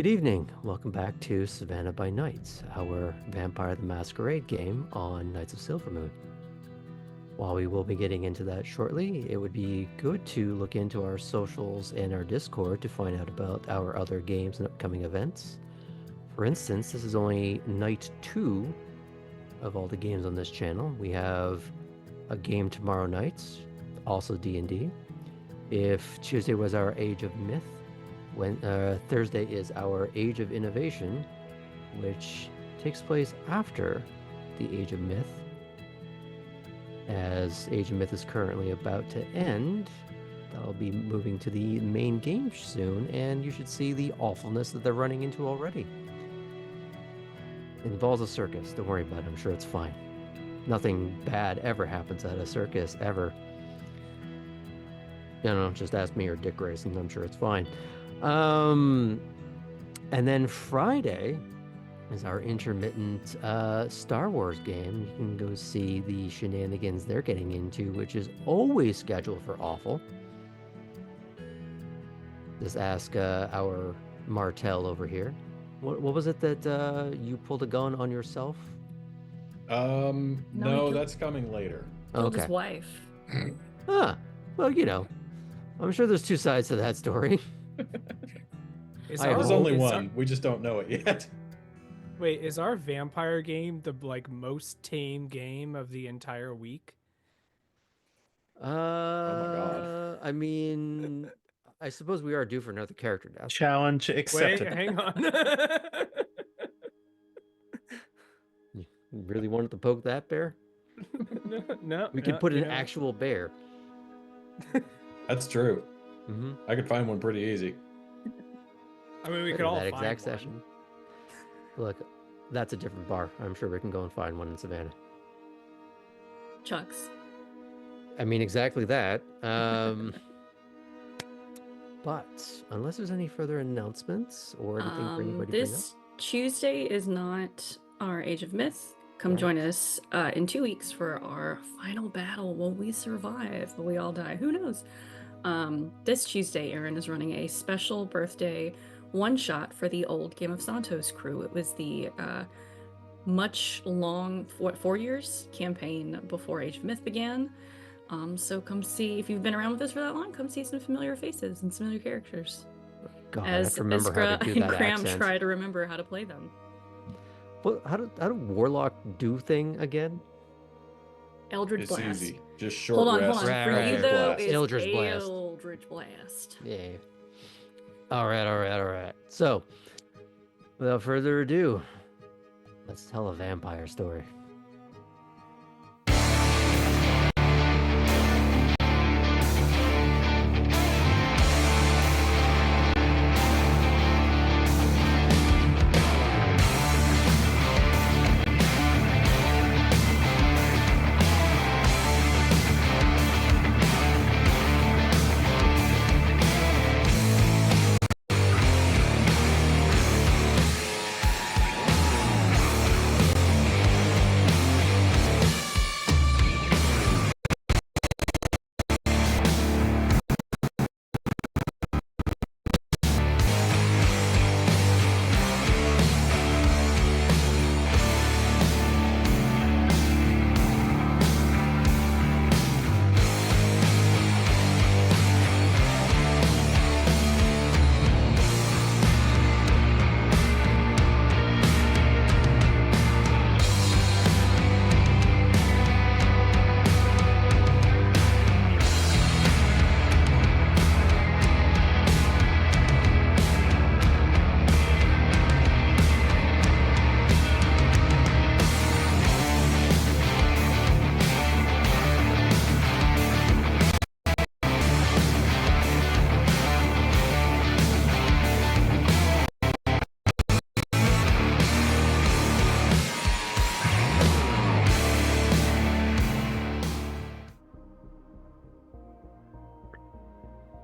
Good evening. Welcome back to Savannah by Night, our Vampire the Masquerade game on Nights of Silvermoon. While we will be getting into that shortly, it would be good to look into our socials and our Discord to find out about our other games and upcoming events. For instance, this is only night 2 of all the games on this channel. We have a game tomorrow night, also D&D. If Tuesday was our Age of Myth, Thursday is our Age of Innovation, which takes place after the Age of Myth. As Age of Myth is currently about to end, that'll be moving to the main game soon, and you should see the awfulness that they're running into already. It involves a circus. Don't worry about it. I'm sure it's fine. Nothing bad ever happens at a circus, ever. Just ask me or Dick Grayson. I'm sure it's fine. And then Friday is our intermittent Star Wars game. You can go see the shenanigans they're getting into, which is always scheduled for awful. Just ask our Martell over here. What was it that you pulled a gun on yourself? No, that's coming later. Killed his wife. Well, I'm sure there's two sides to that story. There's only one. We just don't know it yet. Wait, is our vampire game the most tame game of the entire week? Oh my god. I mean, I suppose we are due for another character death. Challenge accepted. Wait, hang on. You really wanted to poke that bear? No. We could put an actual bear. That's true. Mm-hmm. I could find one pretty easy. I mean, we could all that find exact one. session. Look, that's a different bar. I'm sure we can go and find one in Savannah. Chucks. I mean, exactly that. But unless there's any further announcements or anything for anybody This Tuesday is not our Age of Myth. Come join us in 2 weeks for our final battle. Will we survive? Will we all die? Who knows? This Tuesday, Aaron is running a special birthday one-shot for the old Game of Santos crew. It was the long 4 years campaign before Age of Myth began. So come see, if you've been around with us for that long, come see some familiar faces and familiar characters. God, as I have to remember Iskra how to do and that Cram accent. try to remember how to play them. Well, how do Warlock do thing again? Eldritch It's Blast. easy. Just short Hold on. rest. For Right. you, though, Blast. it's Eldritch Blast. Eldritch Blast. Yeah. All right. So, without further ado, let's tell a vampire story.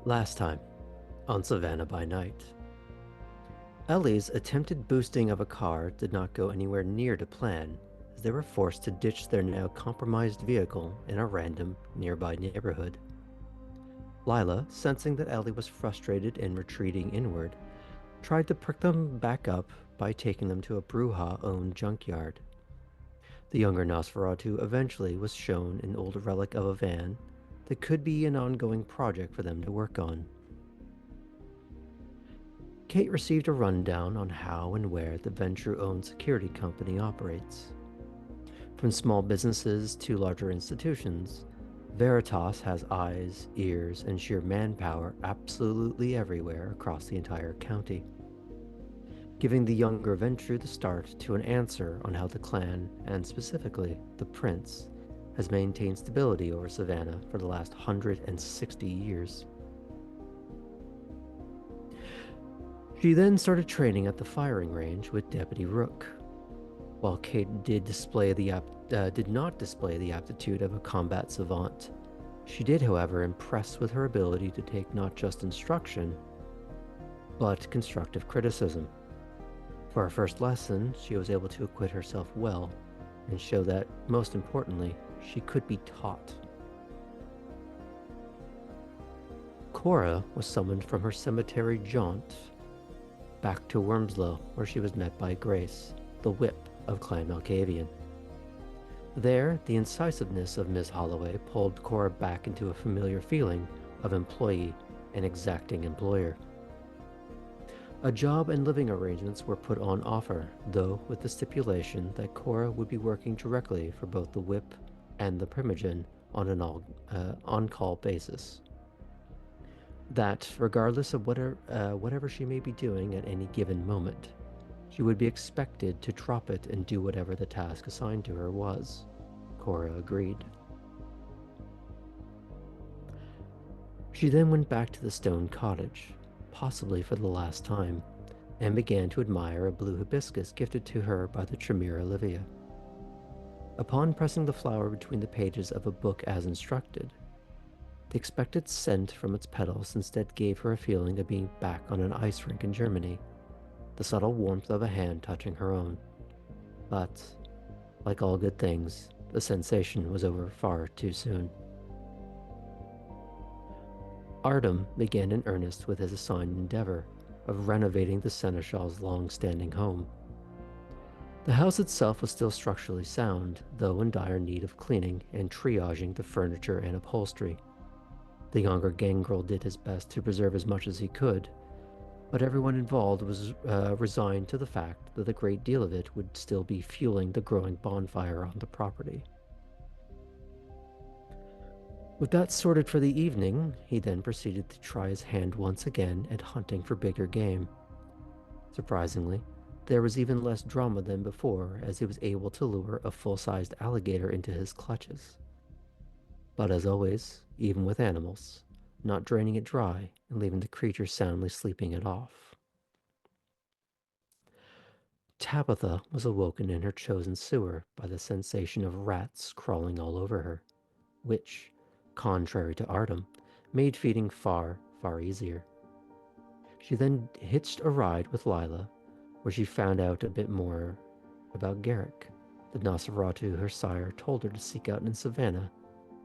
Last time on Savannah by Night. Ellie's attempted boosting of a car did not go anywhere near to plan, as they were forced to ditch their now compromised vehicle in a random nearby neighborhood. Lila, sensing that Ellie was frustrated and retreating inward, tried to prick them back up by taking them to a Bruja-owned junkyard. The younger Nosferatu eventually was shown an old relic of a van that could be an ongoing project for them to work on. Kate received a rundown on how and where the Ventrue-owned security company operates. From small businesses to larger institutions, Veritas has eyes, ears, and sheer manpower absolutely everywhere across the entire county, giving the younger Ventrue the start to an answer on how the clan, and specifically the prince, has maintained stability over Savannah for the last 160 years. She then started training at the firing range with Deputy Rook. While Kate did not display the aptitude of a combat savant, she did, however, impress with her ability to take not just instruction, but constructive criticism. For her first lesson, she was able to acquit herself well and show that, most importantly, she could be taught. Cora was summoned from her cemetery jaunt back to Wormslow, where she was met by Grace, the whip of Clan Malkavian. There, the incisiveness of Ms. Holloway pulled Cora back into a familiar feeling of employee and exacting employer. A job and living arrangements were put on offer, though with the stipulation that Cora would be working directly for both the whip and the primogen on an on-call basis. That, regardless of whatever she may be doing at any given moment, she would be expected to drop it and do whatever the task assigned to her was. Cora agreed. She then went back to the stone cottage, possibly for the last time, and began to admire a blue hibiscus gifted to her by the Tremere Olivia. Upon pressing the flower between the pages of a book as instructed, the expected scent from its petals instead gave her a feeling of being back on an ice rink in Germany, the subtle warmth of a hand touching her own. But, like all good things, the sensation was over far too soon. Artem began in earnest with his assigned endeavor of renovating the Seneschal's long-standing home. The house itself was still structurally sound, though in dire need of cleaning and triaging the furniture and upholstery. The younger gangrel did his best to preserve as much as he could, but everyone involved was resigned to the fact that a great deal of it would still be fueling the growing bonfire on the property. With that sorted for the evening, he then proceeded to try his hand once again at hunting for bigger game. Surprisingly, there was even less drama than before, as he was able to lure a full-sized alligator into his clutches. But as always, even with animals, not draining it dry and leaving the creature soundly sleeping it off. Tabitha was awoken in her chosen sewer by the sensation of rats crawling all over her, which, contrary to Artem, made feeding far, far easier. She then hitched a ride with Lila, where she found out a bit more about Garrick, the Nosferatu her sire told her to seek out in Savannah,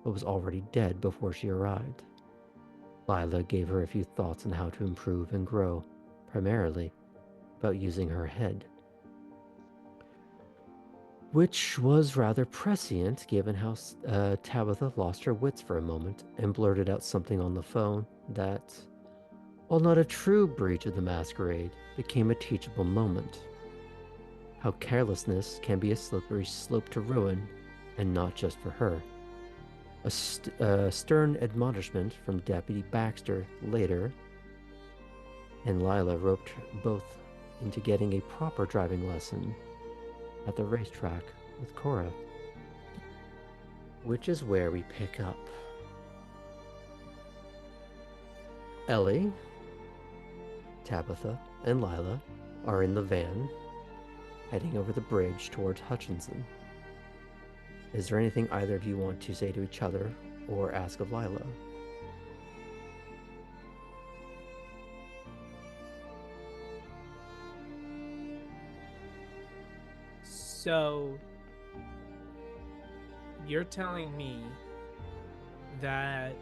but was already dead before she arrived. Lila gave her a few thoughts on how to improve and grow, primarily about using her head, which was rather prescient given how Tabitha lost her wits for a moment and blurted out something on the phone that, while not a true breach of the masquerade, became a teachable moment. How carelessness can be a slippery slope to ruin, and not just for her. A stern admonishment from Deputy Baxter later, and Lila roped both into getting a proper driving lesson at the racetrack with Cora. Which is where we pick up. Ellie, Tabitha, and Lila are in the van, heading over the bridge towards Hutchinson. Is there anything either of you want to say to each other or ask of Lila? So, you're telling me that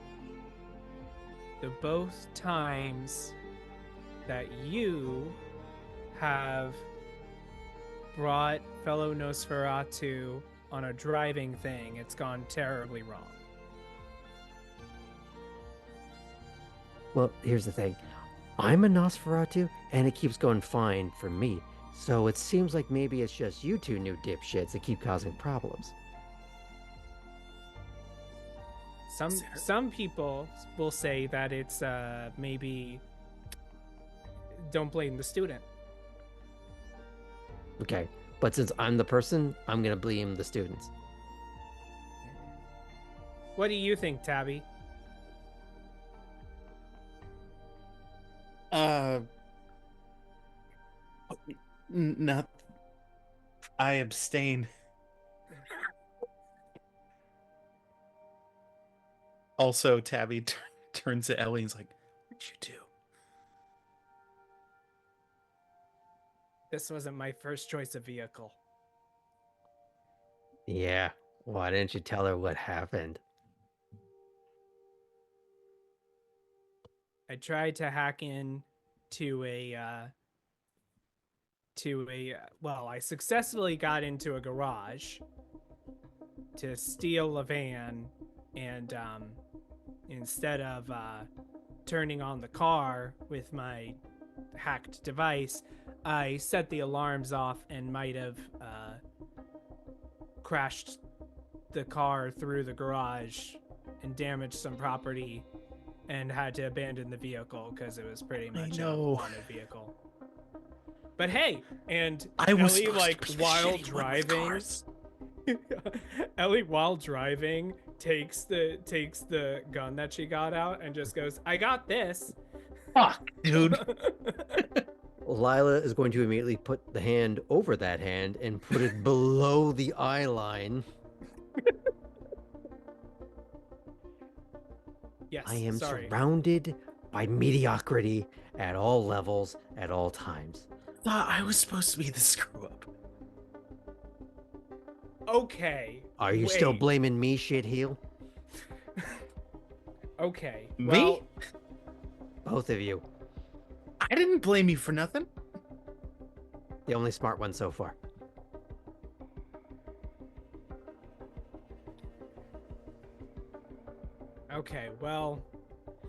the both times that you have brought fellow Nosferatu on a driving thing. It's gone terribly wrong. Well, here's the thing. I'm a Nosferatu, and it keeps going fine for me. So it seems like maybe it's just you two new dipshits that keep causing problems. Some people will say that it's maybe don't blame the student. Okay, but since I'm the person, I'm gonna blame the students. What do you think, Tabby? Not. I abstain. Also, Tabby turns to Ellie and is like, "What'd you do?" This wasn't my first choice of vehicle. Yeah, why didn't you tell her what happened? I tried to hack in to well, I successfully got into a garage to steal a van, and instead of turning on the car with my hacked device, I set the alarms off and might have crashed the car through the garage and damaged some property, and had to abandon the vehicle because it was pretty much a wanted vehicle. But hey, and I was Ellie, like, to be while the shitty one with driving, cars. Ellie, while driving, takes the gun that she got out and just goes, "I got this." Fuck, dude. Lila is going to immediately put the hand over that hand and put it below the eye line. Yes, I am sorry. surrounded by mediocrity at all levels, at all times. Thought I was supposed to be the screw up. Okay. Are you still wait. blaming me, shitheel? Okay. Me? Well, Both of you. I didn't blame you for nothing. The only smart one so far. okay. Well,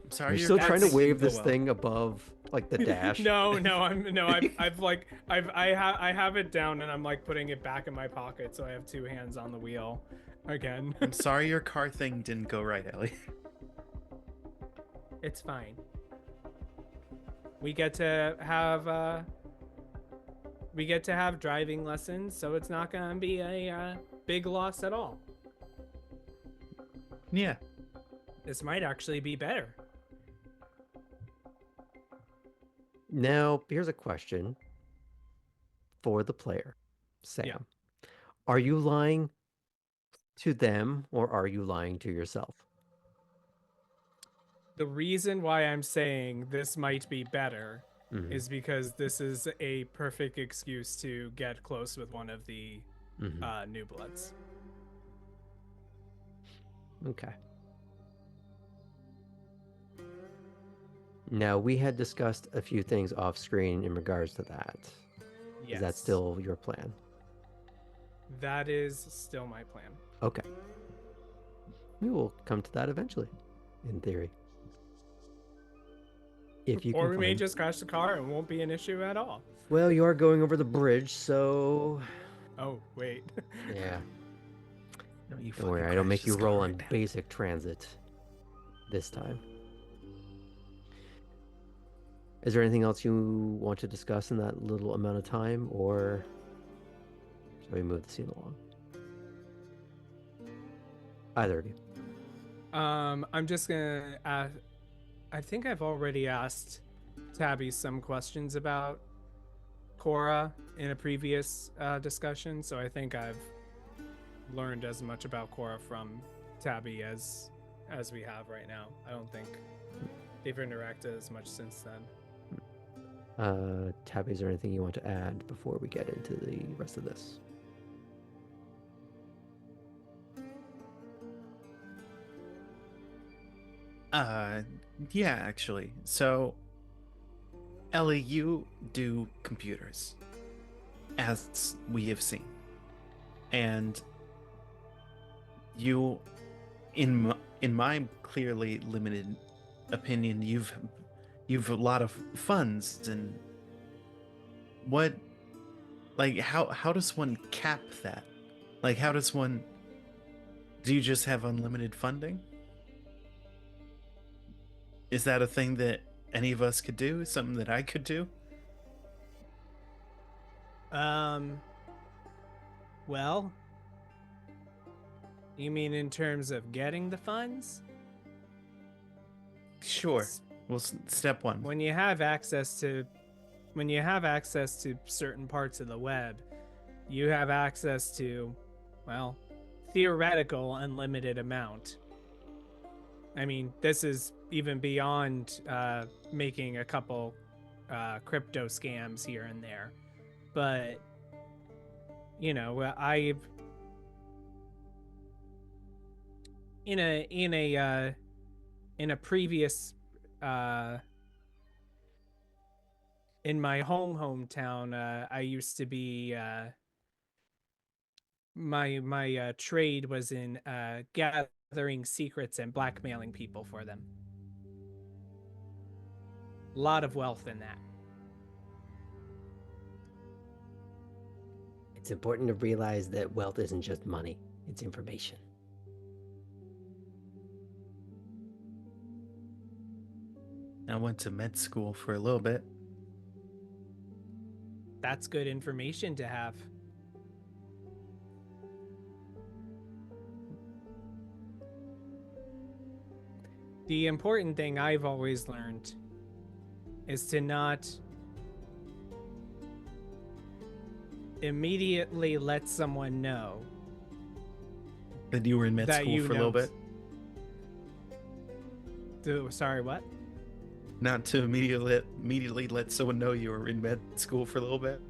I'm sorry. You're still trying to acting wave didn't go this well. thing above, like, the dash. I have it down and I'm like putting it back in my pocket, so I have two hands on the wheel again. I'm sorry your car thing didn't go right, Ellie. It's fine. We get to have driving lessons, so it's not gonna be a big loss at all. Yeah. This might actually be better. Now, here's a question for the player, Sam. Yeah. Are you lying to them or are you lying to yourself? The reason why I'm saying this might be better Mhm. is because this is a perfect excuse to get close with one of the new bloods. Okay. Now, we had discussed a few things off screen in regards to that. Yes. Is that still your plan? That is still my plan. Okay. We will come to that eventually, in theory. If you Or can we may find... just crash the car and it won't be an issue at all. Well, you are going over the bridge, so... Oh, wait. Yeah. No, you Don't worry, fucking I don't crashed make you this roll car on right now. basic transit this time. Is there anything else you want to discuss in that little amount of time, or shall we move the scene along? Either of you. I'm just gonna ask, I think I've already asked Tabby some questions about Cora in a previous discussion, so I think I've learned as much about Cora from Tabby as we have right now. I don't think they've interacted as much since then. Tabby, is there anything you want to add before we get into the rest of this? Yeah, actually. So Ellie, you do computers, as we have seen, and you, in my clearly limited opinion, you've a lot of funds, and what, like, how does one cap that? Like, how does one? Do you just have unlimited funding? Is that a thing that any of us could do? Something that I could do? Well, you mean in terms of getting the funds? Sure. Well, step one. When you have access to certain parts of the web, you have access to, well, theoretical unlimited amount. I mean, this is even beyond making a couple crypto scams here and there. But you know, I've in a previous in my hometown, I used to be my trade was in gathering secrets and blackmailing people for them. A lot of wealth in that. It's important to realize that wealth isn't just money, it's information. I went to med school for a little bit. That's good information to have. The important thing I've always learned is to not immediately let someone know That you were in med that school you for a little know. bit. Sorry, what? Not to immediately let someone know you were in med school for a little bit.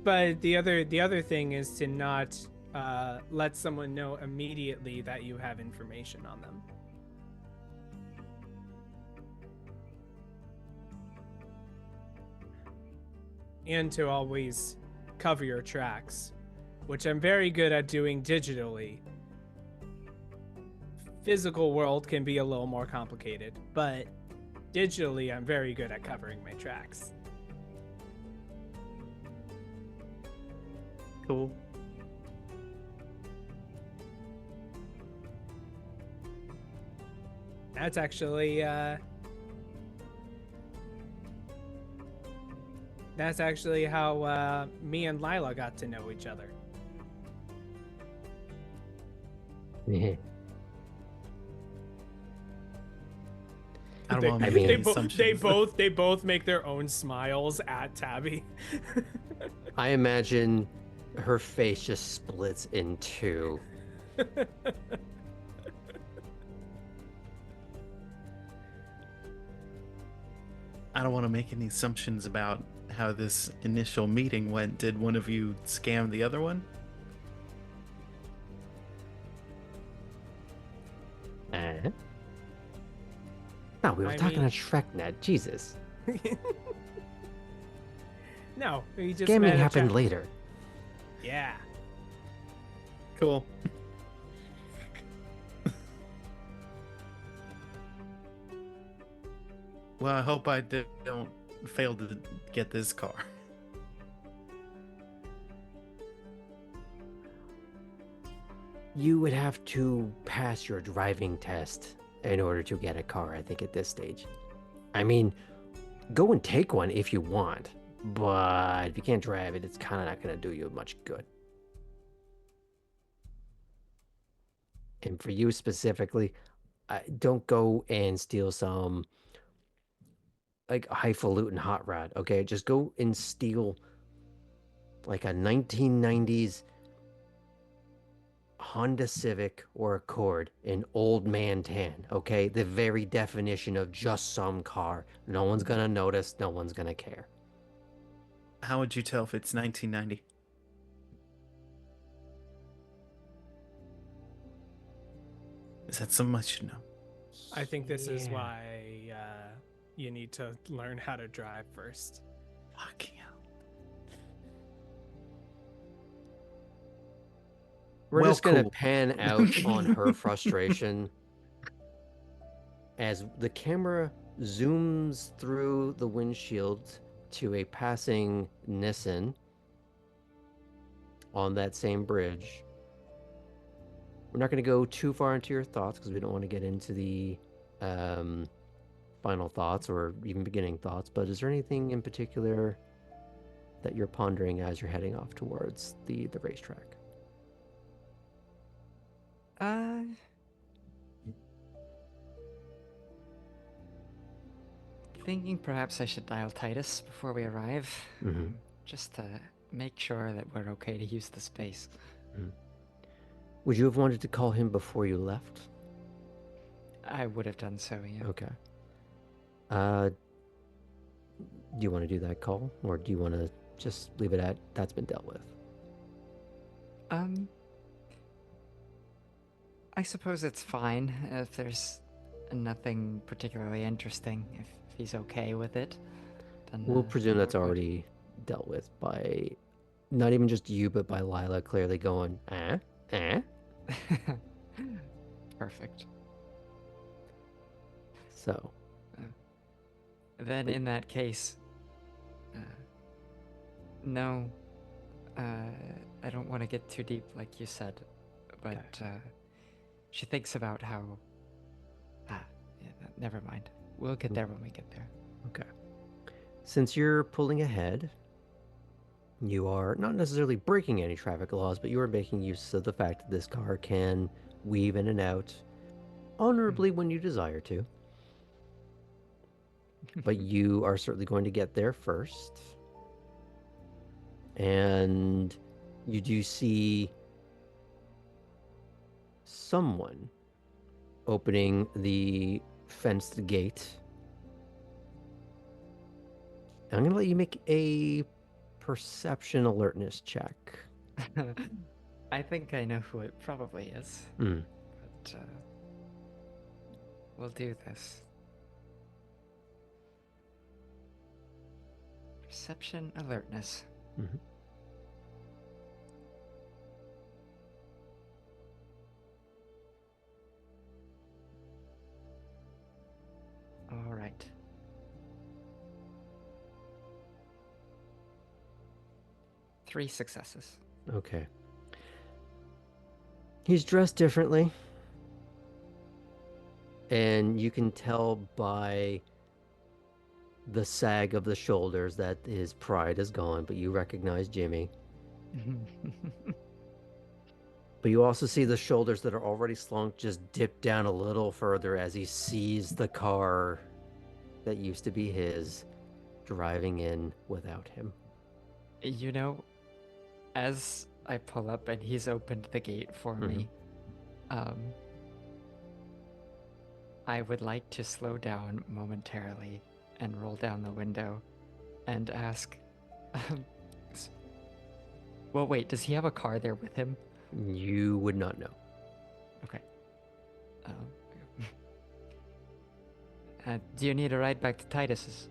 But the other thing is to not let someone know immediately that you have information on them. And to always cover your tracks, which I'm very good at doing digitally. Physical world can be a little more complicated, but digitally I'm very good at covering my tracks. Cool. That's actually how me and Lila got to know each other. I don't want to I make mean- any assumptions. They both make their own smiles at Tabby. I imagine her face just splits in two. I don't want to make any assumptions about how this initial meeting went. Did one of you scam the other one? No, we were I talking mean- on ShrekNet. Jesus. No, he just Scamming met a happened chap- later. Yeah. Cool. Well, I hope I don't fail to get this car. You would have to pass your driving test in order to get a car, I think, at this stage. I mean, go and take one if you want, but if you can't drive it, it's kind of not going to do you much good. And for you specifically, don't go and steal some like highfalutin hot rod, okay? Just go and steal like a 1990s Honda Civic or Accord in old man tan, okay? The very definition of just some car. No one's gonna notice, no one's gonna care. How would you tell if it's 1990? Is that something I should know? I think this is Yeah. why you need to learn how to drive first. Fucking hell. We're Well, just gonna cool. pan out on her frustration as the camera zooms through the windshield to a passing Nissan on that same bridge. We're not going to go too far into your thoughts because we don't want to get into the final thoughts or even beginning thoughts, but is there anything in particular that you're pondering as you're heading off towards the racetrack? Thinking perhaps I should dial Titus before we arrive, Mhm. just to make sure that we're okay to use the space. Would you have wanted to call him before you left? I would have done so, yeah. Okay. Do you want to do that call, or do you want to just leave it at that's been dealt with? I suppose it's fine if there's nothing particularly interesting. If he's okay with it, then We'll presume that's we're good. already dealt with by not even just you, but by Lila clearly going, Perfect. So, Then But- in that case, no, I don't want to get too deep, like you said, but she thinks about how. Never mind. We'll get there when we get there. okay. Since you're pulling ahead, you are not necessarily breaking any traffic laws, but you are making use of the fact that this car can weave in and out honorably when you desire to. But you are certainly going to get there first. And you do see someone opening the fenced gate. I'm going to let you make a perception alertness check. I think I know who it probably is, Mm. but we'll do this. Perception alertness. Mhm. All right. Three successes. Okay. He's dressed differently. And you can tell by the sag of the shoulders that his pride is gone, but you recognize Jimmy. But you also see the shoulders that are already slunk just dip down a little further as he sees the car that used to be his driving in without him. You know, as I pull up and he's opened the gate for me, I would like to slow down momentarily and roll down the window and ask, well, wait, does he have a car there with him? You would not know. Okay. Do you need a ride back to Titus's?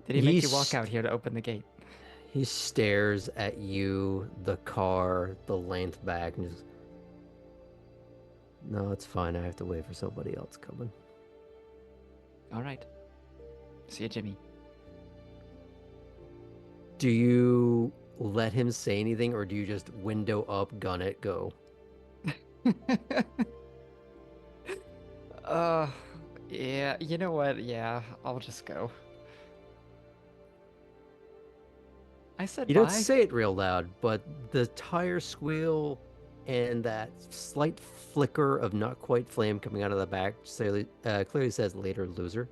Did he make you walk He's- out here to open the gate? He stares at you, the car, the length back, and just, no, it's fine. I have to wait for somebody else coming. All right. See you, Jimmy. Do you let him say anything, or do you just window up, gun it, go? Yeah, you know what? Yeah, I'll just go. I said You bye. don't say it real loud, but the tire squeal and that slight flicker of not quite flame coming out of the back clearly says later loser.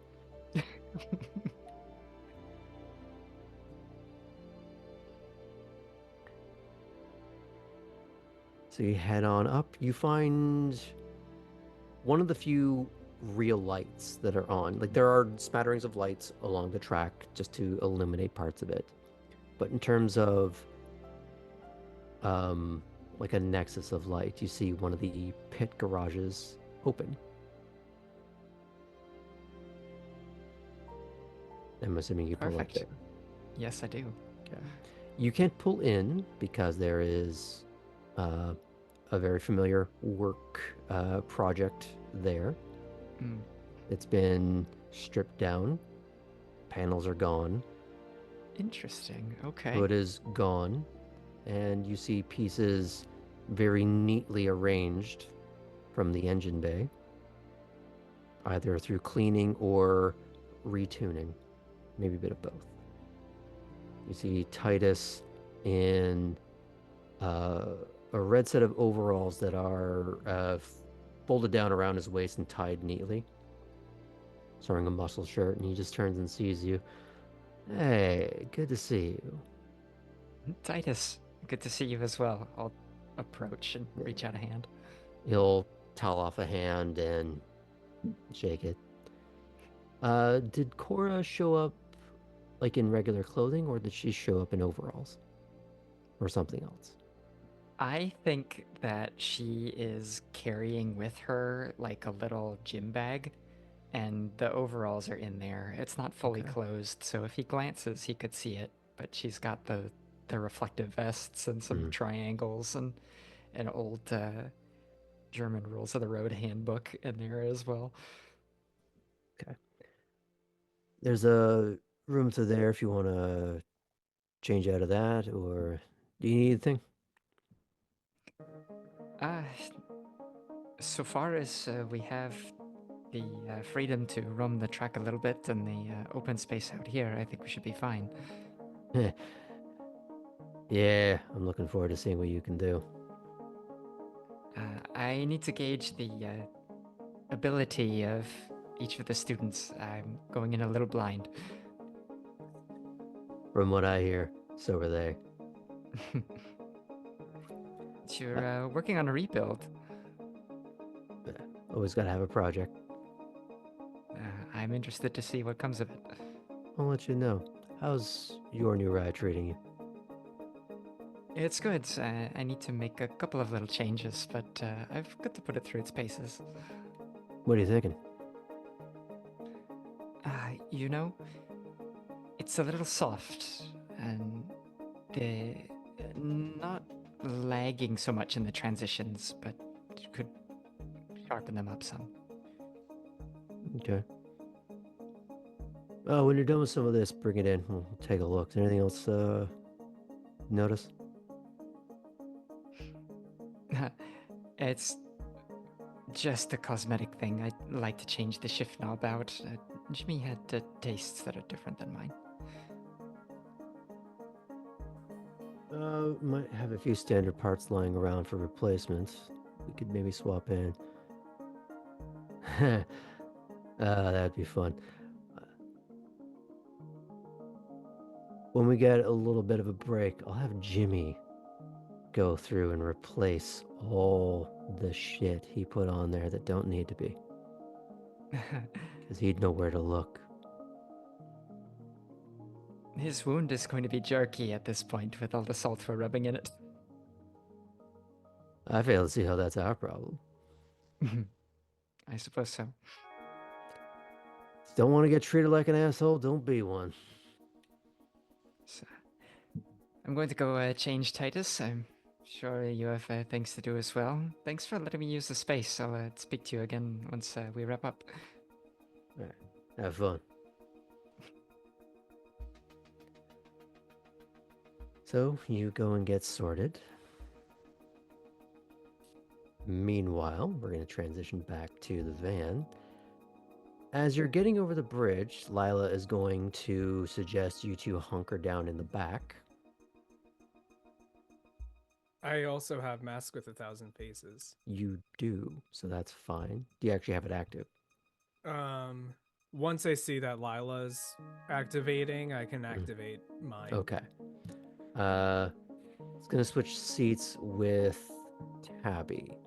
So you head on up. You find one of the few real lights that are on. Like, there are smatterings of lights along the track just to illuminate parts of it. But in terms of like a nexus of light. You see one of the pit garages open. I'm assuming you pull up Perfect. there. Yes, I do. Okay. You can't pull in because there is a very familiar work project there. Mm. It's been stripped down. Panels are gone. Interesting. Okay. Hood is gone. And you see pieces very neatly arranged from the engine bay, either through cleaning or retuning. Maybe a bit of both. You see Titus in a red set of overalls that are folded down around his waist and tied neatly. He's wearing a muscle shirt, and he just turns and sees you. Hey, good to see you. Titus, good to see you as well. I'll approach and reach out a hand. He'll towel off a hand and shake it. Did Cora show up like in regular clothing, or did she show up in overalls? Or something else? I think that she is carrying with her like a little gym bag, and the overalls are in there. It's not fully Okay. closed, so if he glances, he could see it. But she's got the reflective vests and some triangles and an old German rules of the road handbook in there as well. Okay. There's a room through there if you want to change out of that, or do you need anything? Uh, so far as we have the freedom to roam the track a little bit and the open space out here, I think we should be fine. Yeah, I'm looking forward to seeing what you can do. I need to gauge the ability of each of the students. I'm going in a little blind. From what I hear, so are they. You're working on a rebuild. Always got to have a project. I'm interested to see what comes of it. I'll let you know. How's your new ride treating you? It's good. I need to make a couple of little changes, but I've got to put it through its paces. What are you thinking? You know, it's a little soft and not lagging so much in the transitions, but you could sharpen them up some. Okay. Oh, when you're done with some of this, bring it in. We'll take a look. Is there anything else notice? It's just a cosmetic thing. I'd like to change the shift knob out. Jimmy had tastes that are different than mine. Might have a few standard parts lying around for replacements. We could maybe swap in. That'd be fun. When we get a little bit of a break, I'll have Jimmy go through and replace all the shit he put on there that don't need to be. Because he'd know where to look. His wound is going to be jerky at this point with all the salt we're rubbing in it. I fail to see how that's our problem. I suppose so. Don't want to get treated like an asshole? Don't be one. So, I'm going to go change Titus. I'm sure you have things to do as well. Thanks for letting me use the space. I'll speak to you again once we wrap up. All right. Have fun. So you go and get sorted. Meanwhile, we're going to transition back to the van. As you're getting over the bridge, Lila is going to suggest you two hunker down in the back. I also have Mask with 1,000 Faces. You do, so that's fine. Do you actually have it active? Once I see that Lila's activating, I can activate mine. Okay. It's going to switch seats with Tabby.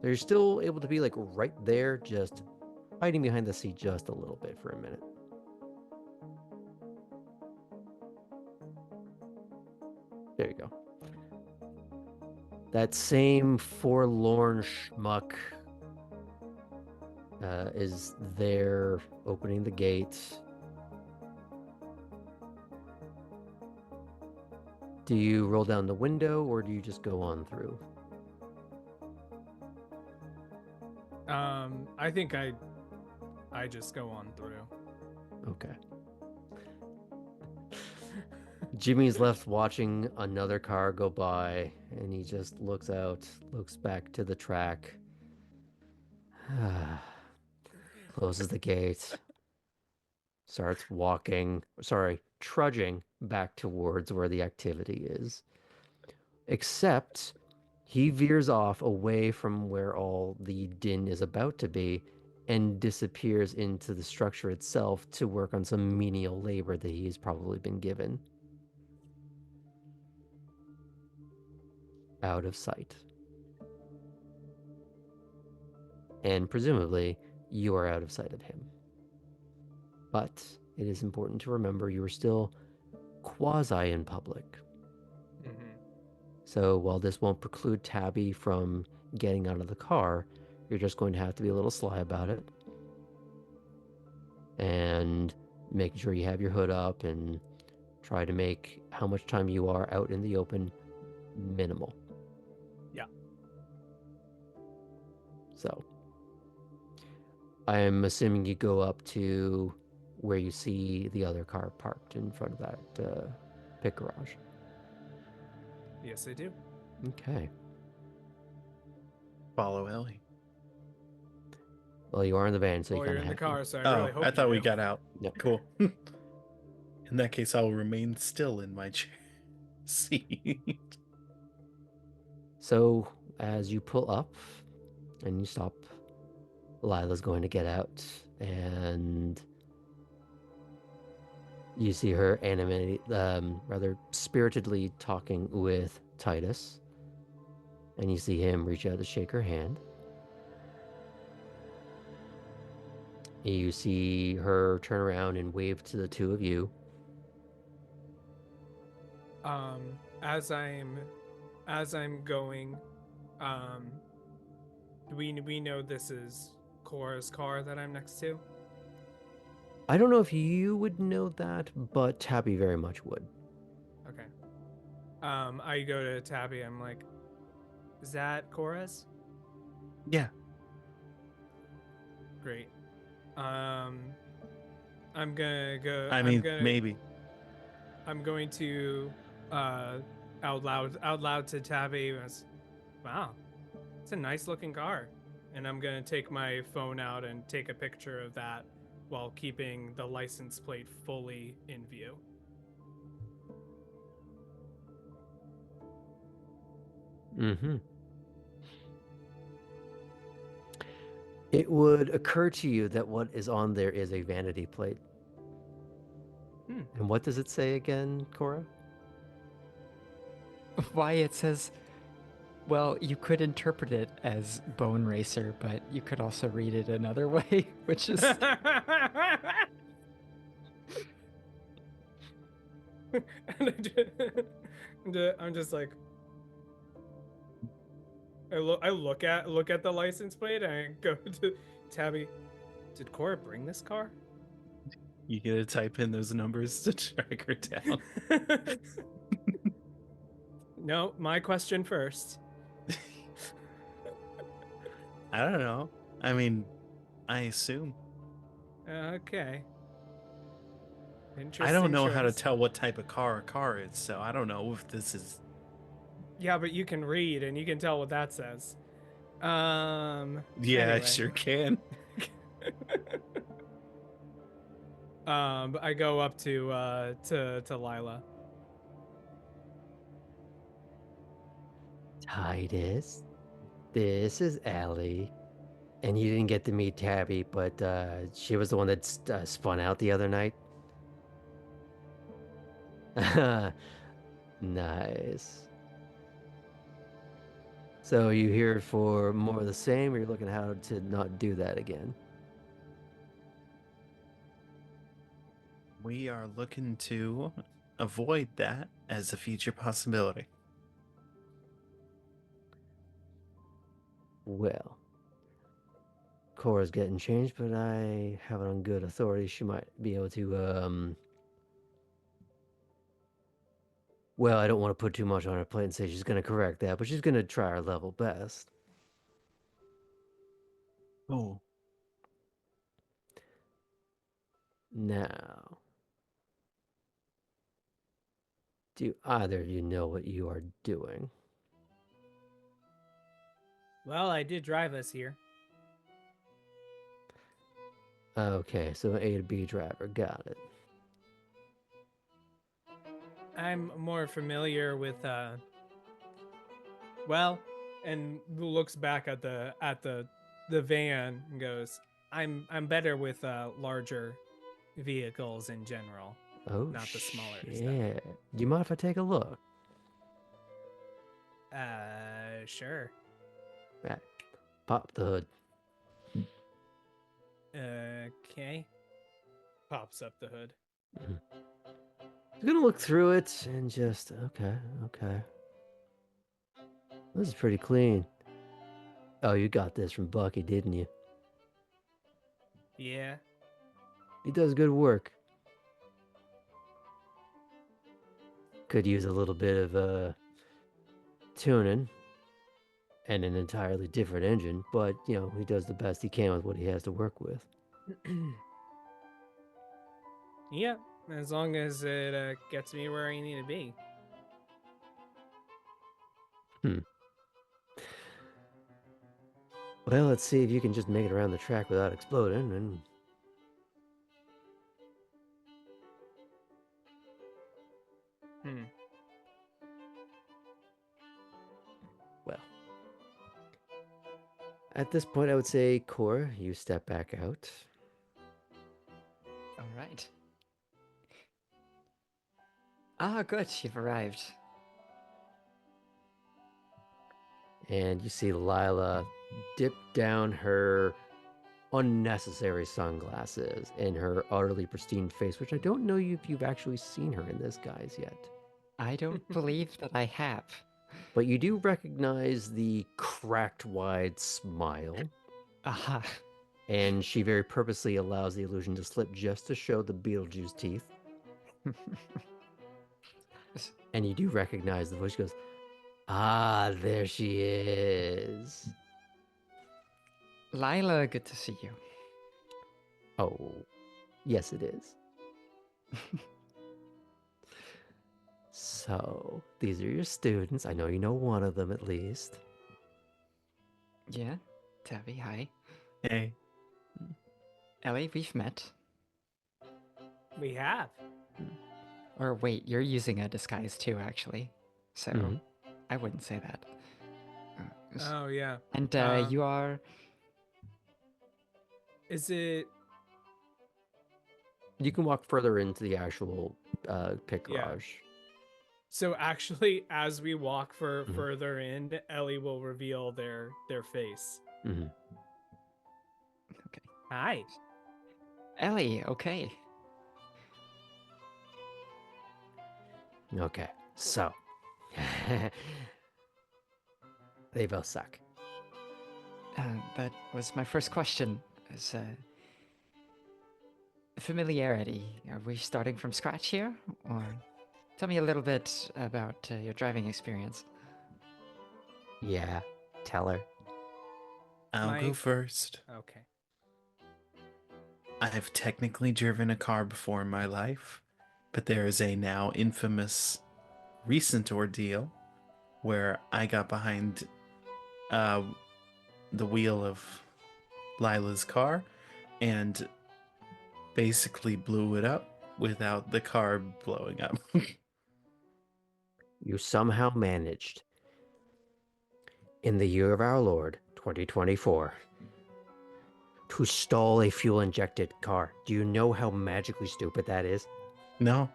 So you're still able to be like right there, just hiding behind the seat just a little bit for a minute. There you go. That same forlorn schmuck is there opening the gate. Do you roll down the window or do you just go on through? I think I just go on through. Okay. Jimmy's left watching another car go by, and he just looks out, looks back to the track, closes the gate, starts trudging back towards where the activity is. Except he veers off away from where all the din is about to be and disappears into the structure itself to work on some menial labor that he's probably been given. Out of sight. And presumably, you are out of sight of him. But it is important to remember you are still quasi in public. So while this won't preclude Tabby from getting out of the car, you're just going to have to be a little sly about it. And making sure you have your hood up and try to make how much time you are out in the open minimal. Yeah. So I'm assuming you go up to where you see the other car parked in front of that pit garage. Yes, I do. Okay. Follow Ellie. Well, you are in the van, so Well, you you're kind in of the have car, so I Oh, really hope I thought you we do. got out. Yep. Cool. In that case, I will remain still in my chair seat. So as you pull up and you stop, Lila's going to get out, and you see her rather spiritedly talking with Titus, and you see him reach out to shake her hand. You see her turn around and wave to the two of you. As I'm going, we know this is Cora's car that I'm next to. I don't know if you would know that, but Tabby very much would. Okay. I go to Tabby. I'm like, is that Cora's? Yeah. Great. I'm gonna go. I mean, maybe. I'm going to out loud to Tabby. Wow, it's a nice looking car. And I'm gonna take my phone out and take a picture of that while keeping the license plate fully in view. Mm-hmm. It would occur to you that what is on there is a vanity plate. And what does it say again, Cora? Why it says, well, you could interpret it as Bone Racer, but you could also read it another way, which is I'm just like, I look at the license plate and I go to Tabby. Did Cora bring this car? You gotta type in those numbers to track her down. No, my question first. I don't know. I mean, I assume. Okay. Interesting. I don't know how to choice. tell what type of car a car is, so I don't know if this is. Yeah, but you can read and you can tell what that says. Yeah, anyway. I sure can. I go up to Lila. Titus, this is Ellie. And you didn't get to meet Tabby, but she was the one that spun out the other night. Nice. So you here for more of the same, or you're looking how to not do that again? We are looking to avoid that as a future possibility. Well, Cora's getting changed, but I have it on good authority. She might be able to, well, I don't want to put too much on her plate and say she's going to correct that, but she's going to try her level best. Oh, Now, do either of you know what you are doing? Well, I did drive us here. Okay, so A to B driver, got it. I'm more familiar with well, and looks back at the van and goes, I'm better with larger vehicles in general, Oh, not the smaller stuff. shit. Do you mind if I take a look? Sure. Right. Pop the hood. Okay. Pops up the hood. I'm gonna look through it and just, okay. This is pretty clean. Oh, you got this from Bucky, didn't you? Yeah. He does good work. Could use a little bit of tuning and an entirely different engine, but you know, he does the best he can with what he has to work with. Yeah, as long as it gets me where I need to be. Well, let's see if you can just make it around the track without exploding, and well, at this point I would say, Cora, you step back out. All right. Ah, good. You've arrived. And you see Lila dip down her unnecessary sunglasses in her utterly pristine face, which I don't know if you've actually seen her in this guise yet. I don't believe that I have. But you do recognize the cracked wide smile, Aha. and she very purposely allows the illusion to slip just to show the Beetlejuice teeth. And you do recognize the voice. She goes, "Ah, there she is." Lila, good to see you. Oh, yes, it is. So, these are your students. I know you know one of them at least. Yeah, Tabby, hi. hey. Ellie, we've met. We have. Or wait, you're using a disguise too, actually. So Mhm. I wouldn't say that. Oh yeah. And you are. Is it? You can walk further into the actual pit Yeah. garage. So actually, as we walk Mhm. further in, Ellie will reveal their face. Mm-hmm. Okay. Hi. Ellie, okay. Okay, so they both suck. That was my first question. Is familiarity. Are we starting from scratch here? Or tell me a little bit about your driving experience. Yeah, tell her. I'll go Mike. first. Okay. I've technically driven a car before in my life, but there is a now infamous recent ordeal where I got behind the wheel of Lila's car and basically blew it up without the car blowing up. You somehow managed, in the year of our Lord, 2024, to stall a fuel-injected car. Do you know how magically stupid that is? No.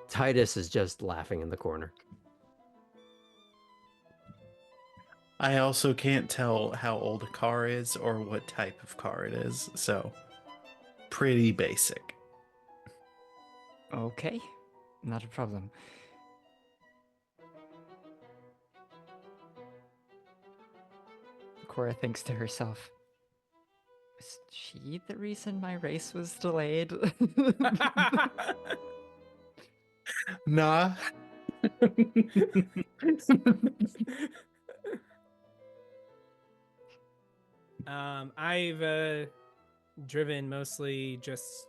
Titus is just laughing in the corner. I also can't tell how old a car is or what type of car it is, so pretty basic. Okay, not a problem. Cora thinks to herself, "Was she the reason my race was delayed?" Nah. I've driven mostly just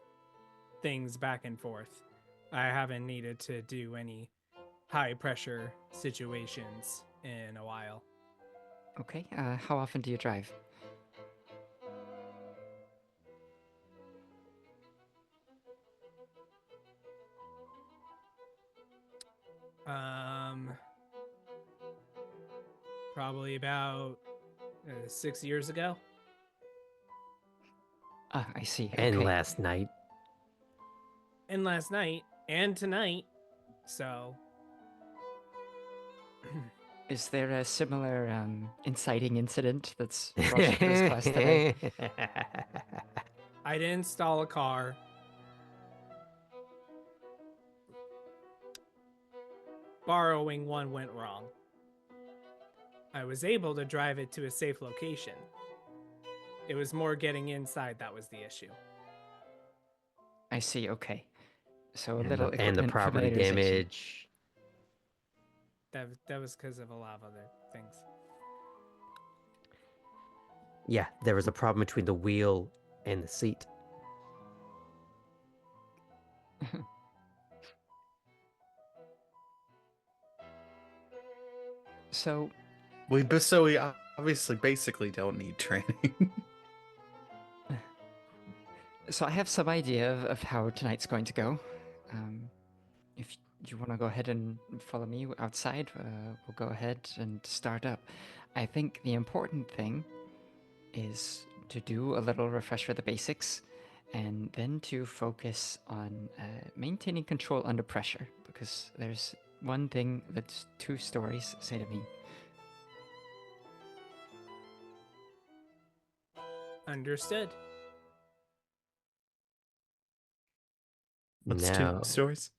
things back and forth. I haven't needed to do any high pressure situations in a while. Okay, how often do you drive? Um, Probably about 6 years ago. Ah, I see. And Okay. last night. And last night and tonight. So Is there a similar inciting incident that's brought you to this class today? I didn't stall a car. Borrowing one went wrong. I was able to drive it to a safe location. It was more getting inside that was the issue. I see. Okay. So a and little the, and the equipment property familiarization. damage. That was because of a lot of other things. Yeah, there was a problem between the wheel and the seat. So we obviously basically don't need training. So I have some idea of how tonight's going to go. If you want to go ahead and follow me outside, we'll go ahead and start up. I think the important thing is to do a little refresher of the basics and then to focus on maintaining control under pressure, because there's one thing that two stories say to me. Understood. What's Now, 2 stories?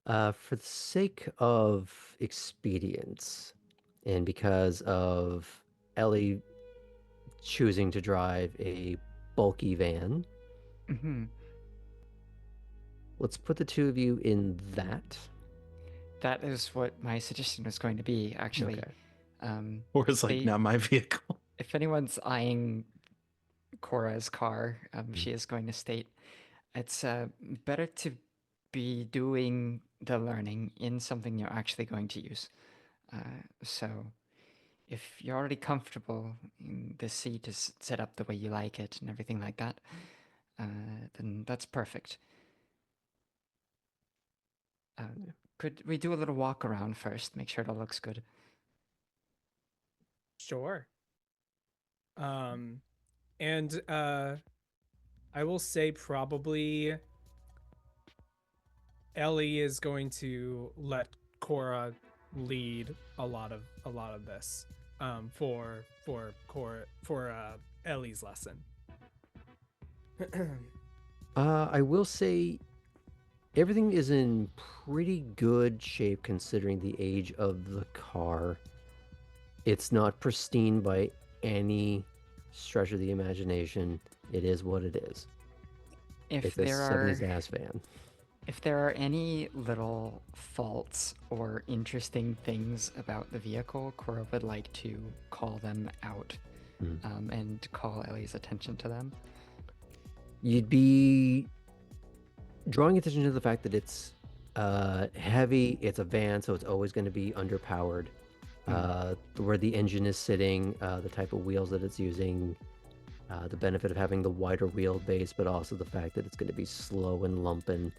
for the sake of expedience, and because of Ellie choosing to drive a bulky van, Mm-hmm. let's put the two of you in that. That is what my suggestion was going to be, actually. Okay. Or it's like, they- not my vehicle. If anyone's eyeing Cora's car, she is going to state it's better to be doing the learning in something you're actually going to use. So if you're already comfortable, the seat is set up the way you like it and everything like that, then that's perfect. Could we do a little walk around first, make sure it all looks good? Sure. And I will say probably Ellie is going to let Cora lead a lot of this for Ellie's lesson. I will say everything is in pretty good shape considering the age of the car. It's not pristine by any stretch of the imagination. It is what it is. It's a 70s ass van. If there are any little faults or interesting things about the vehicle, Cora would like to call them out and call Ellie's attention to them. You'd be drawing attention to the fact that it's heavy, it's a van, so it's always going to be underpowered. Where the engine is sitting, the type of wheels that it's using, the benefit of having the wider wheelbase, but also the fact that it's going to be slow and lumping.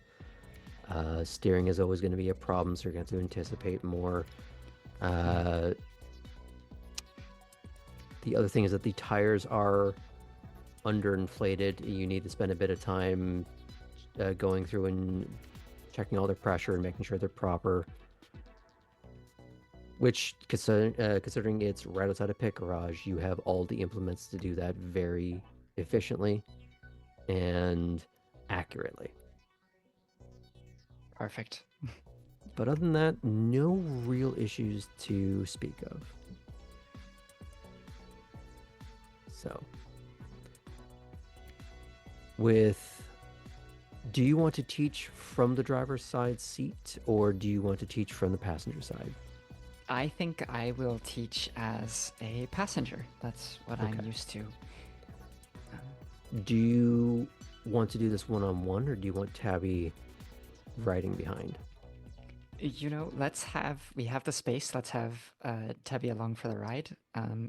Steering is always going to be a problem, so you're going to have to anticipate more. The other thing is that the tires are underinflated. You need to spend a bit of time going through and checking all their pressure and making sure they're proper. Which, considering it's right outside a pit garage, you have all the implements to do that very efficiently and accurately. Perfect. But other than that, no real issues to speak of. So, do you want to teach from the driver's side seat, or do you want to teach from the passenger side? I think I will teach as a passenger. That's what I'm Okay. used to. Do you want to do this one-on-one, or do you want Tabby riding behind? You know, we have the space. Let's have Tabby along for the ride.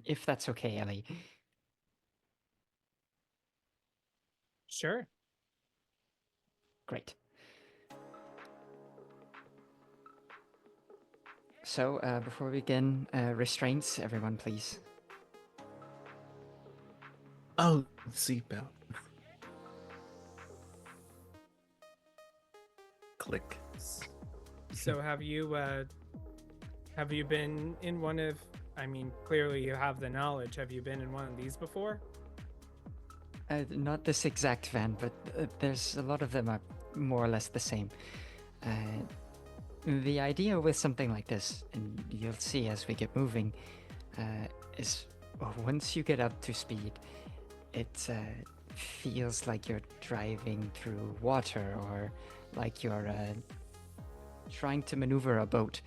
If that's okay, Ellie. Sure. Great. So, before we begin, restraints, everyone, please. Oh, seatbelt. Click. So have you been in one of, I mean, clearly you have the knowledge. Have you been in one of these before? Not this exact van, but there's a lot of them are more or less the same. The idea with something like this, and you'll see as we get moving, is once you get up to speed, it feels like you're driving through water or like you're trying to maneuver a boat.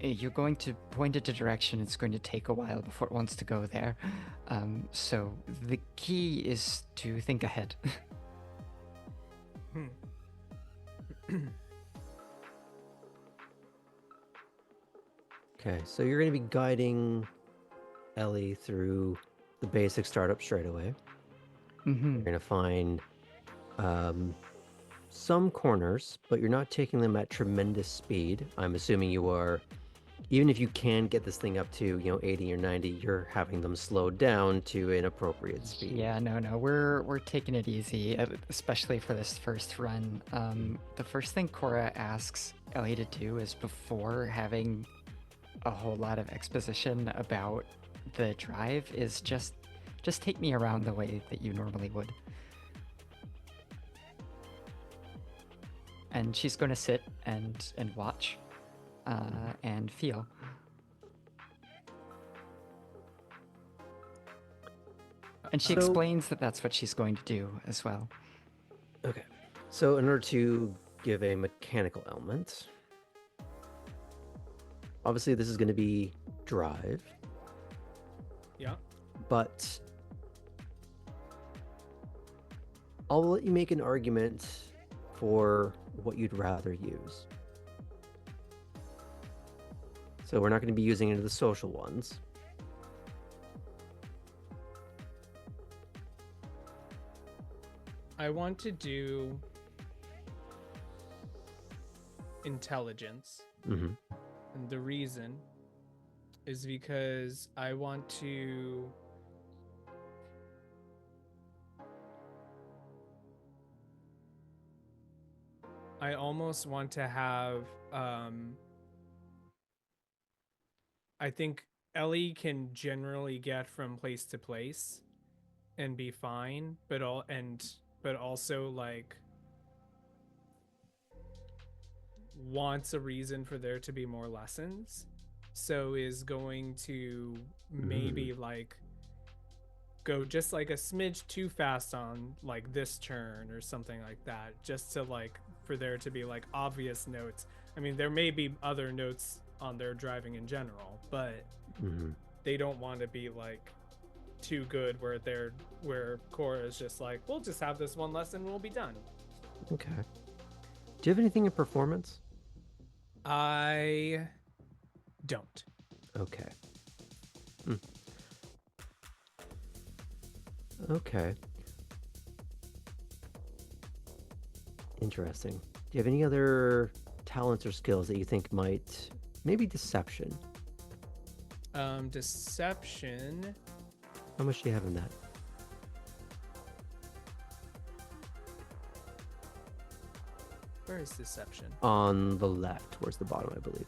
You're going to point it a direction, it's going to take a while before it wants to go there. So the key is to think ahead. Okay, so you're going to be guiding Ellie through the basic startup straight away. Mm-hmm. You're going to find some corners, but you're not taking them at tremendous speed. I'm assuming you are, even if you can get this thing up to 80 or 90, you're having them slowed down to an appropriate speed. Yeah, no, we're taking it easy, especially for this first run. The first thing Cora asks Ellie to do is, before having a whole lot of exposition about the drive, is just take me around the way that you normally would. And she's going to sit and watch and feel. And she explains that that's what she's going to do as well. Okay. So in order to give a mechanical element, obviously this is going to be drive. Yeah. But I'll let you make an argument for what you'd rather use. So we're not going to be using any of the social ones. I want to do intelligence. Mm-hmm. And the reason is because I want to I almost want to have I think Ellie can generally get from place to place and be fine, but also like wants a reason for there to be more lessons, so is going to maybe like go just like a smidge too fast on like this turn or something like that, just to like for there to be like obvious notes. I mean, there may be other notes on their driving in general, but they don't want to be like too good where Cora is just like, we'll just have this one lesson and we'll be done. Okay. Do you have anything in performance? I don't. Okay. Okay. Interesting. Do you have any other talents or skills that you think might, maybe deception? Deception. How much do you have in that? Where is deception? On the left, towards the bottom, I believe.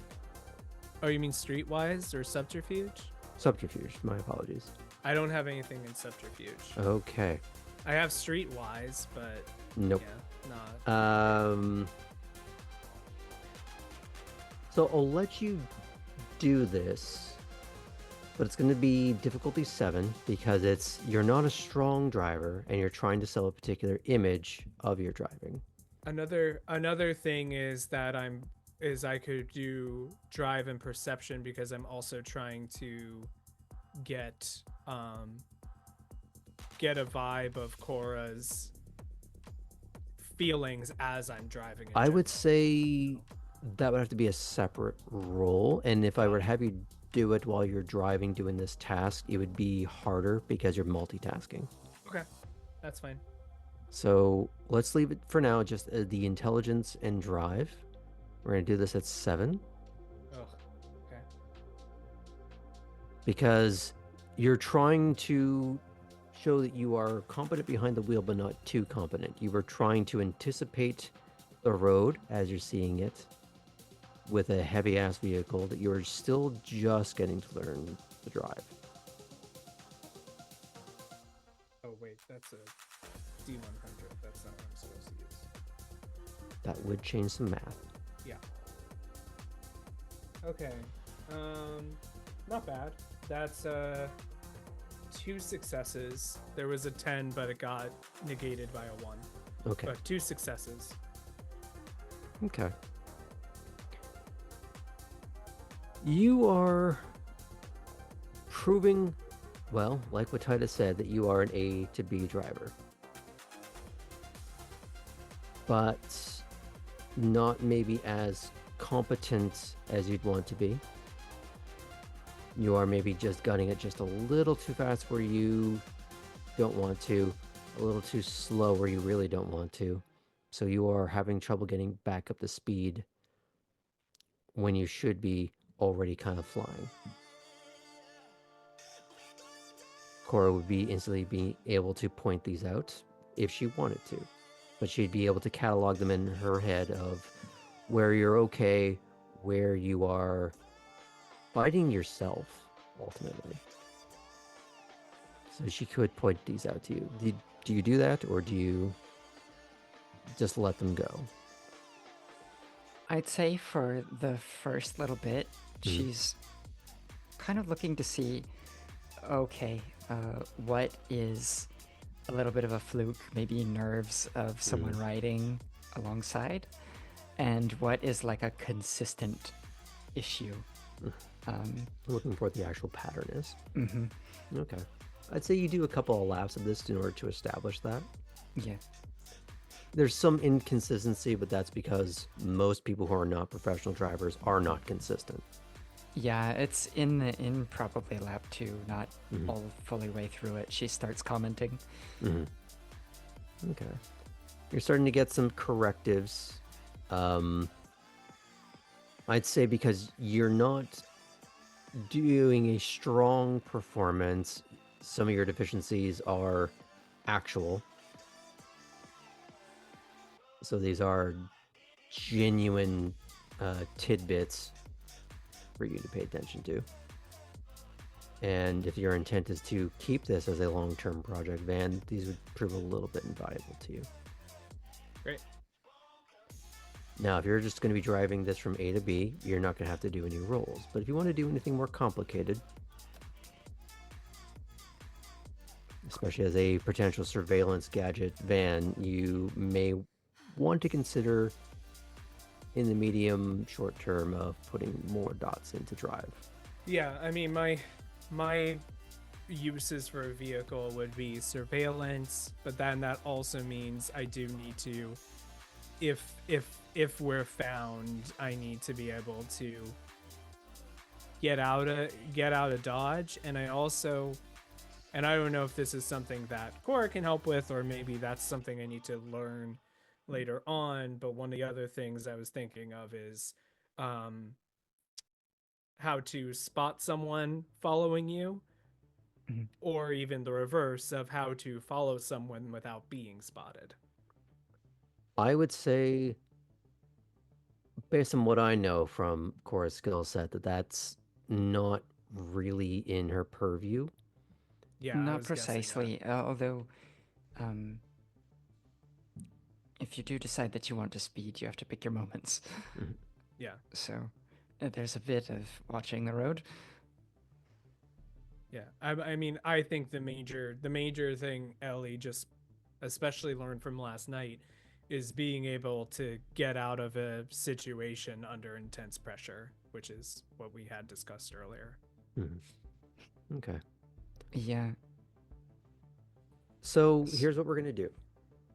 Oh, you mean streetwise or subterfuge? Subterfuge, my apologies. I don't have anything in subterfuge. Okay. I have streetwise, but Nope. yeah, not. So I'll let you do this but it's going to be difficulty 7 because you're not a strong driver and you're trying to sell a particular image of your driving. Another thing is that I could do drive and perception because I'm also trying to get a vibe of Cora's feelings as I'm driving. I would say that would have to be a separate role, and if I were to have you do it while you're driving doing this task, it would be harder because you're multitasking. Okay, that's fine. So let's leave it for now just the intelligence and drive. We're going to do this at 7 Oh, okay. because you're trying to show that you are competent behind the wheel but not too competent. You were trying to anticipate the road as you're seeing it with a heavy ass vehicle that you're still just getting to learn to drive. Oh wait, that's a D100. That's not what I'm supposed to use. That would change some math. Yeah. Okay. Not bad. That's 2 successes. There was a 10, but it got negated by a 1. Okay. But 2 successes. Okay. You are proving, well, like what Titus said, that you are an A to B driver. But not maybe as competent as you'd want to be. You are maybe just gunning it just a little too fast where you don't want to, a little too slow where you really don't want to. So you are having trouble getting back up to speed when you should be already kind of flying. Cora would be instantly be able to point these out if she wanted to, but she'd be able to catalog them in her head of where you're okay, where you are fighting yourself, ultimately. So she could point these out to you. Do you do that, or do you just let them go? I'd say for the first little bit, she's kind of looking to see, okay, what is a little bit of a fluke, maybe nerves of someone riding alongside, and what is like a consistent issue. Looking for what the actual pattern is. Mm-hmm. Okay. I'd say you do a couple of laps of this in order to establish that. Yeah. There's some inconsistency, but that's because most people who are not professional drivers are not consistent. Yeah, it's in probably lap 2, not all fully way through it. She starts commenting. Okay. You're starting to get some correctives. I'd say because you're not doing a strong performance, some of your deficiencies are actual. So these are genuine tidbits for you to pay attention to. And if your intent is to keep this as a long-term project, Van, these would prove a little bit invaluable to you. Great. Now, if you're just going to be driving this from A to B, you're not going to have to do any rolls. But if you want to do anything more complicated, especially as a potential surveillance gadget van, you may want to consider in the medium short term of putting more dots into drive. Yeah, I mean, my uses for a vehicle would be surveillance, but then that also means I do need to, if we're found, I need to be able to get out of Dodge, and I don't know if this is something that Cora can help with, or maybe that's something I need to learn later on, but one of the other things I was thinking of is how to spot someone following you, or even the reverse of how to follow someone without being spotted. I would say, based on what I know from Cora's skill set, that's not really in her purview. Yeah, I Not was guessing that. precisely, although if you do decide that you want to speed, you have to pick your moments. Yeah. So there's a bit of watching the road. Yeah, I mean, I think the major thing Ellie just especially learned from last night is being able to get out of a situation under intense pressure, which is what we had discussed earlier. Okay. Yeah. So here's what we're gonna do.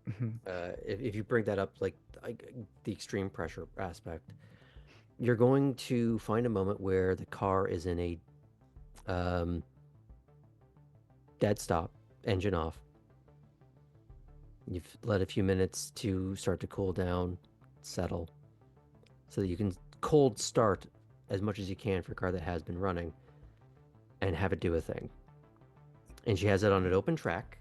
Mhm. If you bring that up, like the extreme pressure aspect, you're going to find a moment where the car is in a dead stop, engine off. You've let a few minutes to start to cool down, settle, so that you can cold start as much as you can for a car that has been running and have it do a thing. And she has it on an open track.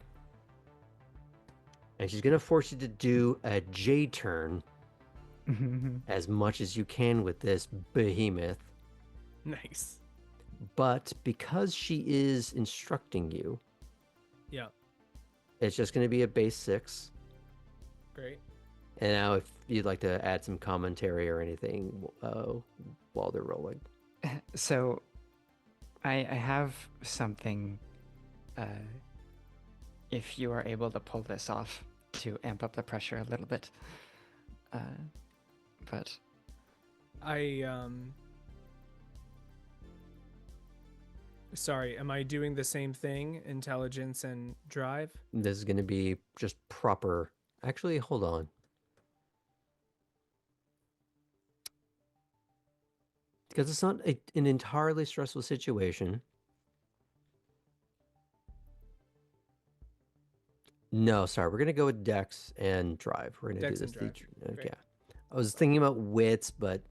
And she's going to force you to do a J turn as much as you can with this behemoth. Nice. But because she is instructing you, Yeah. it's just going to be a base 6. Great. And now if you'd like to add some commentary or anything while they're rolling. So, I have something. If you are able to pull this off to amp up the pressure a little bit, but sorry, am I doing the same thing? Intelligence and drive? This is going to be just proper. Actually, hold on. Because it's not an entirely stressful situation. No, sorry. We're going to go with Dex and Drive. We're going to do Dex this. and Drive. Great. Yeah. I was thinking about wits, but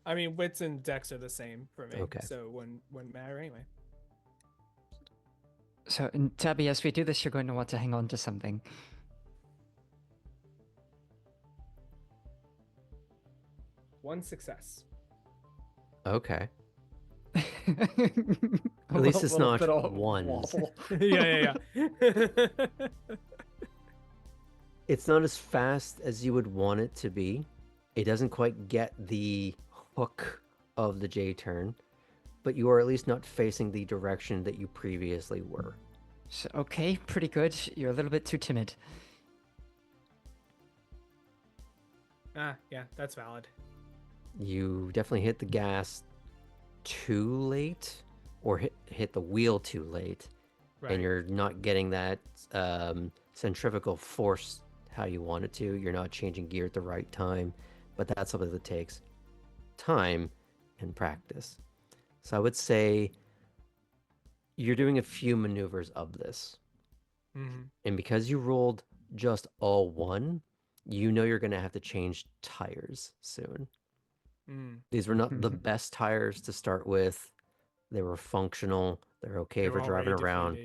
I mean, wits and dex are the same for me. Okay. So wouldn't matter anyway. so Tabby, as we do this, you're going to want to hang on to something. One success. okay. At At least it's not one. Yeah. It's not as fast as you would want it to be. It doesn't quite get the hook of the J turn, but you are at least not facing the direction that you previously were. So, okay, pretty good. You're a little bit too timid. Yeah, that's valid. You definitely hit the gas too late, or hit the wheel too late, Right. and you're not getting that centrifugal force how you want it to. You're not changing gear at the right time, but that's something that takes time and practice. So I would say you're doing a few maneuvers of this. Mm-hmm. And because you rolled just all one, you know you're going to have to change tires soon. These were not the best tires to start with. They were functional. They're okay They for were driving already around.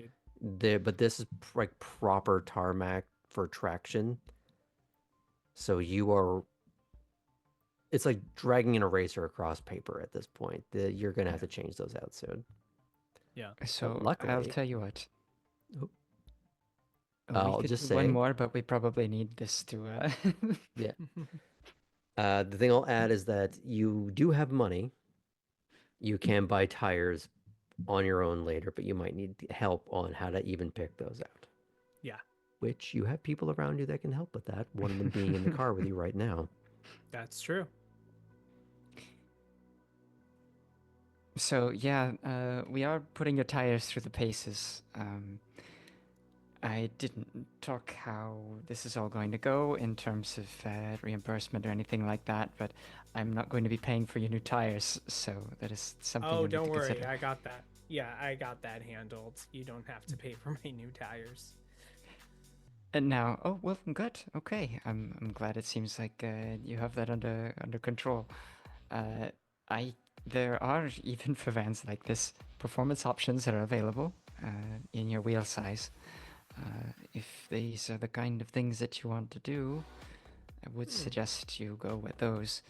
deflated. But this is like proper tarmac for traction. So it's like dragging an eraser across paper at this point. You're going to have to change those out soon. Yeah. So luckily- I'll tell you what. Oh. We I'll could just do one say- more, but we probably need this to. Yeah. The thing I'll add is that you do have money. You can buy tires on your own later, but you might need help on how to even pick those out. Yeah. Which you have people around you that can help with that. One of them being in the car with you right now. That's true. So yeah, we are putting your tires through the paces. I didn't talk how this is all going to go in terms of reimbursement or anything like that, but I'm not going to be paying for your new tires, so that is something. Oh, you need don't to worry. consider. I got that. Yeah, I got that handled. You don't have to pay for my new tires. And now, oh well, good. Okay, I'm glad. It seems like you have that under control. There are, even for vans like this, performance options that are available in your wheel size. If these are the kind of things that you want to do, I would suggest you go with those.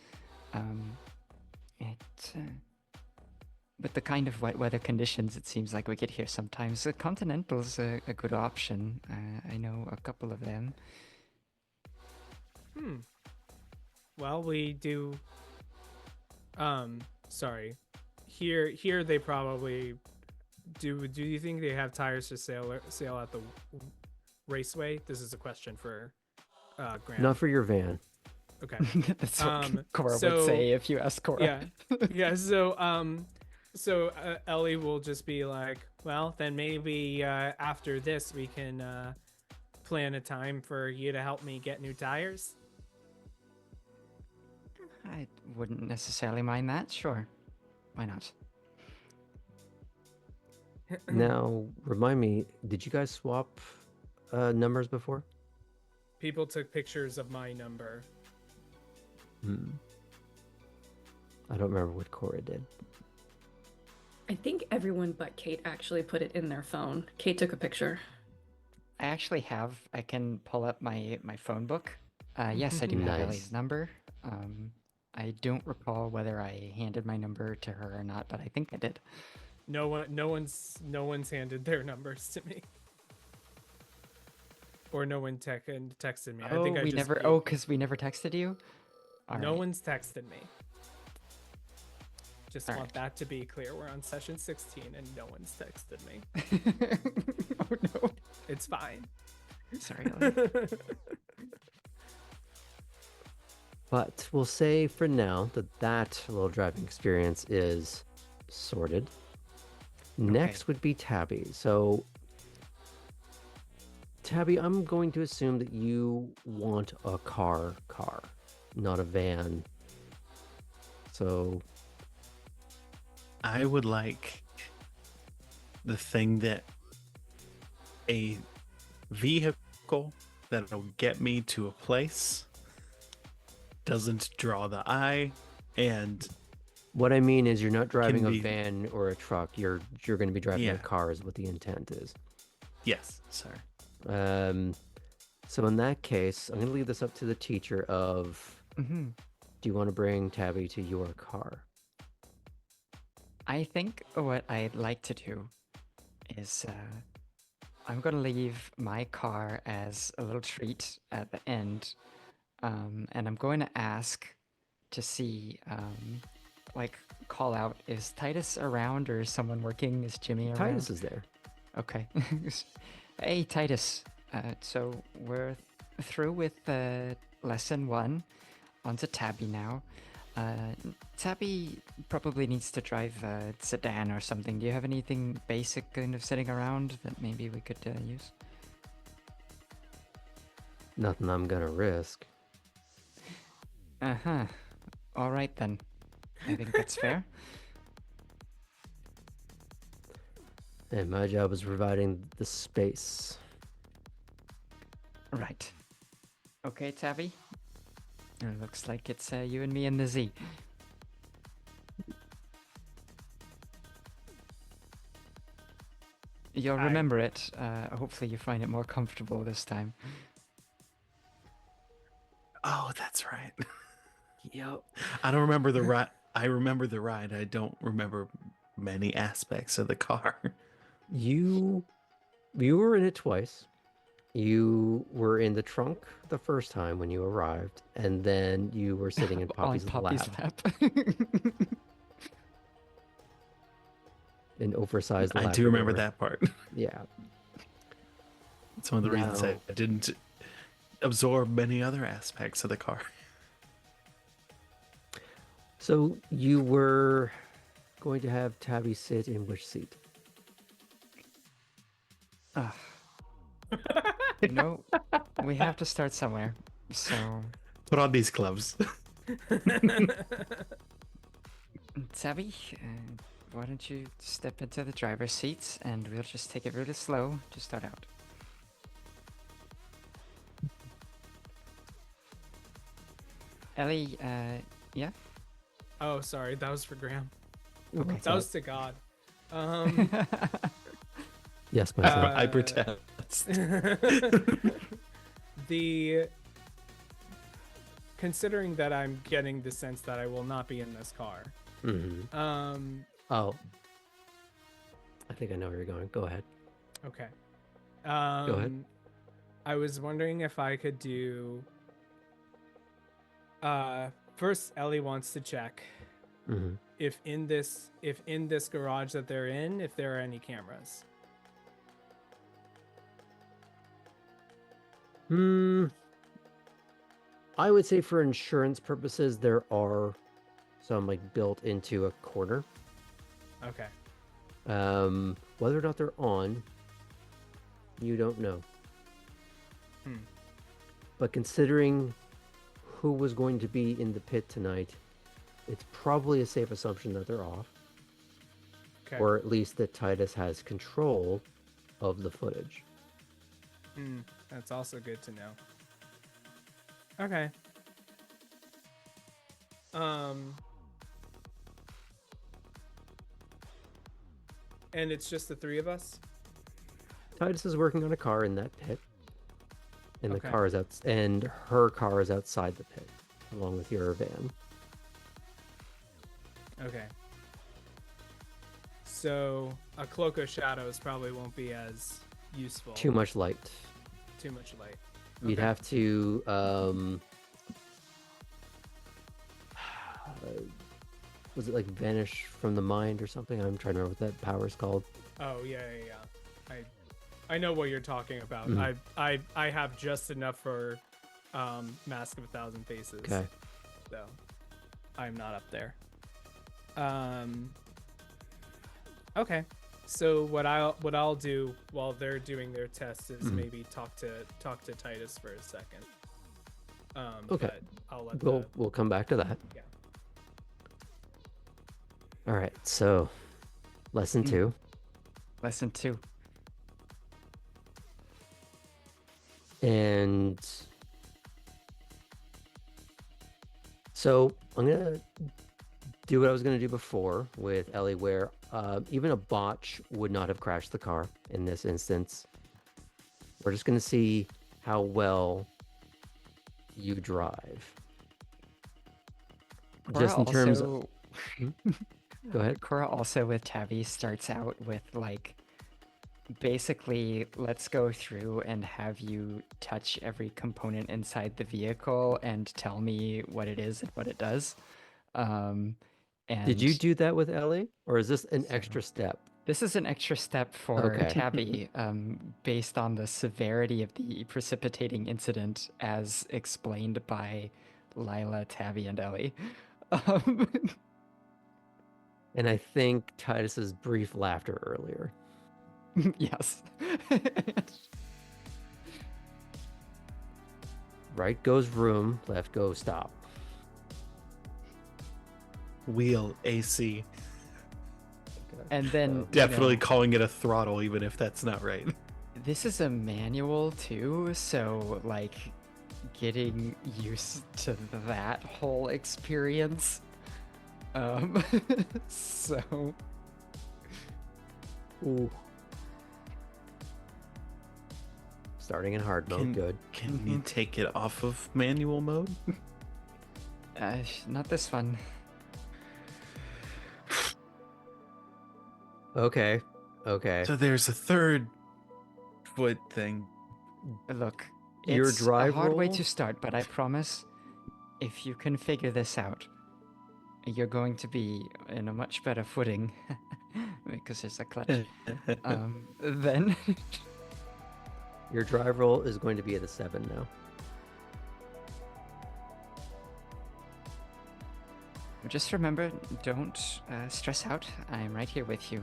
With the kind of wet weather conditions it seems like we get here sometimes, Continental's a good option. I know a couple of them. Well, we do. Sorry. Here they probably do you think they have tires for sale at the raceway? This is a question for Graham. Not for your van. Okay. That's what Cora so- would say if you asked Cora. Yeah. So Ellie will just be like, well, then maybe after this we can plan a time for you to help me get new tires. I wouldn't necessarily mind that. Sure. Why not? Now, remind me, did you guys swap numbers before? People took pictures of my number. I don't remember what Cora did. I think everyone but Kate actually put it in their phone. Kate took a picture. I actually have. I can pull up my phone book. Yes, I do have Nice. Ellie's number. I don't recall whether I handed my number to her or not, but I think I did. No one's handed their numbers to me. Or no one texted me. I think I we just never. gave- Oh, because we never texted you. All no right. one's texted me. Just All want right. that to be clear. We're on session 16 and no one's texted me. Oh no. It's fine. Sorry, Ellie. But we'll say for now that little driving experience is sorted. Next would be Tabby. So, Tabby, I'm going to assume that you want a car, not a van. So, I would like the thing that a vehicle that'll get me to a place, doesn't draw the eye, and what I mean is you're not driving a be- van or a truck. You're going to be driving a Yeah. car is what the intent is. yes, sir. So in that case, I'm going to leave this up to the teacher of, Hmm. do you want to bring Tabby to your car? I think what I'd like to do is I'm gonna leave my car as a little treat at the end, and I'm going to ask to see, like, call out, is Titus around or is someone working? Is Jimmy around? Titus is there. Okay. Hey, Titus. So we're through with lesson 1. Onto Tabby now. Tabby probably needs to drive a sedan or something. Do you have anything basic kind of sitting around that maybe we could use? Nothing I'm going to risk. Uh-huh. All right then. I think that's fair. And my job is providing the space. Right. Okay, Tabby. It looks like it's you and me and the Z. You'll Aye. remember it. Hopefully you find it more comfortable this time. Oh, that's right. Yep. I don't remember the ride. I remember the ride. I don't remember many aspects of the car. You were in it twice. You were in the trunk the first time when you arrived, and then you were sitting in Poppy's, lap. An oversized lap. I do remember that part. Yeah. It's one of the reasons I Now- didn't absorb many other aspects of the car. So you were going to have Tabby sit in which seat? You know, we have to start somewhere. So, Put on these gloves. Tabby, why don't you step into the driver's seat and we'll just take it really slow to start out. Ellie, yeah? Oh, sorry. That was for Graham. Okay. That was to God. Yes, my son. I protest. The considering that I'm getting the sense that I will not be in this car. Mhm. Oh. I think I know where you're going. Go ahead. Okay. ahead. I was wondering if I could do. First, Ellie wants to check. Mhm. if in this garage that they're in, if there are any cameras. I would say for insurance purposes, there are some like built into a corner. Okay. Whether or not they're on, you don't know. But considering who was going to be in the pit tonight, it's probably a safe assumption that they're off. Okay. Or at least that Titus has control of the footage. That's also good to know. Okay. And it's just the three of us? Titus is working on a car in that pit. And the Okay. car is and her car is outside the pit, along with your van. Okay. So a cloak of shadows probably won't be as useful. Too much light. Too much light. You'd Okay. have to was it like vanish from the mind or something? I'm trying to remember what that power is called. Oh yeah. I know what you're talking about. Mhm. I have just enough for Mask of a Thousand Faces. Okay. So I'm not up there. Okay. So what I'll do while they're doing their test is maybe talk to Titus for a second. Okay. But I'll let We'll come back to that. Yeah. All right. So, lesson 2. Lesson 2. And so I'm gonna do what I was gonna do before with Ellie, where even a botch would not have crashed the car in this instance. We're just gonna see how well you drive. Just in terms of... Go ahead. Cora also with Tabby starts out with like, basically, let's go through and have you touch every component inside the vehicle and tell me what it is and what it does. And Did you do that with Ellie, or is this an extra step? This is an extra step for Okay. Tabby, based on the severity of the precipitating incident as explained by Lila, Tabby, and Ellie. And I think Titus's brief laughter earlier. Yes. Right goes room, left goes stop. Wheel AC. And then Definitely you know, calling it a throttle, even if that's not right. this is a manual too, so like getting used to that whole experience. So Ooh. Starting in hard mode, good. Can you take it off of manual mode? not this one. Okay. So there's a third foot thing. Look, Your it's drive a hard way roll? to start, but I promise, if you can figure this out, you're going to be in a much better footing because there's a clutch. Then Your drive roll is going to be at a 7 now. just remember, don't stress out. I'm right here with you.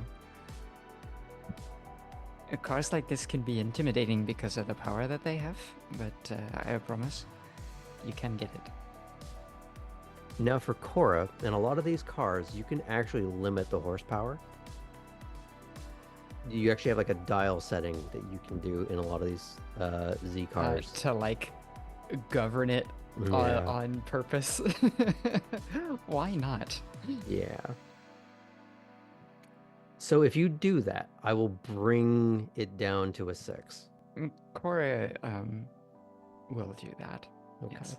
Cars like this can be intimidating because of the power that they have, but I promise you can get it. Now for Cora, in a lot of these cars, you can actually limit the horsepower. You actually have like a dial setting that you can do in a lot of these Z cars. To like govern it Yeah. on purpose. Why not? Yeah. So if you do that, I will bring it down to a 6. Cora will do that. Okay. Yes.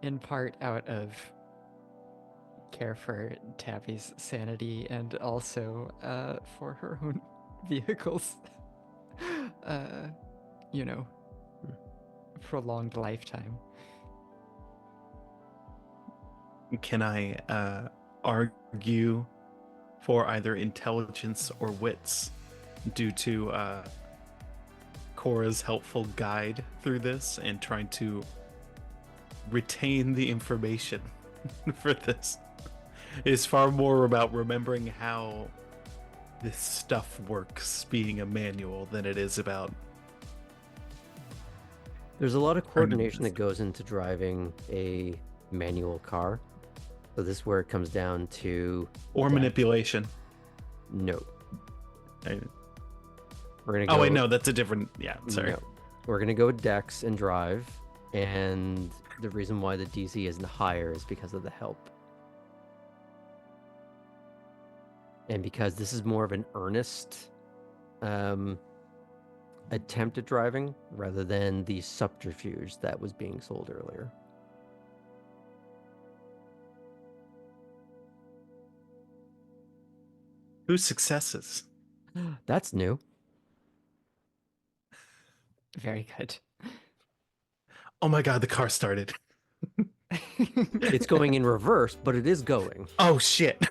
In part out of care for Tabby's sanity and also for her own vehicles. You know, prolonged lifetime. can I argue for either intelligence or wits due to Cora's helpful guide through this and trying to retain the information for this? It's far more about remembering how this stuff works being a manual than it is about. There's a lot of coordination that goes into driving a manual car. So this is where it comes down to... Or manipulation. No. I- We're gonna go... Oh, wait, no, that's a different... Yeah, sorry. No. We're going to go with Dex and Drive. And the reason why the DC isn't higher is because of the help. And because this is more of an earnest attempt at driving rather than the subterfuge that was being sold earlier. Whose successes? That's new. Very good. Oh my god, the car started. It's going in reverse, but it is going. Oh shit.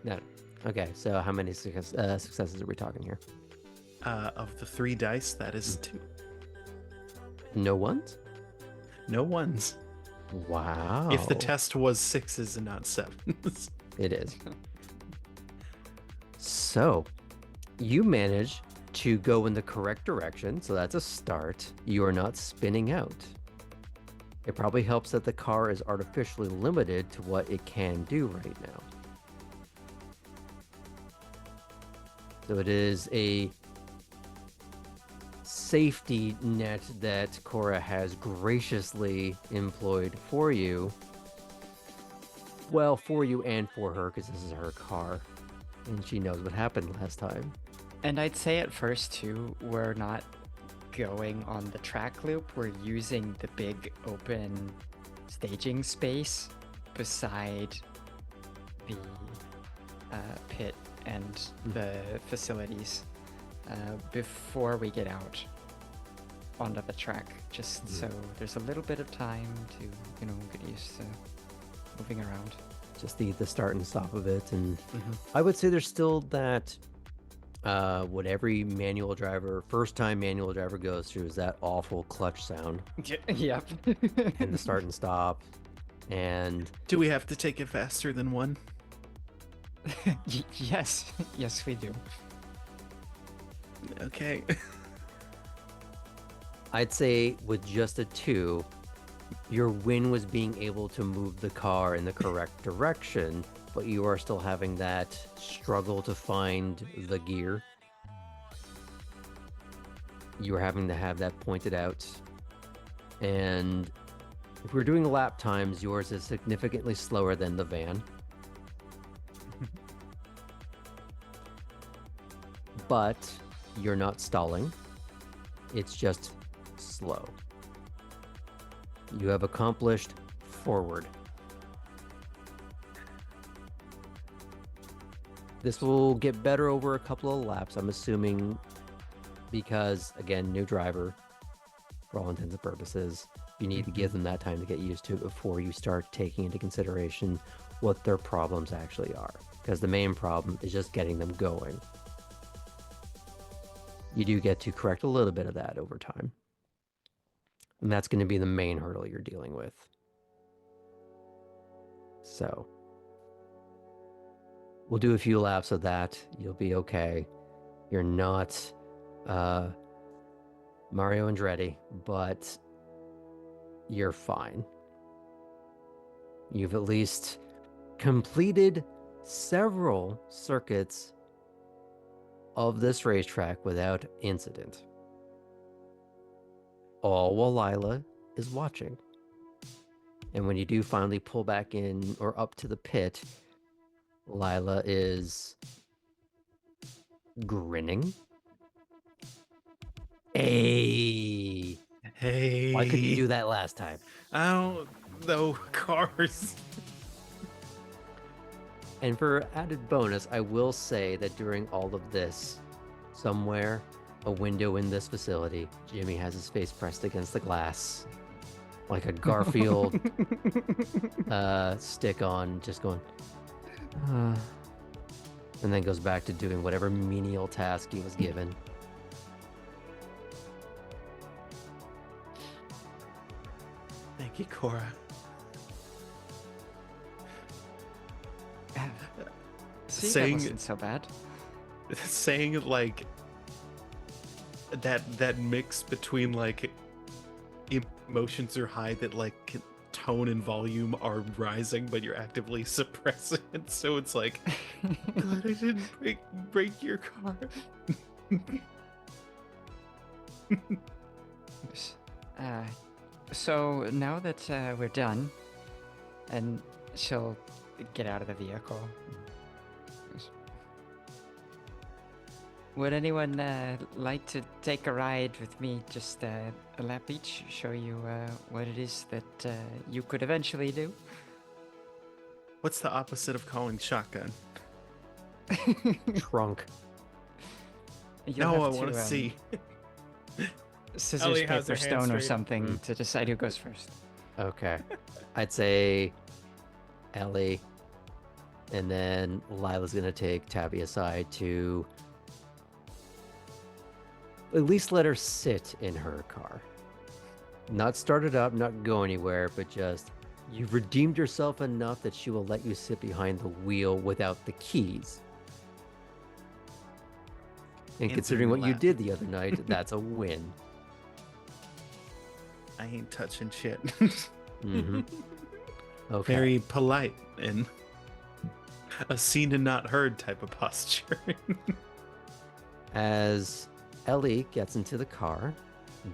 No. Okay, so how many successes are we talking here? Of the 3 dice, that is 2. No ones? No ones. Wow. If the test was 6s and not 7s. It is. So, you manage to go in the correct direction, so that's a start. You are not spinning out. It probably helps that the car is artificially limited to what it can do right now. So it is a safety net that Cora has graciously employed for you. Well, for you and for her, because this is her car. And she knows what happened last time. And I'd say at first, too, we're not going on the track loop. We're using the big open staging space beside the pit and the facilities before we get out onto the track, just so there's a little bit of time to, get used to moving around. Just the start and stop of it. And I would say there's still that what every manual driver, first-time manual driver goes through is that awful clutch sound. Yep. And the start and stop. And Do we have to take it faster than 1? Yes, we do. Okay. I'd say with just a 2, your win was being able to move the car in the correct direction, but you are still having that struggle to find the gear. You are having to have that pointed out. And if we're doing lap times, yours is significantly slower than the van. But you're not stalling. It's just slow. You have accomplished forward. This will get better over a couple of laps, I'm assuming, because, again, new driver, for all intents and purposes. You need to give them that time to get used to it before you start taking into consideration what their problems actually are. Because the main problem is just getting them going. You do get to correct a little bit of that over time. And that's going to be the main hurdle you're dealing with. So, we'll do a few laps of that. You'll be okay. You're not Mario Andretti, but you're fine. You've at least completed several circuits of this racetrack without incident. All while Lila is watching. And when you do finally pull back in or up to the pit, Lila is grinning. Hey! Hey. Why couldn't you do that last time? I don't know. Cars. And for added bonus, I will say that during all of this, somewhere, a window in this facility, Jimmy has his face pressed against the glass. like a Garfield stick on, just going, and then goes back to doing whatever menial task he was given. Thank you, Cora. See, Saying- that wasn't so bad. Saying like that mix between like emotions are high that like tone and volume are rising, but you're actively suppressing it. So it's like, glad I didn't break your car. So now that we're done, and she'll get out of the vehicle. Would anyone like to take a ride with me, just a lap each, show you what it is that you could eventually do? What's the opposite of calling shotgun? Trunk. You'll No, I have want to see. Scissors, Ellie has paper, her hand stone, or straight. something to decide who goes first. Okay. I'd say Ellie, and then Lila's gonna take Tabby aside to at least let her sit in her car. Not start it up, not go anywhere, but just you've redeemed yourself enough that she will let you sit behind the wheel without the keys. And considering what you lap. did the other night, that's a win. I ain't touching shit. Mm-hmm. Okay. Very polite and a seen and not heard type of posture. As Ellie gets into the car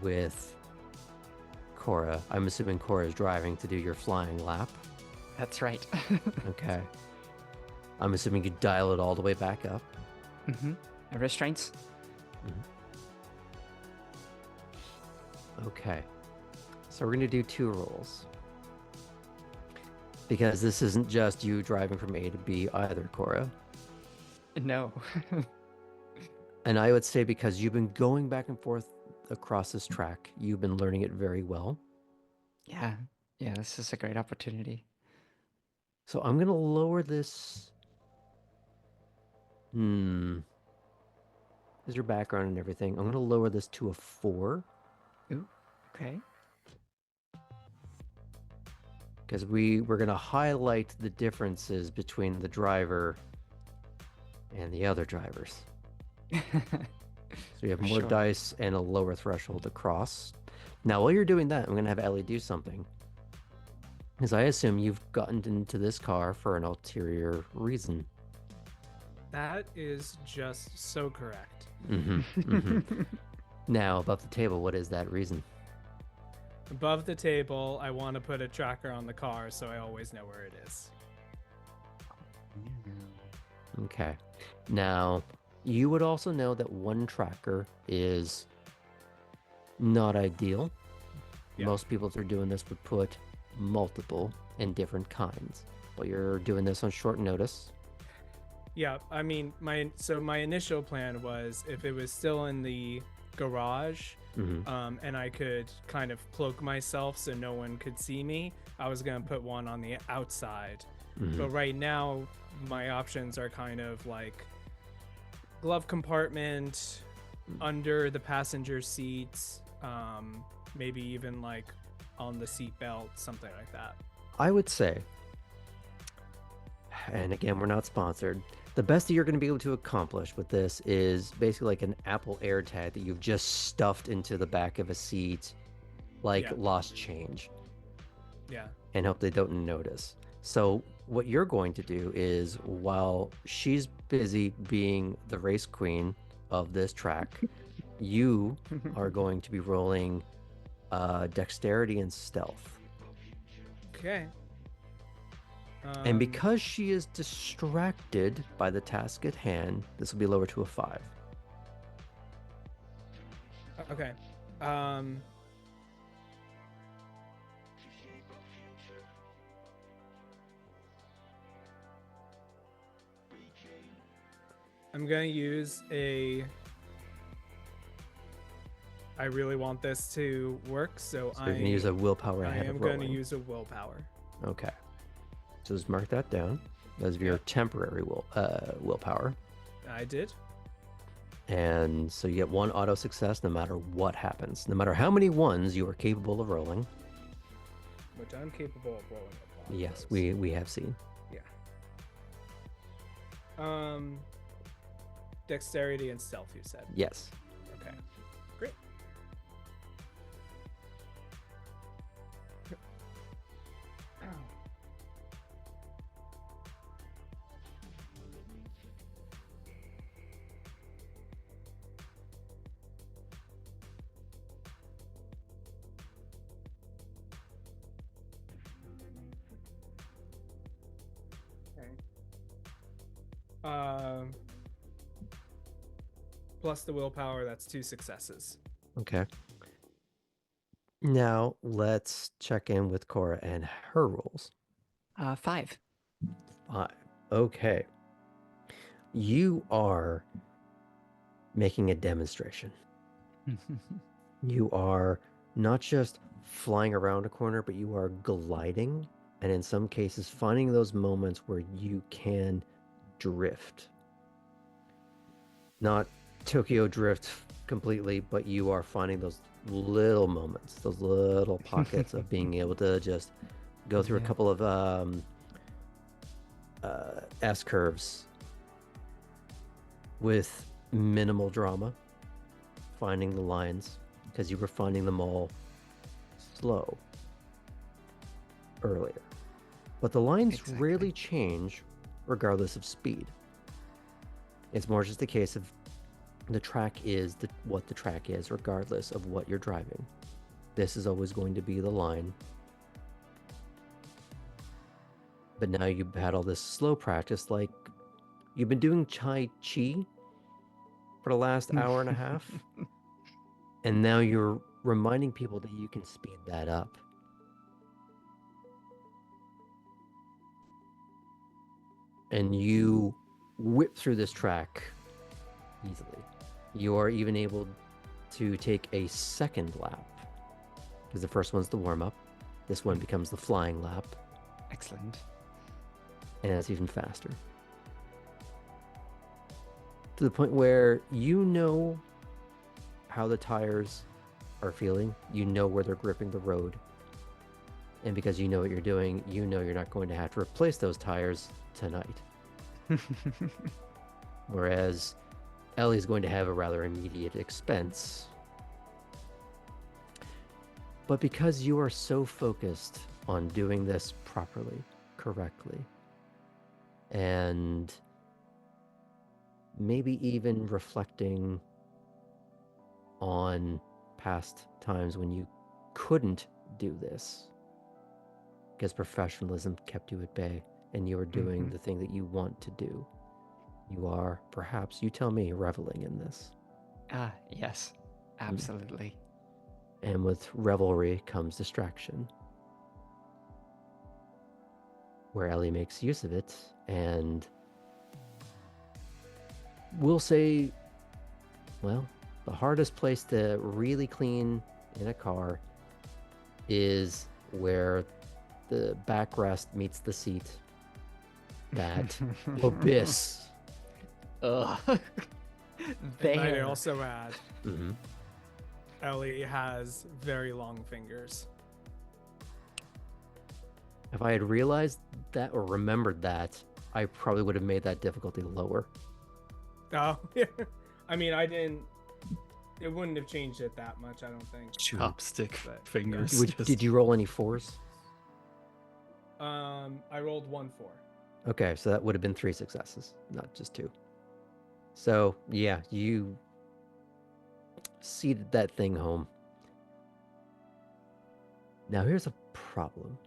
with Cora, I'm assuming Cora is driving to do your flying lap. That's right. Okay. I'm assuming you dial it all the way back up. Restraints? Okay. So we're going to do 2 rolls. Because this isn't just you driving from A to B either, Cora. No. And I would say because you've been going back and forth across this track, you've been learning it very well. Yeah, this is a great opportunity. So I'm going to lower this. Is your background and everything. I'm going to lower this to a 4. Ooh, okay. Because we're going to highlight the differences between the driver and the other drivers. So you have more Sure. dice and a lower threshold to cross. Now, while you're doing that, I'm going to have Ellie do something. Because I assume you've gotten into this car for an ulterior reason. That is just so correct. Now, above the table, what is that reason? Above the table, I want to put a tracker on the car so I always know where it is. Okay. Now, you would also know that one tracker is not ideal. Yeah. Most people that are doing this would put multiple and different kinds. But you're doing this on short notice. Yeah, I mean, my initial plan was if it was still in the garage, and I could kind of cloak myself so no one could see me, I was gonna put one on the outside. But right now, my options are kind of like glove compartment, under the passenger seats, maybe even like on the seat belt, something like that. I would say, and again, we're not sponsored, the best that you're going to be able to accomplish with this is basically like an Apple AirTag that you've just stuffed into the back of a seat, like lost change. Yeah. And hope they don't notice. So what you're going to do is, while she's busy being the race queen of this track, you are going to be rolling dexterity and stealth. Okay. And because she is distracted by the task at hand, this will be lower to a 5. Okay. I'm gonna use I I really want this to work, so So you're gonna use a willpower I ahead am of going to rolling. use a willpower. Okay. So just mark that down as your temporary willpower. I did. And so you get 1 auto success no matter what happens. No matter how many ones you are capable of rolling. Which I'm capable of rolling upon. Yes, those. we have seen. Yeah. Dexterity and stealth, you said. Yes. Okay. Great. Plus the willpower, that's 2 successes. Okay. Now let's check in with Cora and her rolls. 5. 5. Okay. You are making a demonstration. You are not just flying around a corner, but you are gliding, and in some cases finding those moments where you can drift. Not Tokyo drift completely, but you are finding those little moments, those little pockets of being able to just go through a couple of S curves with minimal drama, finding the lines, because you were finding them all slow earlier. But the lines rarely change regardless of speed. It's more just a case of the track is what the track is, regardless of what you're driving. This is always going to be the line. But now you've had all this slow practice, like you've been doing Tai Chi for the last hour and a half. And now you're reminding people that you can speed that up. And you whip through this track easily. You are even able to take a second lap, because the first one's the warm-up. This one becomes the flying lap, Excellent. and it's even faster. To the point where you know how the tires are feeling, you know where they're gripping the road. And because you know what you're doing, you know you're not going to have to replace those tires tonight. Whereas Ellie's going to have a rather immediate expense. But because you are so focused on doing this properly, correctly, and maybe even reflecting on past times when you couldn't do this, because professionalism kept you at bay and you were doing the thing that you want to do. You are, perhaps, you tell me, reveling in this. Yes, absolutely. And with revelry comes distraction, where Ellie makes use of it, and we'll say, well, the hardest place to really clean in a car is where the backrest meets the seat. That abyss. Ugh. And I'd There. also add, Mm-hmm. Ellie has very long fingers. If I had realized that or remembered that, I probably would have made that difficulty lower. Oh, yeah. I mean, I didn't. It wouldn't have changed it that much, I don't think. Chopstick But, fingers. Did you roll any 4s? I rolled 1-4. Okay, so that would have been 3 successes, not just 2. So, yeah, you seeded that thing home. Now, here's a problem.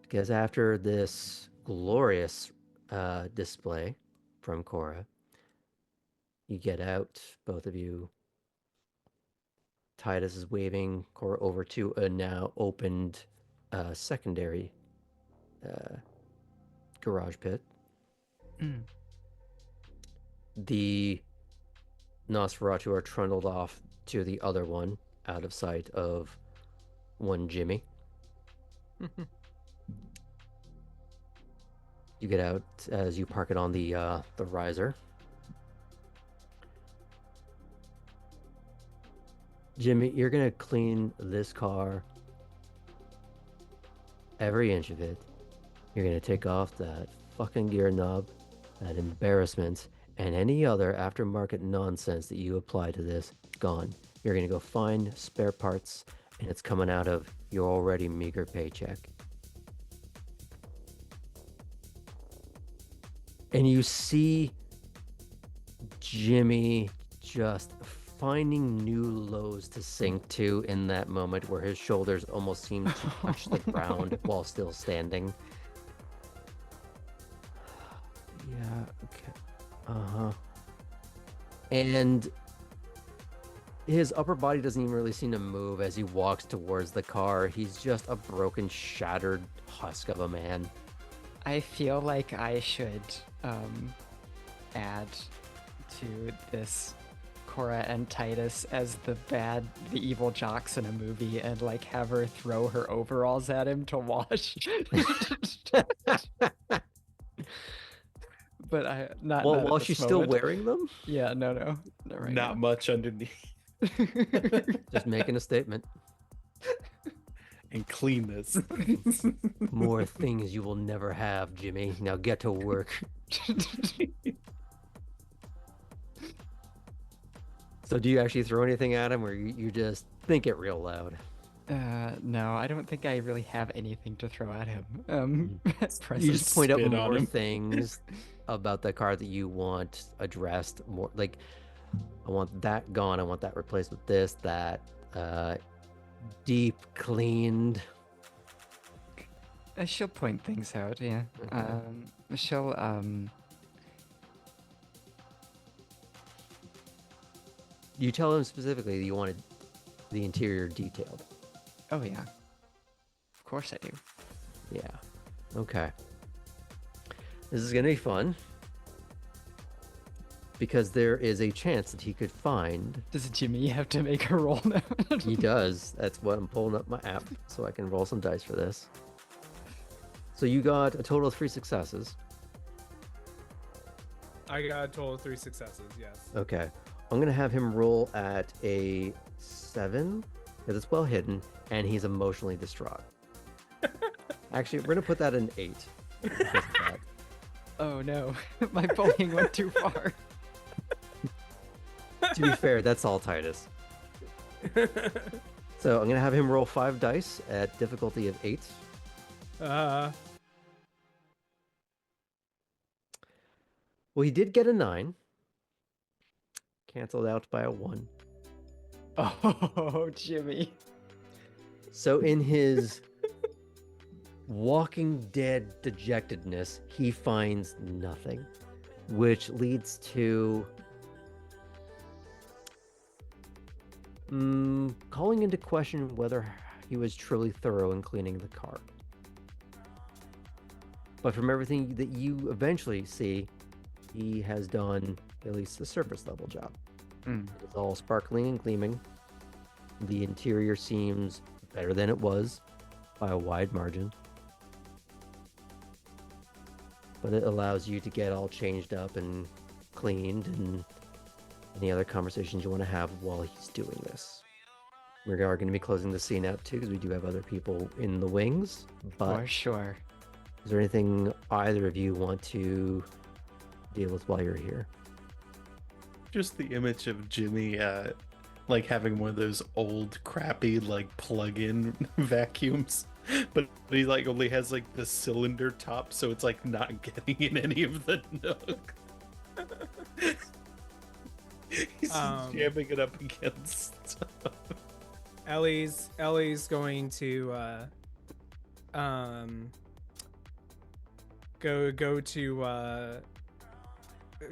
Because after this glorious display from Cora, you get out, both of you. Titus is waving Cora over to a now opened secondary garage pit. The Nosferatu are trundled off to the other one, out of sight of one Jimmy. You get out as you park it on the riser. Jimmy, you're gonna clean this car, every inch of it. You're gonna take off that fucking gear knob, that embarrassment, and any other aftermarket nonsense that you apply to this, gone. You're gonna go find spare parts, and it's coming out of your already meager paycheck. And you see Jimmy just finding new lows to sink to in that moment where his shoulders almost seem to touch the ground while still standing. Yeah, okay. And his upper body doesn't even really seem to move as he walks towards the car. He's just a broken, shattered husk of a man. I feel like I should add to this Cora and Titus as the evil jocks in a movie and like have her throw her overalls at him to wash. But not while at she's this still moment. wearing them? Yeah, no, not right Not now. much underneath. Just making a statement. And clean this. More things you will never have, Jimmy. Now get to work. So do you actually throw anything at him, or you just think it real loud? No, I don't think I really have anything to throw at him. At You present. just point out spit on more him. things about the car that you want addressed. More like, I want that gone. I want that replaced with this, that, deep cleaned. She'll point things out, yeah. Okay. She'll You tell him specifically that you wanted the interior detailed. Oh yeah. Of course I do. Yeah. Okay. This is gonna be fun. Because there is a chance that he could find. Does Jimmy have to make a roll now? He does. That's what I'm pulling up my app so I can roll some dice for this. So you got a total of 3 successes. I got a total of 3 successes, yes. Okay. I'm gonna have him roll at a 7, because it's well hidden, and he's emotionally distraught. Actually, we're gonna put that in 8. because of that. Oh no, my bullying went too far. To be fair, that's all Titus. So I'm gonna have him roll 5 dice at difficulty of 8. Well, he did get a 9. Canceled out by a 1. Oh, Jimmy. So in his Walking Dead dejectedness, he finds nothing, which leads to calling into question whether he was truly thorough in cleaning the car. But from everything that you eventually see, he has done at least a surface level job. It's all sparkling and gleaming. The interior seems better than it was by a wide margin. But it allows you to get all changed up and cleaned, and any other conversations you want to have while he's doing this. We are going to be closing the scene out too, because we do have other people in the wings. But For sure. is there anything either of you want to deal with while you're here? Just the image of Jimmy, like having one of those old, crappy, like plug-in vacuums, but he like only has like the cylinder top, so it's like not getting in any of the nook. He's just jamming it up against stuff. Ellie's going to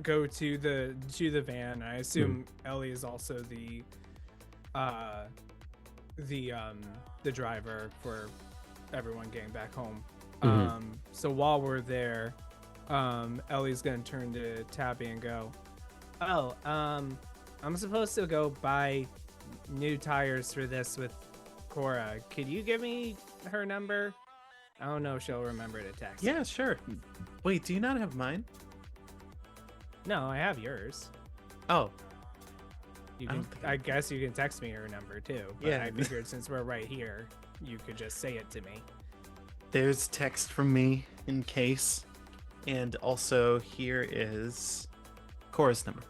go to the van. I assume Ellie is also the driver for everyone getting back home. So while we're there, Ellie's gonna turn to Tabby and go, "Oh, I'm supposed to go buy new tires for this with Cora. Could you give me her number? I don't know if she'll remember to text. Yeah, sure. Wait, do you not have mine? No, I have yours. Oh, You I can. don't think I guess you can text me her number too. But Yeah. I figured since we're right here, you could just say it to me. there's text from me in case. And also here is Cora's number.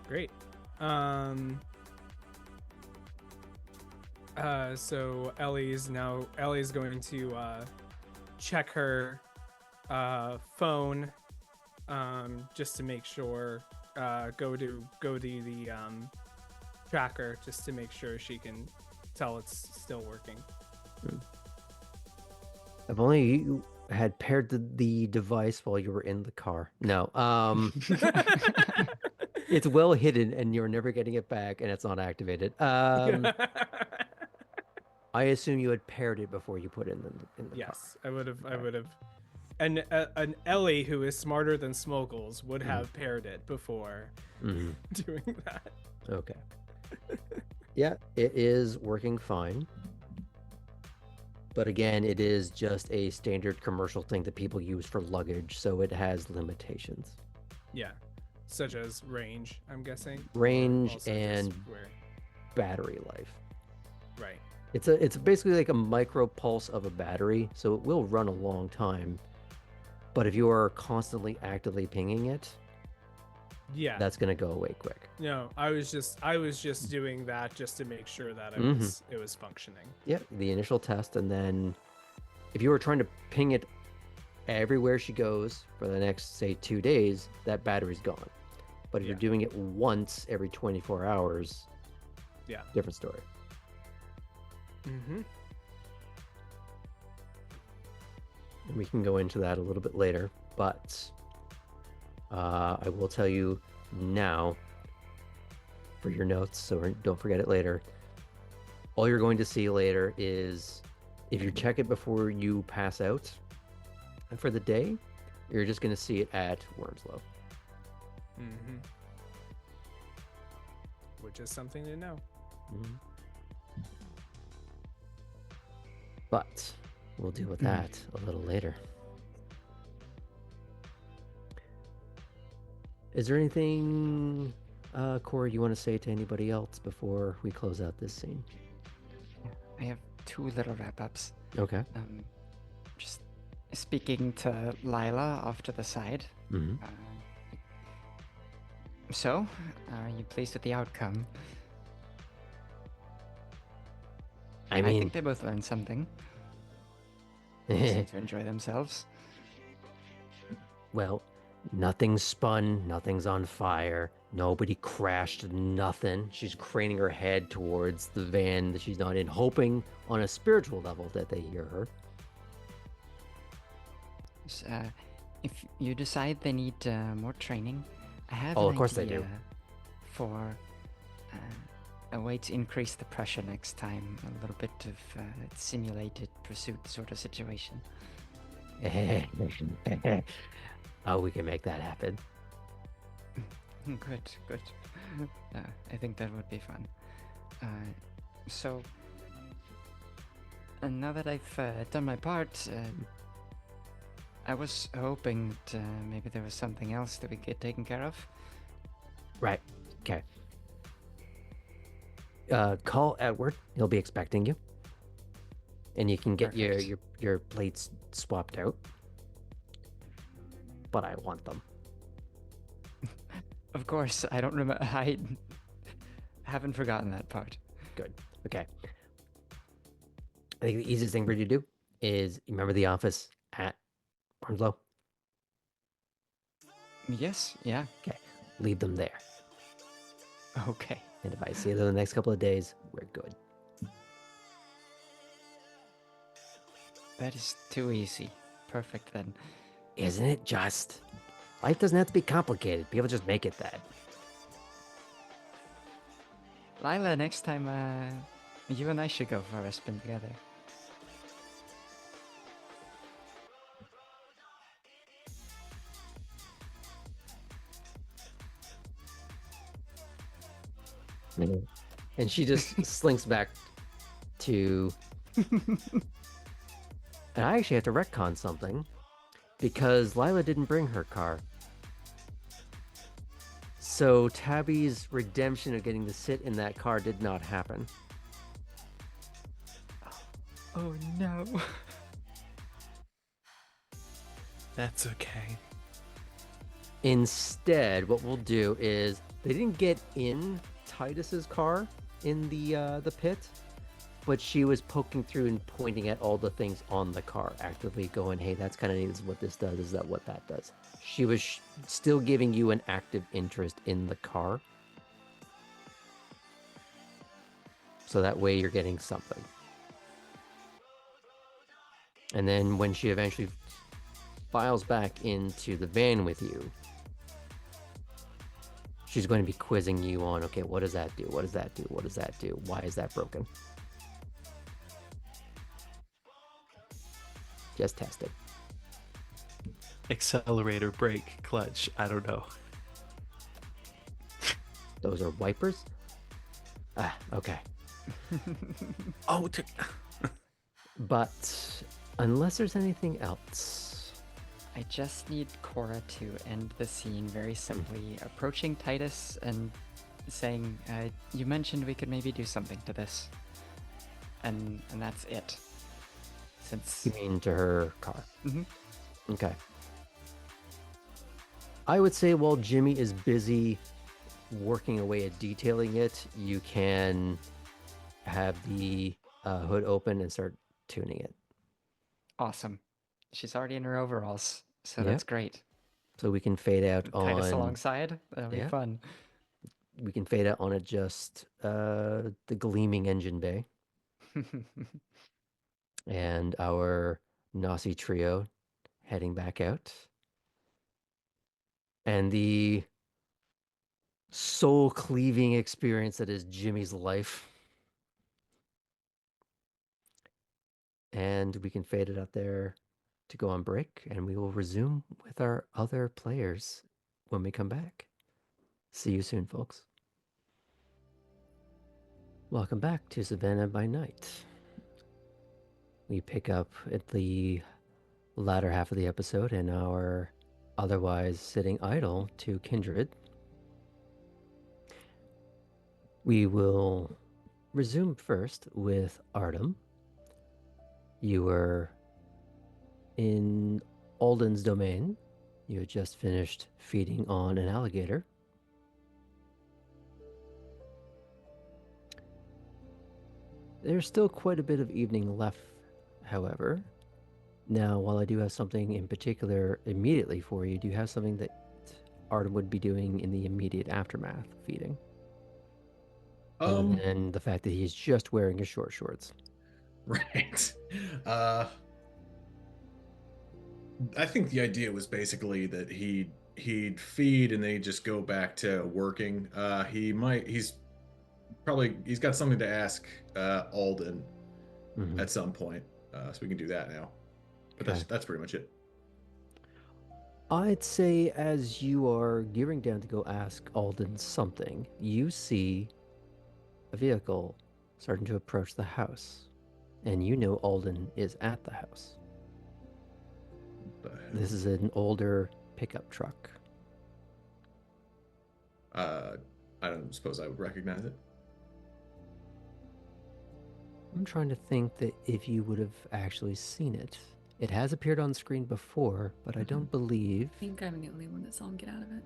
Great. So Ellie's going to check her phone just to make sure go to the tracker just to make sure she can tell it's still working. I've only had paired the device while you were in the car. No. It's well hidden and you're never getting it back and it's not activated. I assume you had paired it before you put it in the car. Yes, I would have. And an Ellie who is smarter than Smoggles would have paired it before Mhm. doing that. Okay. Yeah, it is working fine. But again, it is just a standard commercial thing that people use for luggage, so it has limitations. Yeah, such as range, I'm guessing. or Range also just and where, battery life. right. It's basically like a micro pulse of a battery, so it will run a long time. But if you are constantly actively pinging it, Yeah. that's gonna go away quick. No, I was just doing that just to make sure that it was functioning. Yeah, the initial test, and then if you were trying to ping it everywhere she goes for the next, say, 2 days, that battery's gone. But if you're Yeah. doing it once every 24 hours, Yeah. different story. Mm-hmm. And we can go into that a little bit later, but I will tell you now for your notes, so don't forget it later. All you're going to see later is if you check it before you pass out for the day, you're just going to see it at Wormslow. Mm-hmm. Which is something to know. Mhm. But we'll deal with that a little later. Is there anything, Corey, you want to say to anybody else before we close out this scene? I have 2 little wrap-ups. Okay. Just speaking to Lila off to the side. Mm-hmm. So, are you pleased with the outcome? I I mean, think they both learned something. They seem to enjoy themselves. well, nothing's spun, nothing's on fire, nobody crashed, nothing. She's craning her head towards the van that she's not in, hoping on a spiritual level that they hear her. If you decide they need more training, I have Oh, an of course they do. idea for a way to increase the pressure next time. A little bit of simulated pursuit sort of situation. Oh, we can make that happen. Good, good. I think that would be fun. So, now that I've done my part, I was hoping that maybe there was something else that we could get taken care of. Right. Okay. Call Edward. He'll be expecting you. And you can get Perfect. your plates swapped out. But I want them. Of course, I don't remember. I haven't forgotten that part. Good. Okay. I think the easiest thing for you to do is remember the office at Barnslow? Yes, yeah. Leave them there. Okay. And if I see them in the next couple of days, we're good. That is too easy. Perfect then. Isn't it just? Life doesn't have to be complicated. People just make it that. Lila, next time, you and I should go for a spin together. And she just slinks back to. And I actually have to retcon something because Lila didn't bring her car. So Tabby's redemption of getting to sit in that car did not happen. Oh no. That's okay. Instead, what we'll do is they didn't get in Titus's car in the pit, but she was poking through and pointing at all the things on the car, actively going, "Hey, that's kind of neat. Is what this does. Is that what that does?" She was still giving you an active interest in the car, so that way you're getting something. And then when she eventually files back into the van with you, she's going to be quizzing you on, okay, what does that do? What does that do? What does that do? Why is that broken? Just test it. Accelerator, brake, clutch. I don't know. Those are wipers? Ah, okay. Oh, But unless there's anything else. I just need Cora to end the scene very simply, approaching Titus and saying, you mentioned we could maybe do something to this. And that's it. Since... You mean to her car? Mm-hmm. Okay. I would say while Jimmy is busy working away at detailing it, you can have the hood open and start tuning it. Awesome. She's already in her overalls, so Yep. that's great. So we can fade out on Titus alongside. That'll be fun. We can fade out on it just the gleaming engine bay and our Nasi trio heading back out. And the soul cleaving experience that is Jimmy's life. And we can fade it out there to go on break, and we will resume with our other players when we come back. See you soon, folks. Welcome back to Savannah by Night. We pick up at the latter half of the episode in our otherwise sitting idle to Kindred. We will resume first with Artem. You were in Alden's domain. You had just finished feeding on an alligator. There's still quite a bit of evening left, however. Now, while I do have something in particular immediately for you, do you have something that Artem would be doing in the immediate aftermath of feeding? Other than the fact that he's just wearing his short shorts. Right. I think the idea was basically that he'd feed and then he'd just go back to working. He's got something to ask Alden at some point, so we can do that now. But that's pretty much it. I'd say as you are gearing down to go ask Alden something, you see a vehicle starting to approach the house, and you know Alden is at the house. This is an older pickup truck. I don't suppose I would recognize it. I'm trying to think that if you would have actually seen it. It has appeared on screen before, but I don't believe... I think I'm the only one that saw him get out of it.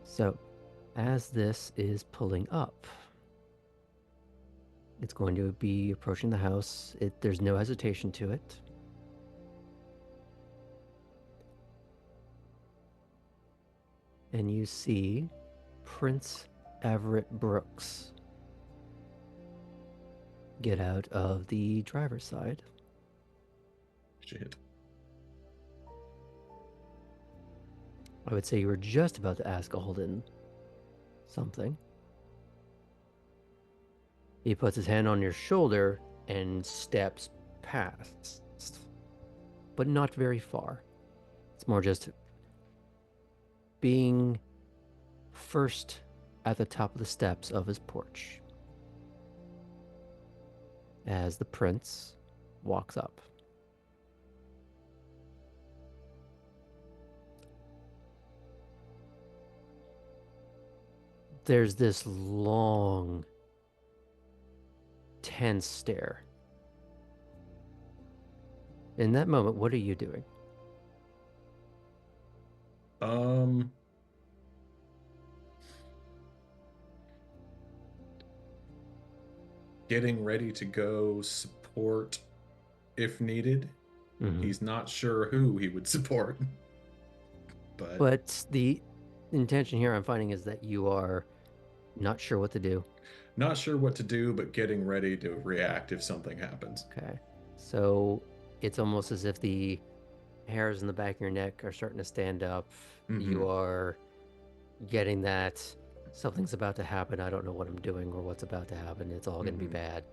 So, as this is pulling up, it's going to be approaching the house. There's no hesitation to it. And you see Prince Everett Brooks get out of the driver's side. Shit. I would say you were just about to ask Alden something. He puts his hand on your shoulder and steps past, but not very far. It's more just being first at the top of the steps of his porch as the prince walks up. There's this long, tense stare. In that moment, what are you doing? Getting ready to go support if needed. Mhm. He's not sure who he would support. But the intention here I'm finding is that you are not sure what to do. Not sure what to do, but getting ready to react if something happens. Okay. So it's almost as if the hairs in the back of your neck are starting to stand up. You are getting that something's about to happen. I don't know what I'm doing or what's about to happen. It's all going to be bad.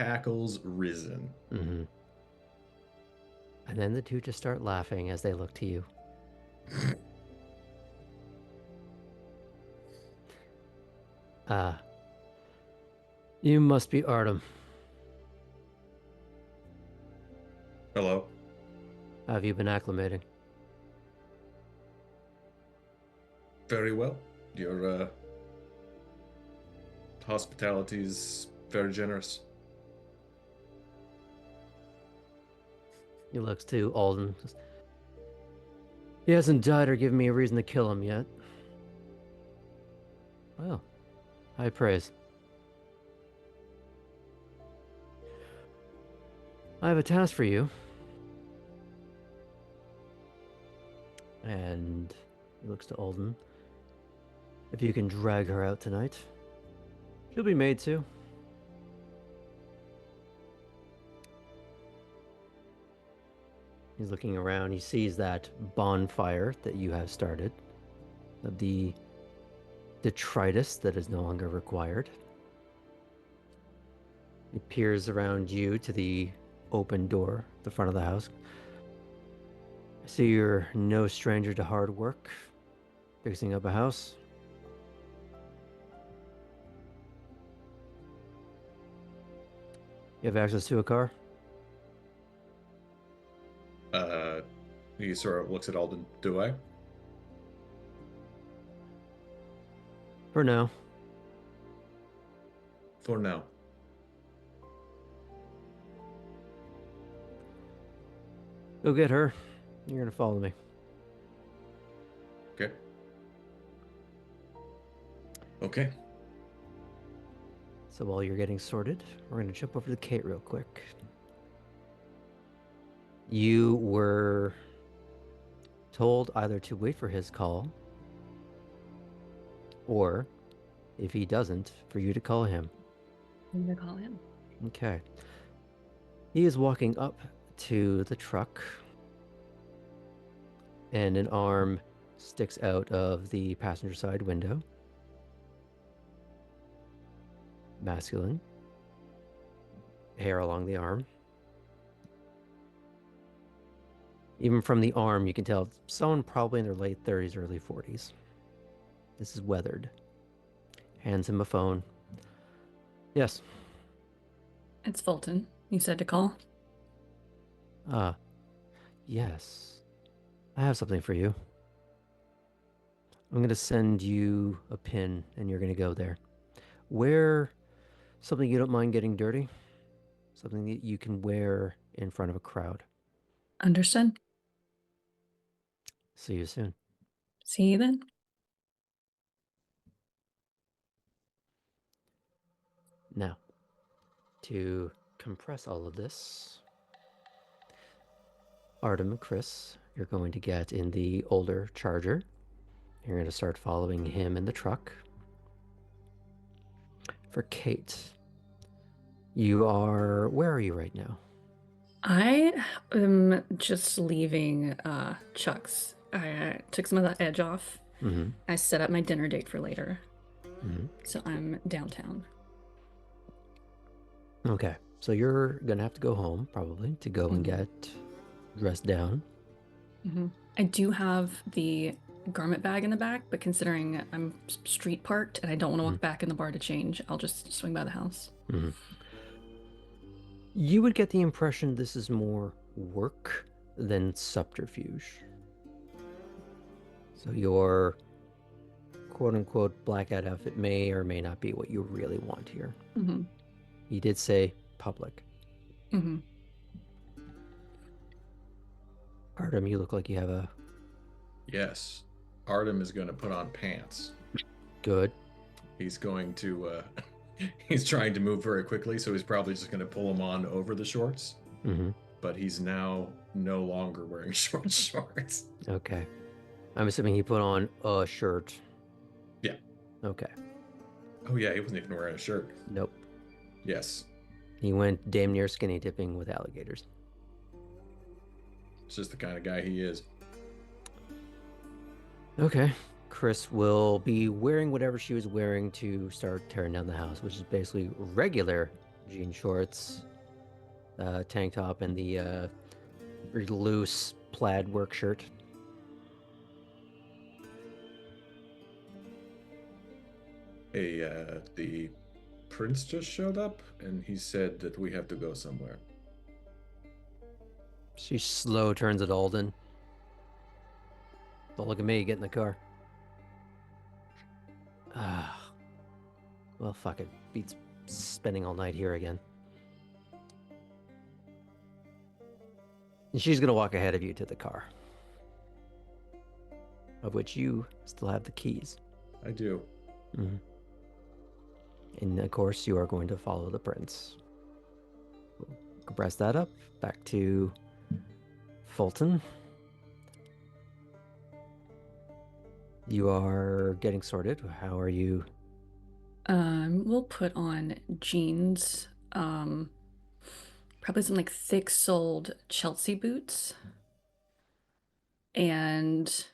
Hackles risen. And then the two just start laughing as they look to you. You must be Artem. Hello. How have you been acclimating? Very well. Your hospitality is very generous. He looks to Alden. He hasn't died or given me a reason to kill him yet. Well, high praise. I have a task for you. And he looks to Alden. If you can drag her out tonight, she'll be made to. He's looking around. He sees that bonfire that you have started, of the detritus that is no longer required. He peers around you to the open door, the front of the house. I see you're no stranger to hard work, fixing up a house. You have access to a car? He sort of looks at Alden. Do I? For now. For now. Go get her. You're gonna follow me. Okay. Okay. So while you're getting sorted, we're gonna jump over to Kate real quick. You were told either to wait for his call, or if he doesn't, for you to call him. I'm gonna call him. Okay. He is walking up to the truck, and an arm sticks out of the passenger side window. Masculine. Hair along the arm. Even from the arm, you can tell someone probably in their late 30s, early 40s. This is weathered. Hands him a phone. Yes. It's Fulton. You said to call. Yes. I have something for you. I'm going to send you a pin, and you're going to go there. Wear something you don't mind getting dirty. Something that you can wear in front of a crowd. Understood. See you soon. See you then. Now, to compress all of this, Artem and Chris, you're going to get in the older Charger. You're going to start following him in the truck. For Kate, where are you right now? I am just leaving Chuck's. I took some of that edge off. Mm-hmm. I set up my dinner date for later. Mm-hmm. So I'm downtown. Okay, so you're going to have to go home, probably, to go and get dressed down. I do have the garment bag in the back, but considering I'm street parked and I don't want to walk back in the bar to change, I'll just swing by the house. Mm-hmm. You would get the impression this is more work than subterfuge. So your quote-unquote blackout outfit may or may not be what you really want here. Mm-hmm. He did say public. Mm-hmm. Artem, you look like you have a... Yes. Artem is going to put on pants. Good. He's going to... he's trying to move very quickly, so he's probably just going to pull them on over the shorts. Mm-hmm. But he's now no longer wearing short shorts. Okay. I'm assuming he put on a shirt. Yeah. Okay. Oh, yeah, he wasn't even wearing a shirt. Nope. Yes. He went damn near skinny dipping with alligators. It's just the kind of guy he is. Okay. Chris will be wearing whatever she was wearing to start tearing down the house, which is basically regular jean shorts, tank top, and the very loose plaid work shirt. Hey, the prince just showed up, and he said that we have to go somewhere. She slow turns at Alden. Don't look at me, get in the car. Ah. Well, fuck it. Beats spending all night here again. And she's gonna walk ahead of you to the car, of which you still have the keys. I do. Mm-hmm. And of course, you are going to follow the prince. We'll compress that up. Back to Fulton. You are getting sorted. How are you? We'll put on jeans, probably some like thick-soled Chelsea boots, and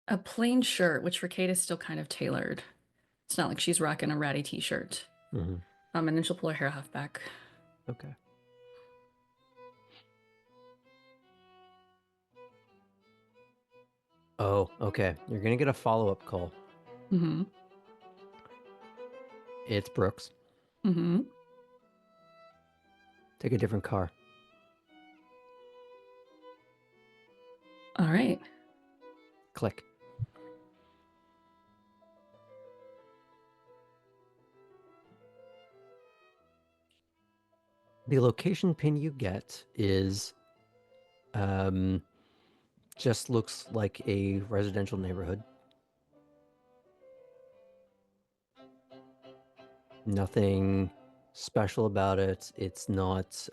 a plain shirt, which for Kate is still kind of tailored. It's not like she's rocking a ratty t-shirt. Mm-hmm. And then she'll pull her hair half back. Okay. Oh, okay. You're gonna get a follow-up call. Mm-hmm. It's Brooks. Mm-hmm. Take a different car. All right. Click. The location pin you get is just looks like a residential neighborhood. Nothing special about it. It's not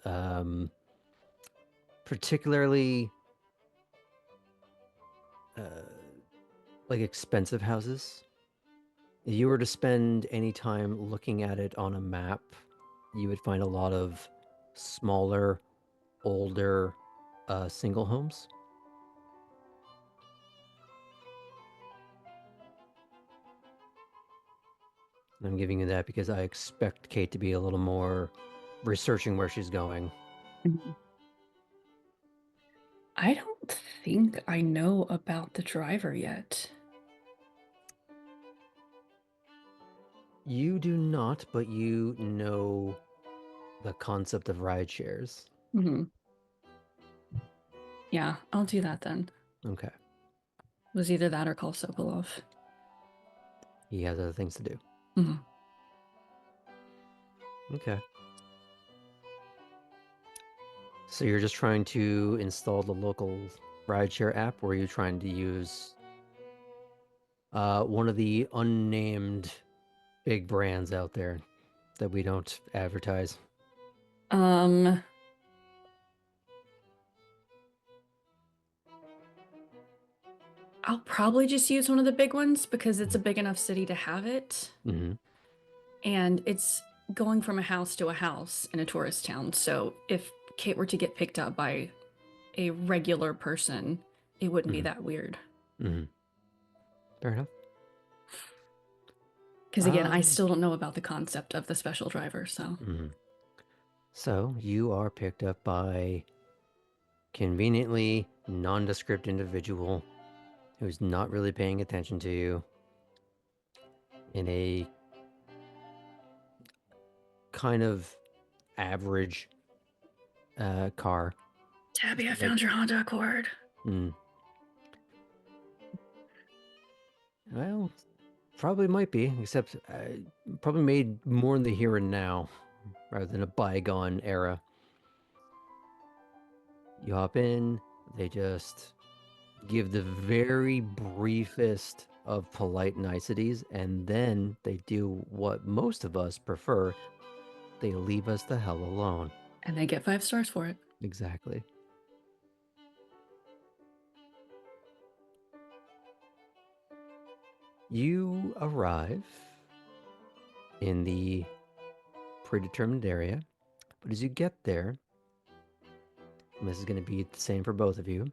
particularly like expensive houses. If you were to spend any time looking at it on a map, you would find a lot of smaller, older single homes. I'm giving you that because I expect Kate to be a little more researching where she's going. I don't think I know about the driver yet. You do not, but you know the concept of ride shares. Mm-hmm. Yeah, I'll do that then. Okay. It was either that or call Sokolov. He has other things to do. Mm-hmm. Okay. So you're just trying to install the local rideshare app, or are you trying to use one of the unnamed big brands out there that we don't advertise? I'll probably just use one of the big ones because it's a big enough city to have it. Mm-hmm. And it's going from a house to a house in a tourist town. So if Kate were to get picked up by a regular person, it wouldn't be that weird. Mm-hmm. Fair enough. Because again, I still don't know about the concept of the special driver, so. Mm-hmm. So you are picked up by conveniently nondescript individual who's not really paying attention to you, in a kind of average car. Tabby, I Like- found your Honda Accord. Well, probably might be, except probably made more in the here and now rather than a bygone era. You hop in, they just give the very briefest of polite niceties, and then they do what most of us prefer. They leave us the hell alone. And they get 5 stars for it. Exactly. You arrive in the predetermined area, but as you get there, and this is going to be the same for both of you,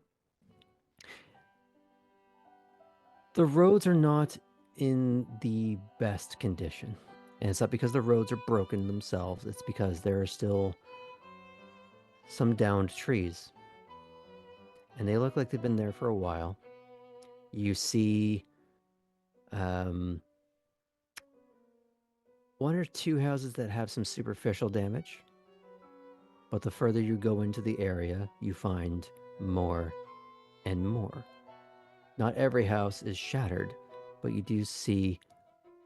the roads are not in the best condition. And it's not because the roads are broken themselves, it's because there are still some downed trees. And they look like they've been there for a while. You see one or two houses that have some superficial damage. But the further you go into the area, you find more and more. Not every house is shattered, but you do see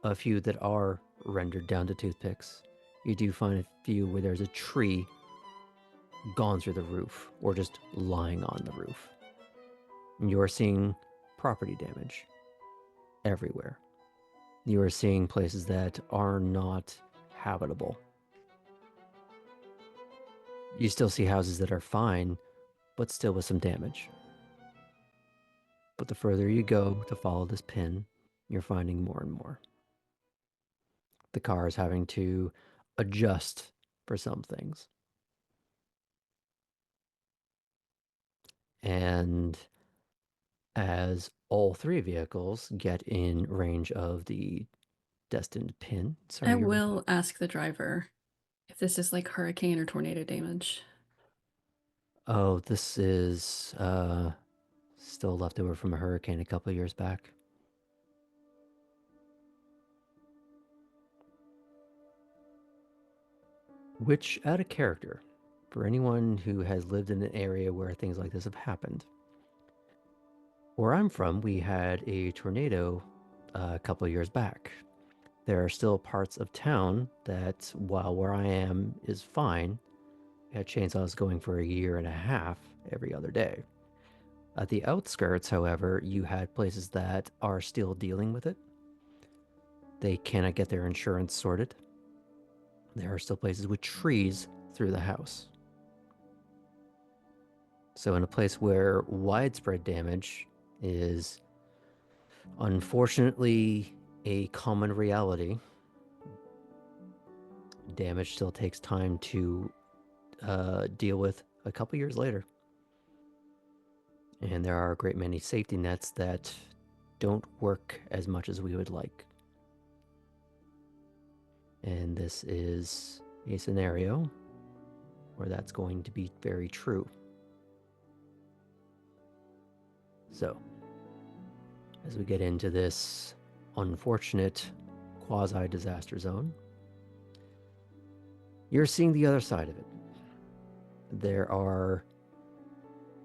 a few that are rendered down to toothpicks. You do find a few where there's a tree gone through the roof or just lying on the roof. And you are seeing property damage everywhere. You are seeing places that are not habitable. You still see houses that are fine, but still with some damage. But the further you go to follow this pin, you're finding more and more. The car is having to adjust for some things. And as all three vehicles get in range of the destined pin, sorry, I will ask the driver if this is like hurricane or tornado damage. Oh, this is still left over from a hurricane a couple of years back. Which, out of character, for anyone who has lived in an area where things like this have happened. Where I'm from, we had a tornado a couple of years back. There are still parts of town that, while where I am is fine, we had chainsaws going for a year and a half every other day. At the outskirts, however, you had places that are still dealing with it. They cannot get their insurance sorted. There are still places with trees through the house. So in a place where widespread damage is unfortunately a common reality, damage still takes time to deal with a couple years later. And there are a great many safety nets that don't work as much as we would like. And this is a scenario where that's going to be very true. So, as we get into this unfortunate quasi-disaster zone, you're seeing the other side of it. There are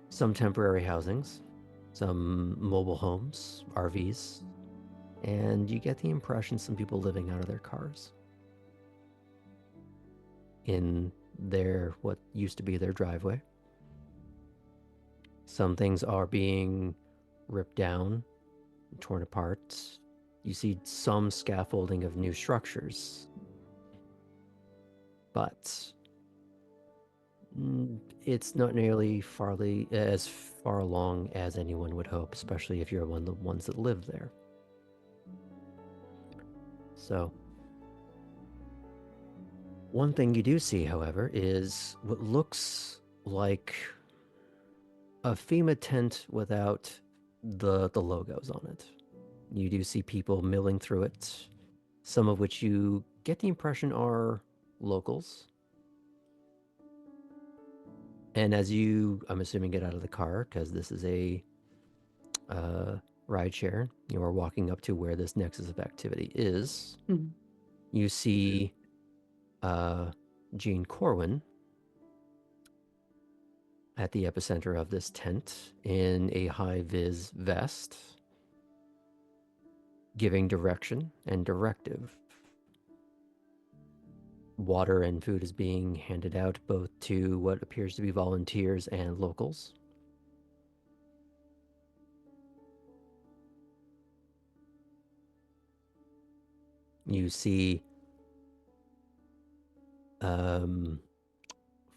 some temporary housings, some mobile homes, RVs, and you get the impression some people living out of their cars in their what used to be their driveway. Some things are being ripped down, torn apart. You see some scaffolding of new structures, but it's not nearly as far along as anyone would hope, especially if you're one of the ones that live there. So, one thing you do see, however, is what looks like a FEMA tent without the logos on it. You do see people milling through it, some of which you get the impression are locals. And as you, I'm assuming, get out of the car, because this is a rideshare, you are walking up to where this nexus of activity is. Mhm. You see Jean Corwin at the epicenter of this tent in a high-vis vest, giving direction and directive. Water and food is being handed out both to what appears to be volunteers and locals. You see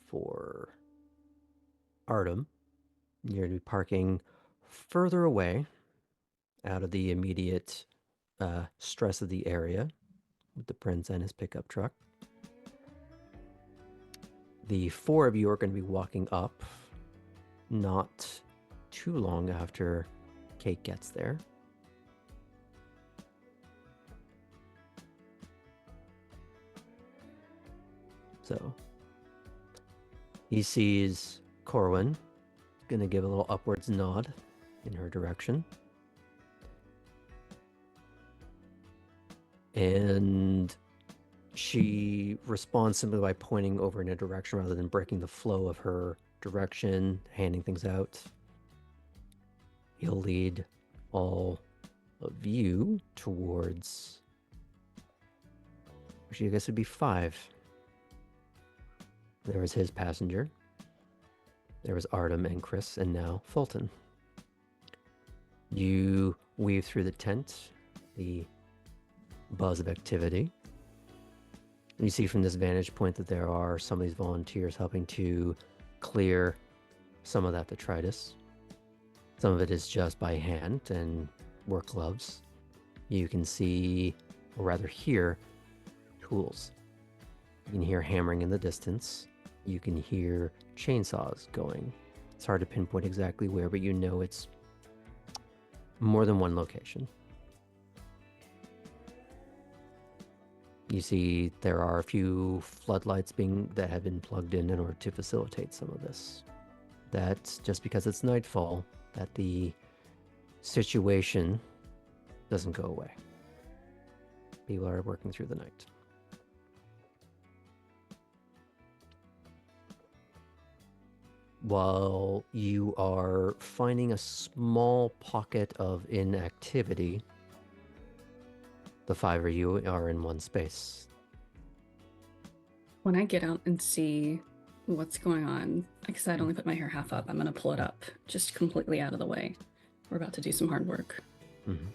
for Artem, you're going to be parking further away out of the immediate stress of the area with the prince and his pickup truck. The four of you are going to be walking up not too long after Kate gets there. So he sees Corwin, going to give a little upwards nod in her direction. And she responds simply by pointing over in a direction rather than breaking the flow of her direction, handing things out. He'll lead all of you towards, which I guess would be 5. There was his passenger. There was Artem and Chris, and now Fulton. You weave through the tent, the buzz of activity. And you see from this vantage point that there are some of these volunteers helping to clear some of that detritus. Some of it is just by hand and work gloves. You can see, or rather hear, tools. You can hear hammering in the distance. You can hear chainsaws going. It's hard to pinpoint exactly where, but you know it's more than one location. You see there are a few floodlights that have been plugged in order to facilitate some of this. That's just because it's nightfall, that the situation doesn't go away. People are working through the night. While you are finding a small pocket of inactivity, the 5 of you are in one space. When I get out and see what's going on, because I'd only put my hair half up, I'm going to pull it up just completely out of the way. We're about to do some hard work. Mm-hmm.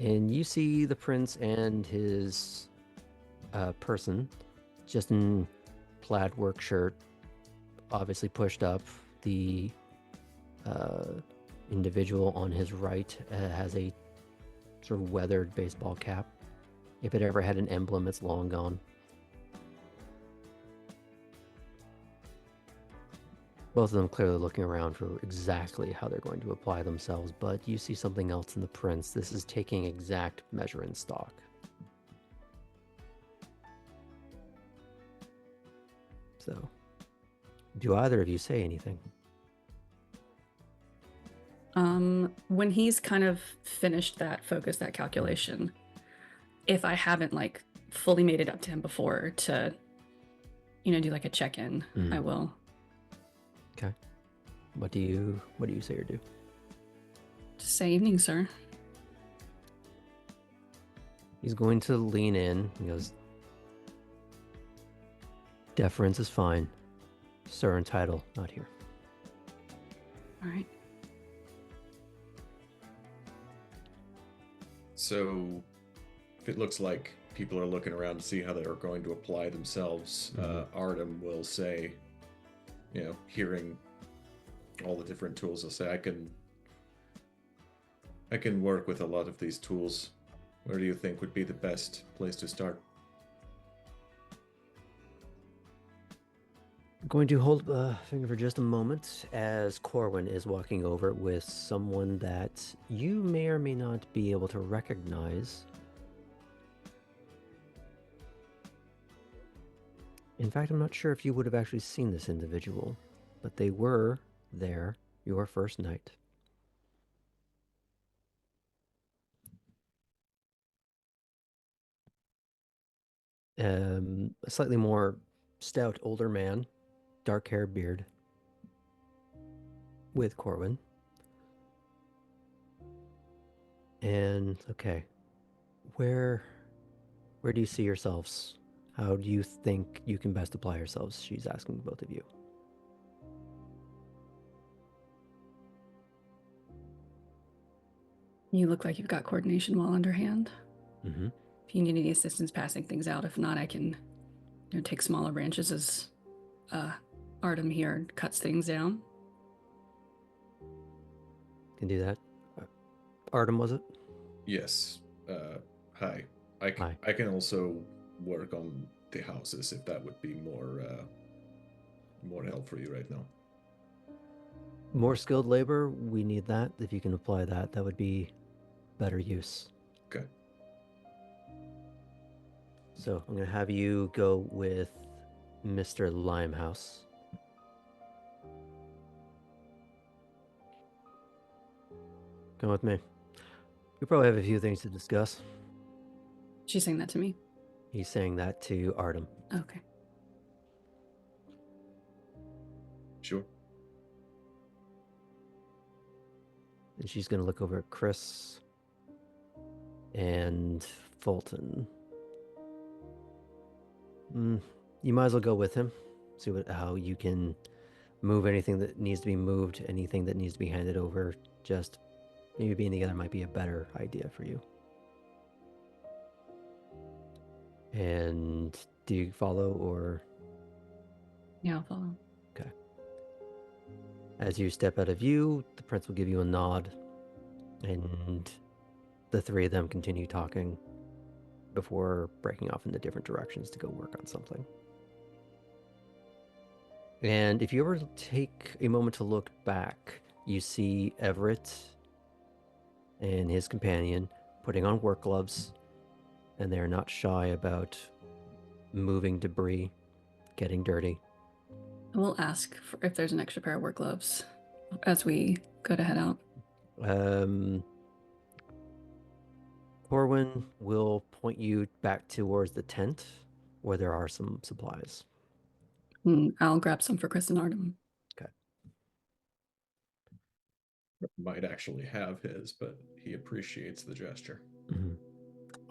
And you see the prince and his person just in plaid work shirt, obviously pushed up. The individual on his right has a sort of weathered baseball cap. If it ever had an emblem, it's long gone. Both of them clearly looking around for exactly how they're going to apply themselves, but you see something else in the prince. This is taking exact measure and stock. So, do either of you say anything? When he's kind of finished that focus, that calculation, if I haven't like fully made it up to him before to, do like a check-in, I will. Okay. What do you say or do? Just say evening, sir. He's going to lean in. He goes, deference is fine. Sir and title, not here. All right. So, if it looks like people are looking around to see how they are going to apply themselves, Artem will say, hearing all the different tools, he'll say, I can work with a lot of these tools. Where do you think would be the best place to start? Going to hold a finger for just a moment as Corwin is walking over with someone that you may or may not be able to recognize. In fact, I'm not sure if you would have actually seen this individual, but they were there your first night. a slightly more stout older man, dark hair, beard, with Corwin. And okay, where do you see yourselves? How do you think you can best apply yourselves? She's asking both of you. You look like you've got coordination well underhand. Mm-hmm. If you need any assistance passing things out, if not, I can take smaller branches as Artem here cuts things down. Can do that. Artem, was it? Yes. Hi. Hi. I can also work on the houses if that would be more help for you right now. More skilled labor, we need that. If you can apply that, that would be better use. Okay. So I'm going to have you go with Mr. Limehouse. Come with me. We probably have a few things to discuss. She's saying that to me. He's saying that to Artem. Okay. Sure. And she's going to look over at Chris and Fulton. You might as well go with him. See how you can move anything that needs to be moved, anything that needs to be handed over. Just maybe being together might be a better idea for you. And do you follow or? Yeah, I'll follow. Okay. As you step out of view, the prince will give you a nod, and the three of them continue talking before breaking off into different directions to go work on something. And if you ever take a moment to look back, you see Everett and his companion putting on work gloves, and they're not shy about moving debris, getting dirty. We'll ask if there's an extra pair of work gloves as we go to head out. Corwin will point you back towards the tent where there are some supplies. I'll grab some for Chris and Artem. Okay. Might actually have his, but he appreciates the gesture. Mm-hmm.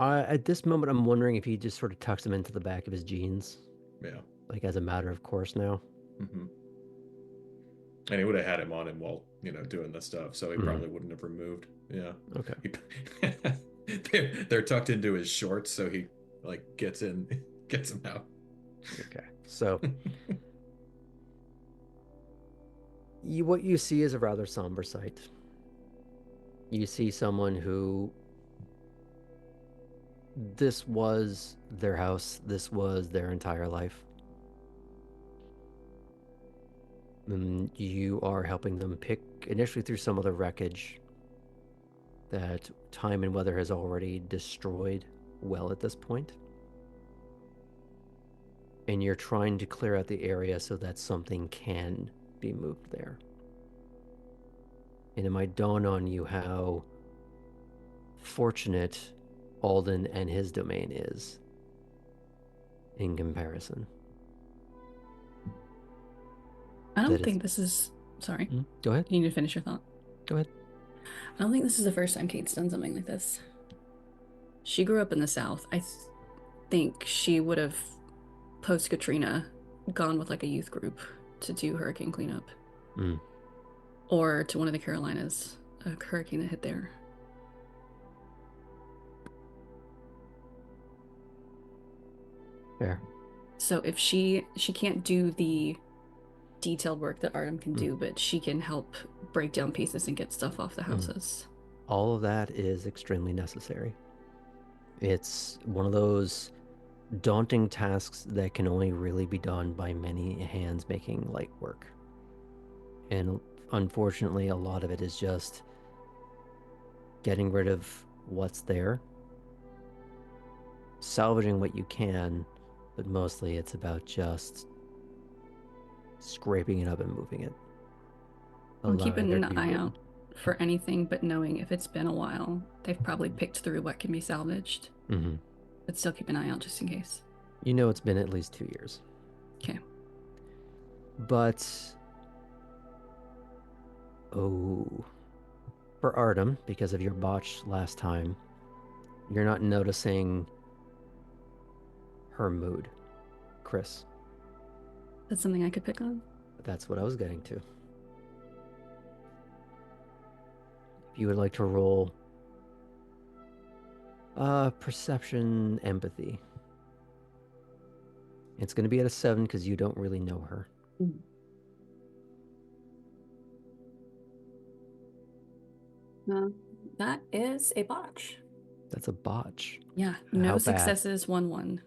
At this moment, I'm wondering if he just sort of tucks them into the back of his jeans. Yeah. Like as a matter of course now. Mm-hmm. And he would have had him on him while, doing the stuff, so he probably wouldn't have removed. Yeah. Okay. They're tucked into his shorts, so he gets them out. Okay. So what you see is a rather somber sight. You see someone who this was their house, this was their entire life. And you are helping them pick initially through some of the wreckage that time and weather has already destroyed well at this point. And you're trying to clear out the area so that something can be moved there. And it might dawn on you how fortunate Alden and his domain is in comparison. I don't think this is... Sorry. Go ahead. You need to finish your thought. Go ahead. I don't think this is the first time Kate's done something like this. She grew up in the South. I think she would have, post-Katrina, gone with a youth group to do hurricane cleanup. Or to one of the Carolinas, a hurricane that hit there. Fair. So if she can't do the detailed work that Artem can do, but she can help break down pieces and get stuff off the houses. All of that is extremely necessary. It's one of those daunting tasks that can only really be done by many hands making light work. And unfortunately, a lot of it is just getting rid of what's there, salvaging what you can, but mostly it's about just scraping it up and moving it. I'm keeping an eye out for anything, but knowing if it's been a while, they've probably picked through what can be salvaged. But still keep an eye out just in case. You know it's been at least 2 years. Okay. But for Artem, because of your botch last time, you're not noticing her mood. Chris, That's something I could pick on. that's what I was getting to. If you would like to roll perception empathy. It's going to be at a 7 because you don't really know her. That is a botch. That's a botch. Yeah, How no bad? successes, 1-1.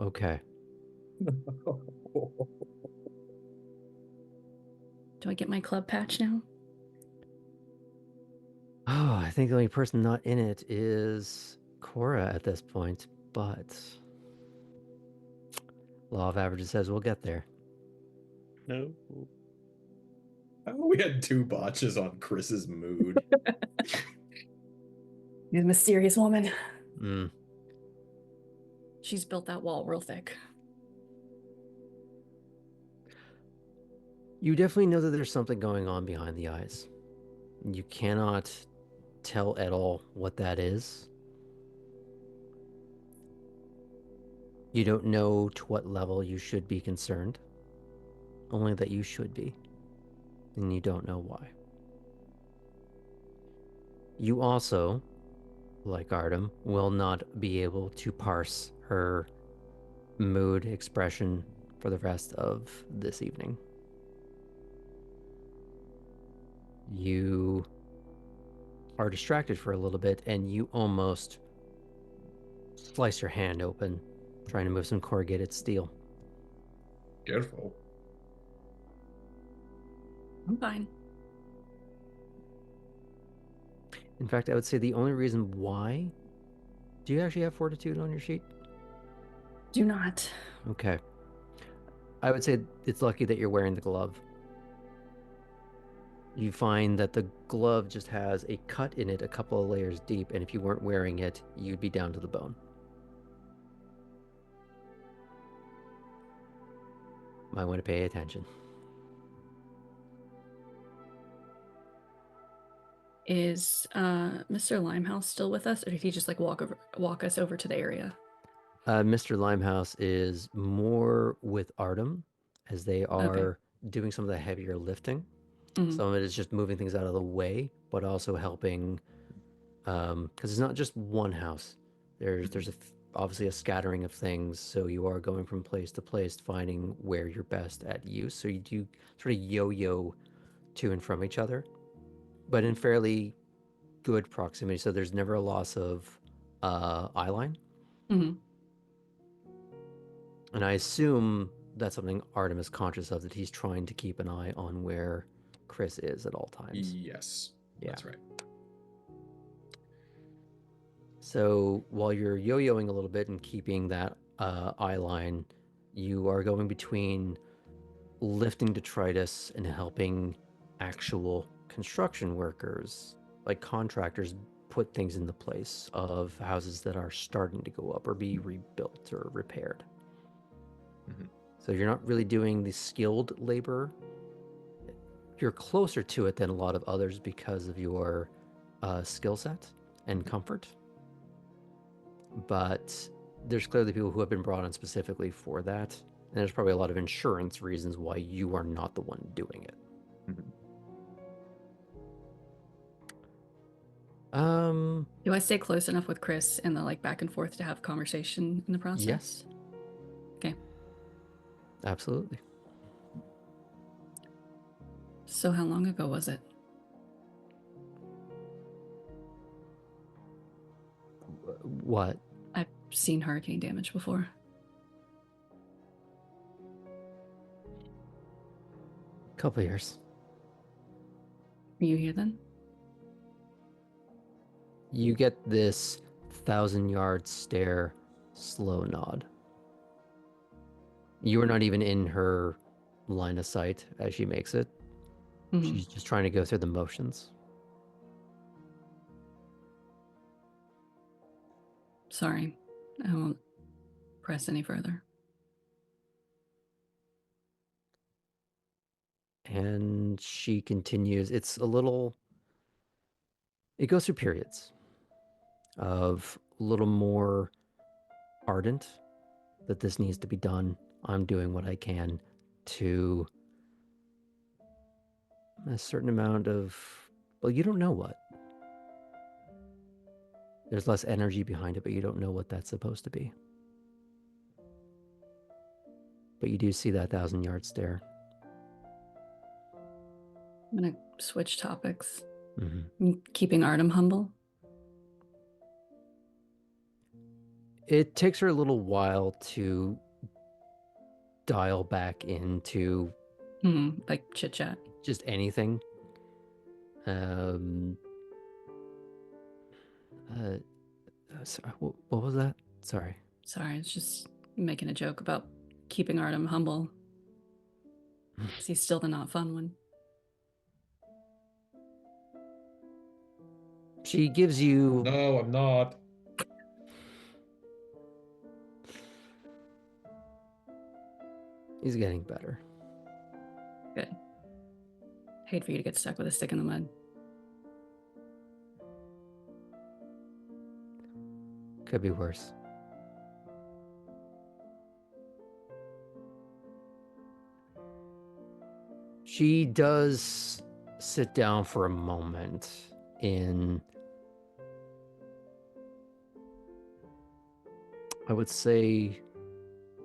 Okay. Do I get my club patch now? Oh, I think the only person not in it is Cora at this point, but law of averages says we'll get there. No. We had 2 botches on Chris's mood. You're the mysterious woman. Mm. She's built that wall real thick. You definitely know that there's something going on behind the eyes. You cannot tell at all what that is. You don't know to what level you should be concerned. Only that you should be. And you don't know why. You also, like Artem, will not be able to parse her mood expression for the rest of this evening. You are distracted for a little bit and you almost slice your hand open trying to move some corrugated steel. Careful. I'm fine. In fact, I would say the only reason why... Do you actually have fortitude on your sheet? Do not. Okay. I would say it's lucky that you're wearing the glove. You find that the glove just has a cut in it a couple of layers deep, and if you weren't wearing it, you'd be down to the bone. Might want to pay attention. Is Mr. Limehouse still with us, or did he just like walk us over to the area? Mr. Limehouse is more with Artem, as they are doing some of the heavier lifting. Mhm. Some of it is just moving things out of the way, but also helping, because it's not just one house. There's obviously a scattering of things, so you are going from place to place, finding where you're best at use. So you do sort of yo-yo to and from each other, but in fairly good proximity. So there's never a loss of eye line. Mhm. And I assume that's something Artem is conscious of, that he's trying to keep an eye on where Chris is at all times. Yes. Yeah. That's right. So while you're yo-yoing a little bit and keeping that eye line, you are going between lifting detritus and helping actual construction workers, like contractors, put things into place of houses that are starting to go up or be rebuilt or repaired. Mhm. So you're not really doing the skilled labor. You're closer to it than a lot of others because of your skill set and comfort. But there's clearly people who have been brought in specifically for that. And there's probably a lot of insurance reasons why you are not the one doing it. Do I stay close enough with Chris and the like back and forth to have conversation in the process? Yes. Okay. Absolutely. So how long ago was it? What? I've seen hurricane damage before. Couple years. Were you here then? You get this 1,000-yard stare, slow nod. You are not even in her line of sight as she makes it. Mhm. She's just trying to go through the motions. Sorry. I won't press any further. And she continues. It goes through periods of a little more ardent that this needs to be done. I'm doing what I can to a certain amount of, well, you don't know what. There's less energy behind it, but you don't know what that's supposed to be. But you do see that 1,000-yard stare. I'm gonna switch topics. Mm-hmm. Keeping Artem humble. It takes her a little while to dial back into like chit chat. just anything. Sorry, what was that? Sorry. Sorry, it's just making a joke about keeping Artem humble. Because he's still the not fun one. She gives you... No, I'm not. He's getting better. Good. Hate for you to get stuck with a stick in the mud. Could be worse. She does sit down for a moment in, I would say,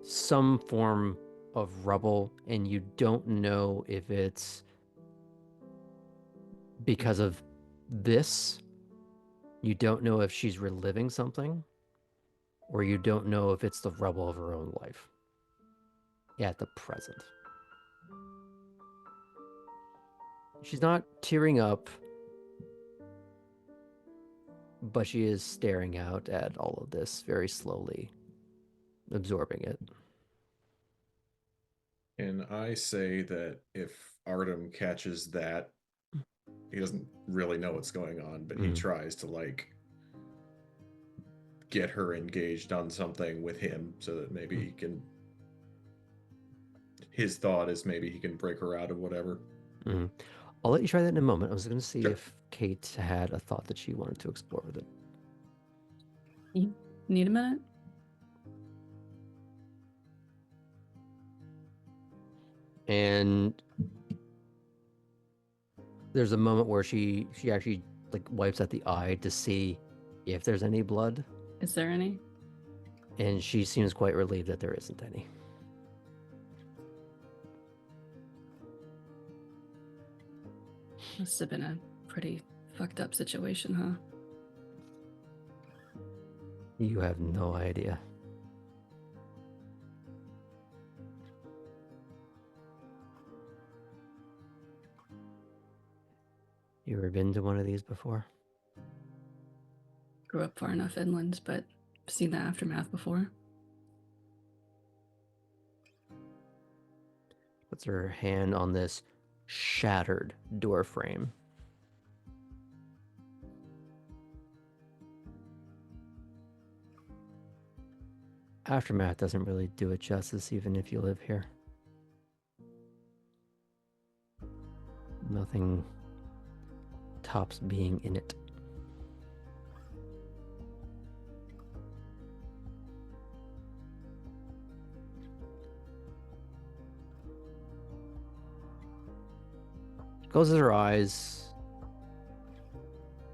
some form of rubble, and you don't know if it's because of this. You don't know if she's reliving something, or you don't know if it's the rubble of her own life at the present. She's not tearing up, but she is staring out at all of this very slowly, absorbing it. And I say that if Artem catches that, he doesn't really know what's going on, but he tries to like get her engaged on something with him so that maybe he can, his thought is maybe he can break her out of whatever. I'll let you try that in a moment. I was going to see Sure. if Kate had a thought that she wanted to explore with it. You need a minute? And there's a moment where she actually like wipes at the eye to see if there's any blood. Is there any? And she seems quite relieved that there isn't any. Must have been a pretty fucked up situation, huh? You have no idea. You ever been to one of these before? Grew up far enough inland, but seen the aftermath before. Puts her hand on this shattered door frame. Aftermath doesn't really do it justice, even if you live here. Nothing tops being in it. Closes her eyes,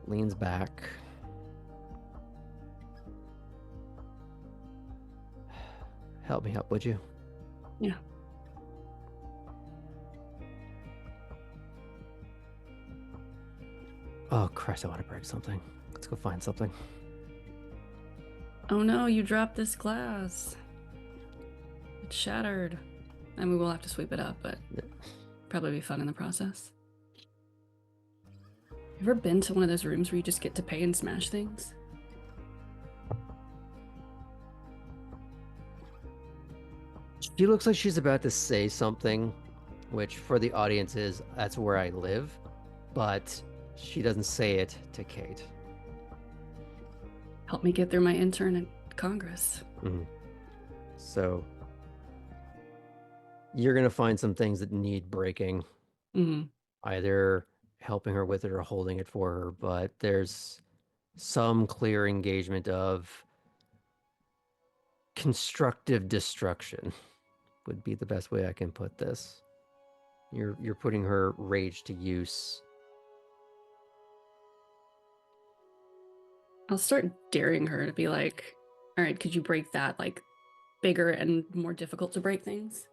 leans back. Help me up, would you? Yeah. Oh, Christ, I want to break something. Let's go find something. Oh no, you dropped this glass. It's shattered. I mean, we'll have to sweep it up, but probably be fun in the process. Ever been to one of those rooms where you just get to pay and smash things? She looks like she's about to say something, which for the audience is, that's where I live, but she doesn't say it to Kate. Help me get through my intern at Congress. So you're going to find some things that need breaking Mhm. either helping her with it or holding it for her, but there's some clear engagement of constructive destruction would be the best way I can put this. You're putting her rage to use. I'll start daring her to be like, all right, could you break that like bigger and more difficult to break things?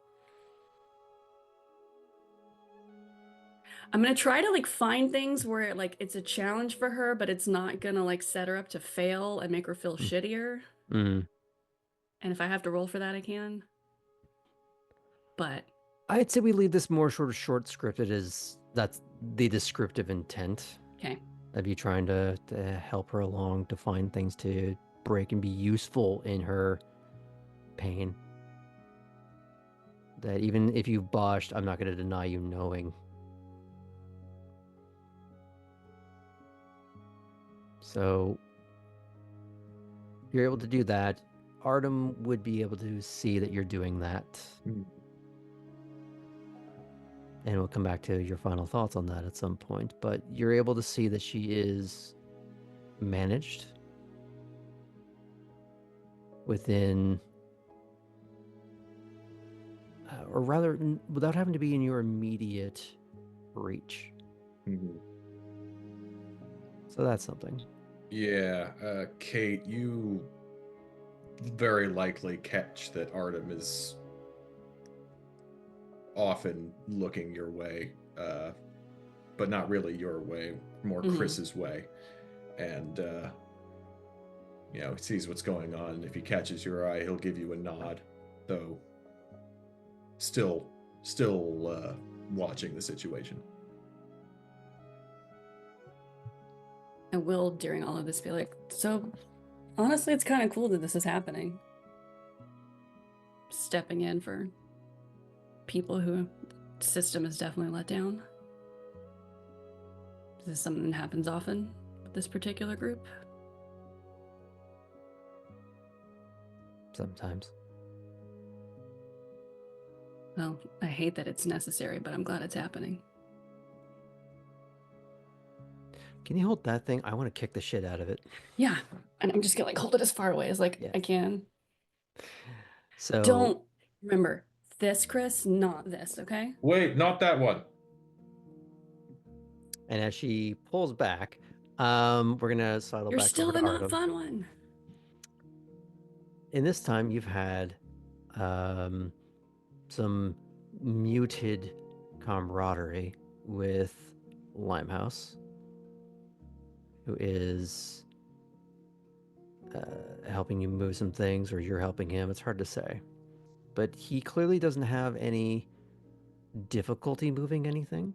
I'm gonna try to like find things where like it's a challenge for her, but it's not gonna like set her up to fail and make her feel shittier. Mm. And if I have to roll for that, I can. But I'd say we leave this more sort of short scripted as that's the descriptive intent okay. of you trying to help her along to find things to break and be useful in her pain. That even if you've botched, I'm not going to deny you knowing. So you're able to do that. Artem would be able to see that you're doing that. And we'll come back to your final thoughts on that at some point. But you're able to see that she is managed within, or rather, without having to be in your immediate reach. So that's something. Yeah, Kate, you very likely catch that Artem is often looking your way, but not really your way, more Chris's way. And, you know, he sees what's going on. And if he catches your eye, he'll give you a nod, though still watching the situation. I will, during all of this, be like, so honestly, it's kind of cool that this is happening. Stepping in for people who the system has definitely let down. Is this something that happens often with this particular group? Sometimes. Well, I hate that it's necessary, but I'm glad it's happening. Can you hold that thing? I want to kick the shit out of it. Yeah, and I'm just gonna like hold it as far away as like Yeah. I can. So Don't remember this, Chris, not this, okay? Wait, not that one. And as she pulls back, we're gonna sidle You're back still over the to not Artem. fun one. In this time, you've had some muted camaraderie with Limehouse, who is helping you move some things, or you're helping him. It's hard to say. But he clearly doesn't have any difficulty moving anything.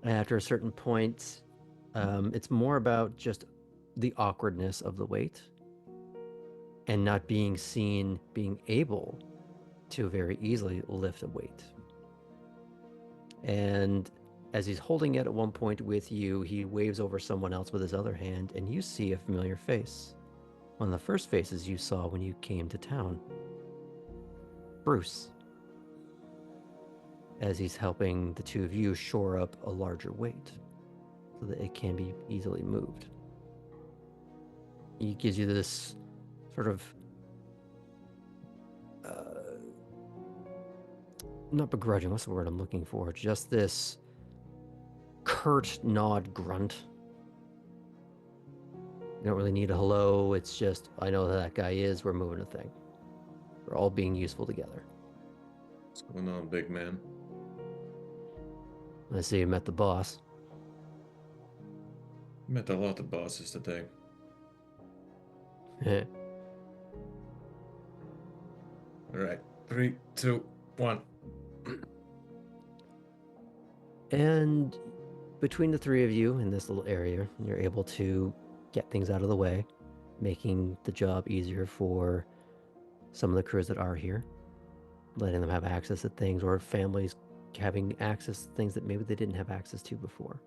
And after a certain point, it's more about just the awkwardness of the weight and not being seen being able to very easily lift a weight. And as he's holding it at one point with you, he waves over someone else with his other hand, and you see a familiar face. One of the first faces you saw when you came to town. Bruce. As he's helping the two of you shore up a larger weight so that it can be easily moved. He gives you this sort of not begrudging, what's the word I'm looking for? Just this curt nod grunt. You don't really need a hello, it's just, I know who that guy is, we're moving a thing. We're all being useful together. What's going on, big man? I see you met the boss. Met a lot of bosses today. All right, 3, 2, 1. And between the three of you in this little area, you're able to get things out of the way, making the job easier for some of the crews that are here, letting them have access to things, or families having access to things that maybe they didn't have access to before.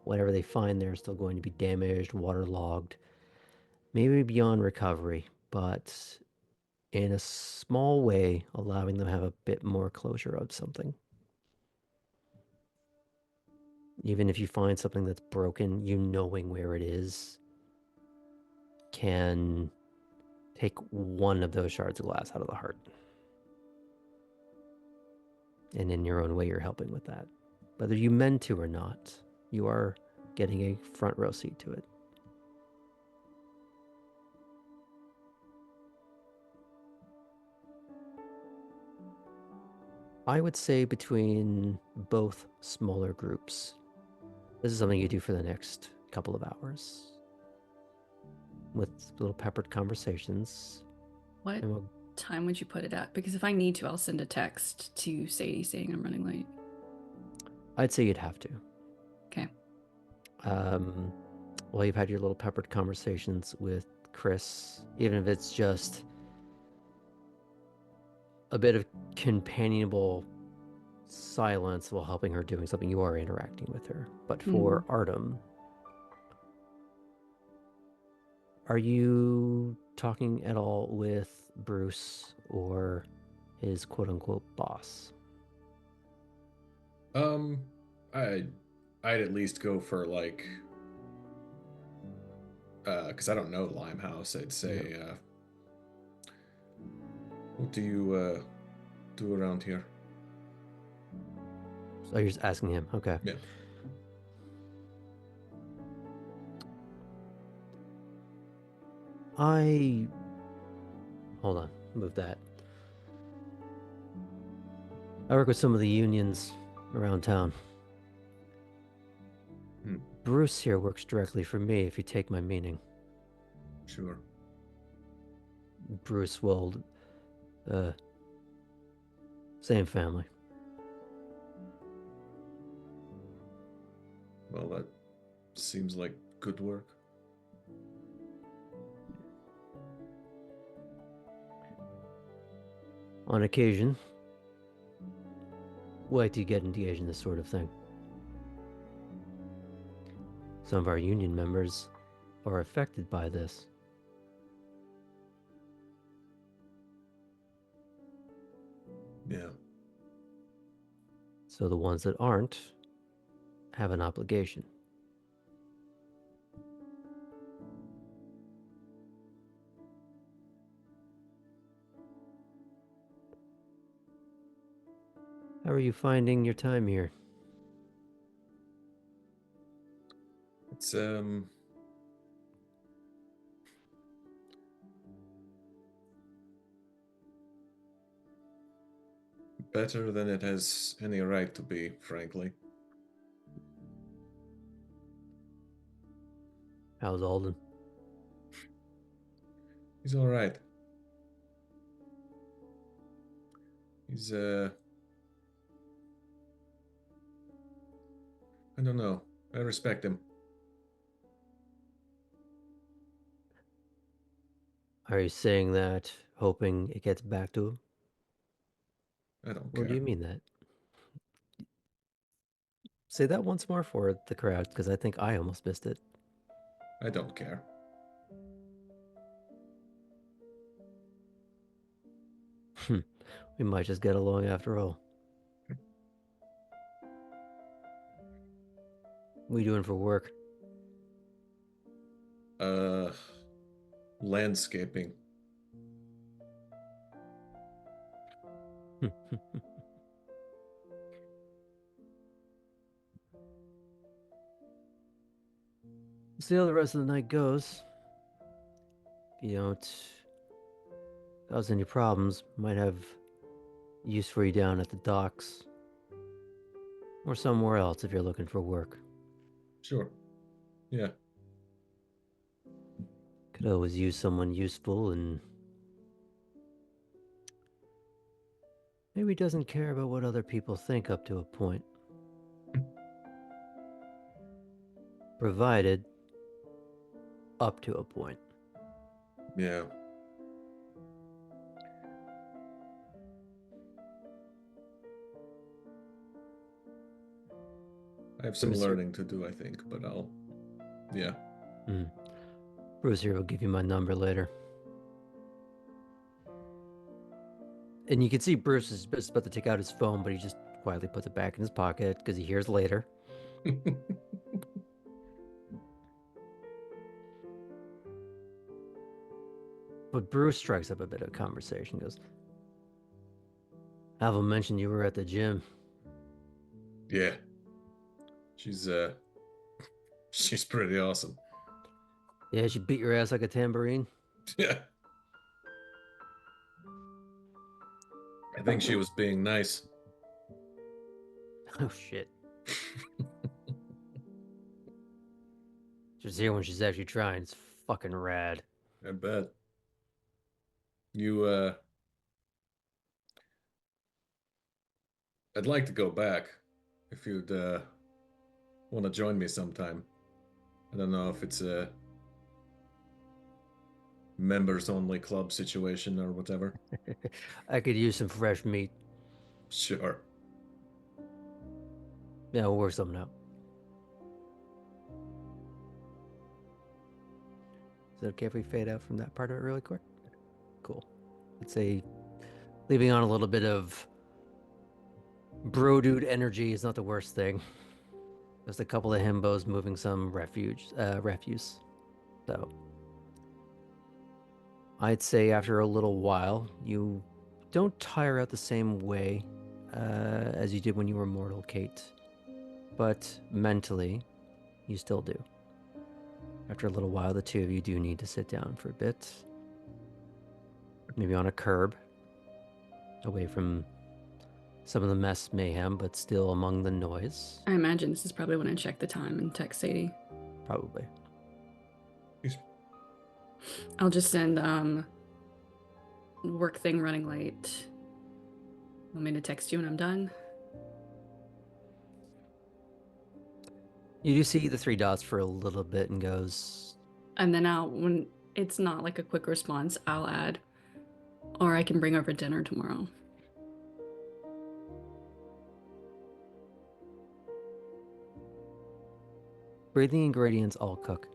Whatever they find there is still going to be damaged, waterlogged, maybe beyond recovery, but in a small way, allowing them to have a bit more closure of something. Even if you find something that's broken, you knowing where it is can take one of those shards of glass out of the heart. And in your own way, you're helping with that. Whether you meant to or not, you are getting a front row seat to it. I would say between both smaller groups, this is something you do for the next couple of hours with little peppered conversations. What And we'll, time would you put it at? Because if I need to, I'll send a text to Sadie saying I'm running late. I'd say you'd have to. Okay. Well, you've had your little peppered conversations with Chris, even if it's just a bit of companionable silence while helping her doing something, you are interacting with her. But for Artem, are you talking at all with Bruce or his quote-unquote boss? I'd at least go for like, because I don't know Limehouse. I'd say, what do you do around here? So you're just asking him, okay? Yeah. Hold on, move that. I work with some of the unions around town. Bruce here works directly for me, if you take my meaning. Sure. Bruce will, same family. Well, that seems like good work. On occasion, we like to get engaged in this sort of thing. Some of our union members are affected by this. Yeah. So the ones that aren't have an obligation. How are you finding your time here? It's better than it has any right to be, frankly. How's Alden? He's all right. He's I don't know. I respect him. Are you saying that hoping it gets back to him? I don't Or do care. you mean that? Say that once more for the crowd, because I think I almost missed it. I don't care. We might just get along after all. What are you doing for work? Landscaping. See how the rest of the night goes. If you don't cause any problems, might have use for you down at the docks. Or somewhere else if you're looking for work. Sure. Yeah. Could always use someone useful and maybe doesn't care about what other people think up to a point. Provided up to a point. Yeah. I have some Bruce here. learning to do, I think, but yeah. Bruce here will give you my number later. And you can see Bruce is just about to take out his phone, but he just quietly puts it back in his pocket because he hears later. But Bruce strikes up a bit of conversation. Goes, Alva mentioned you were at the gym. Yeah. She's pretty awesome. Yeah, she beat your ass like a tambourine. Yeah. I think she was being nice. Oh shit. Just here when she's actually trying. It's fucking rad. I bet. You I'd like to go back if you'd want to join me sometime. I don't know if it's a members only club situation or whatever. I could use some fresh meat. Sure. Yeah, we'll work something out. Is it okay if we fade out from that part of it really quick? Cool. Let's say leaving on a little bit of bro dude energy is not the worst thing. Just a couple of himbos moving some refuse. So I'd say after a little while, you don't tire out the same way as you did when you were mortal, Kate. But mentally, you still do. After a little while, the two of you do need to sit down for a bit. Maybe on a curb, away from some of the mess mayhem, but still among the noise. I imagine this is probably when I check the time and text Sadie. Probably. I'll just send work thing running late. Want me to text you when I'm done? You do see the three dots for a little bit and goes, And then when it's not like a quick response, I'll add, or I can bring over dinner tomorrow. breathing ingredients all cook.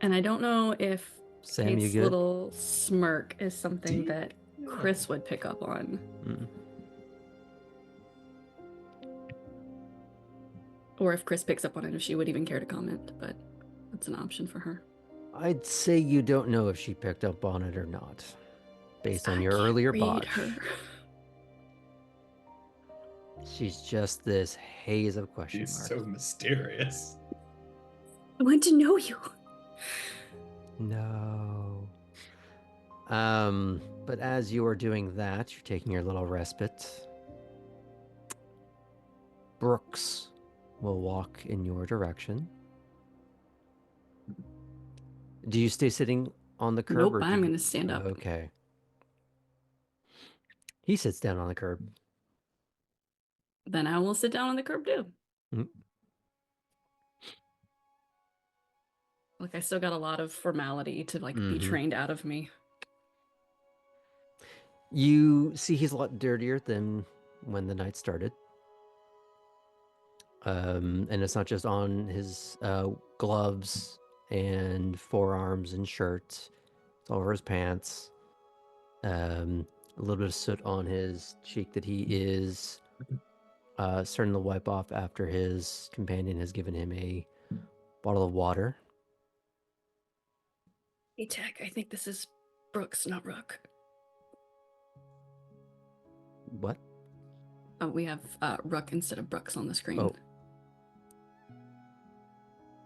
And I don't know if Sam, you Kate's good? little smirk is something that Chris would pick up on. Mm. Or if Chris picks up on it, if she would even care to comment, but that's an option for her. I'd say you don't know if she picked up on it or not, based on your earlier bot. Her. She's just this haze of question She's marks. so mysterious. I want to know you. No. But as you are doing that, you're taking your little respite. Brooks will walk in your direction. Do you stay sitting on the curb? Nope, or do I'm you- going to stand up. Okay. He sits down on the curb. Then I will sit down on the curb too. Mm. Like I still got a lot of formality to be Mhm. trained out of me. You see he's a lot dirtier than when the night started. And it's not just on his gloves and forearms and shirt. It's all over his pants. A little bit of soot on his cheek that he is starting to wipe off after his companion has given him a bottle of water. Hey, Tech, I think this is Brooks, not Rook. What? Oh, we have Rook instead of Brooks on the screen. Oh.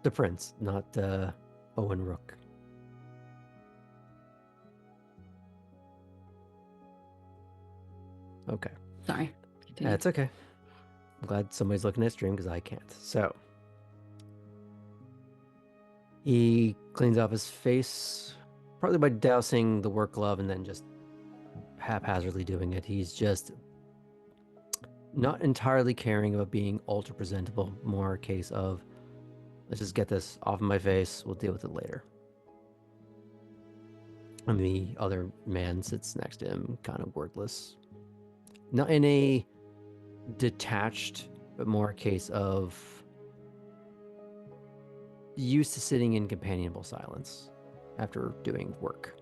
The prince, not Owen Rook. Okay. Sorry. Continue. That's okay. I'm glad somebody's looking at stream because I can't. So he cleans off his face, partly by dousing the work glove and then just haphazardly doing it. He's just not entirely caring about being ultra presentable, more a case of let's just get this off of my face, we'll deal with it later. And the other man sits next to him, kind of wordless. Not in a detached, but more a case of used to sitting in companionable silence after doing work.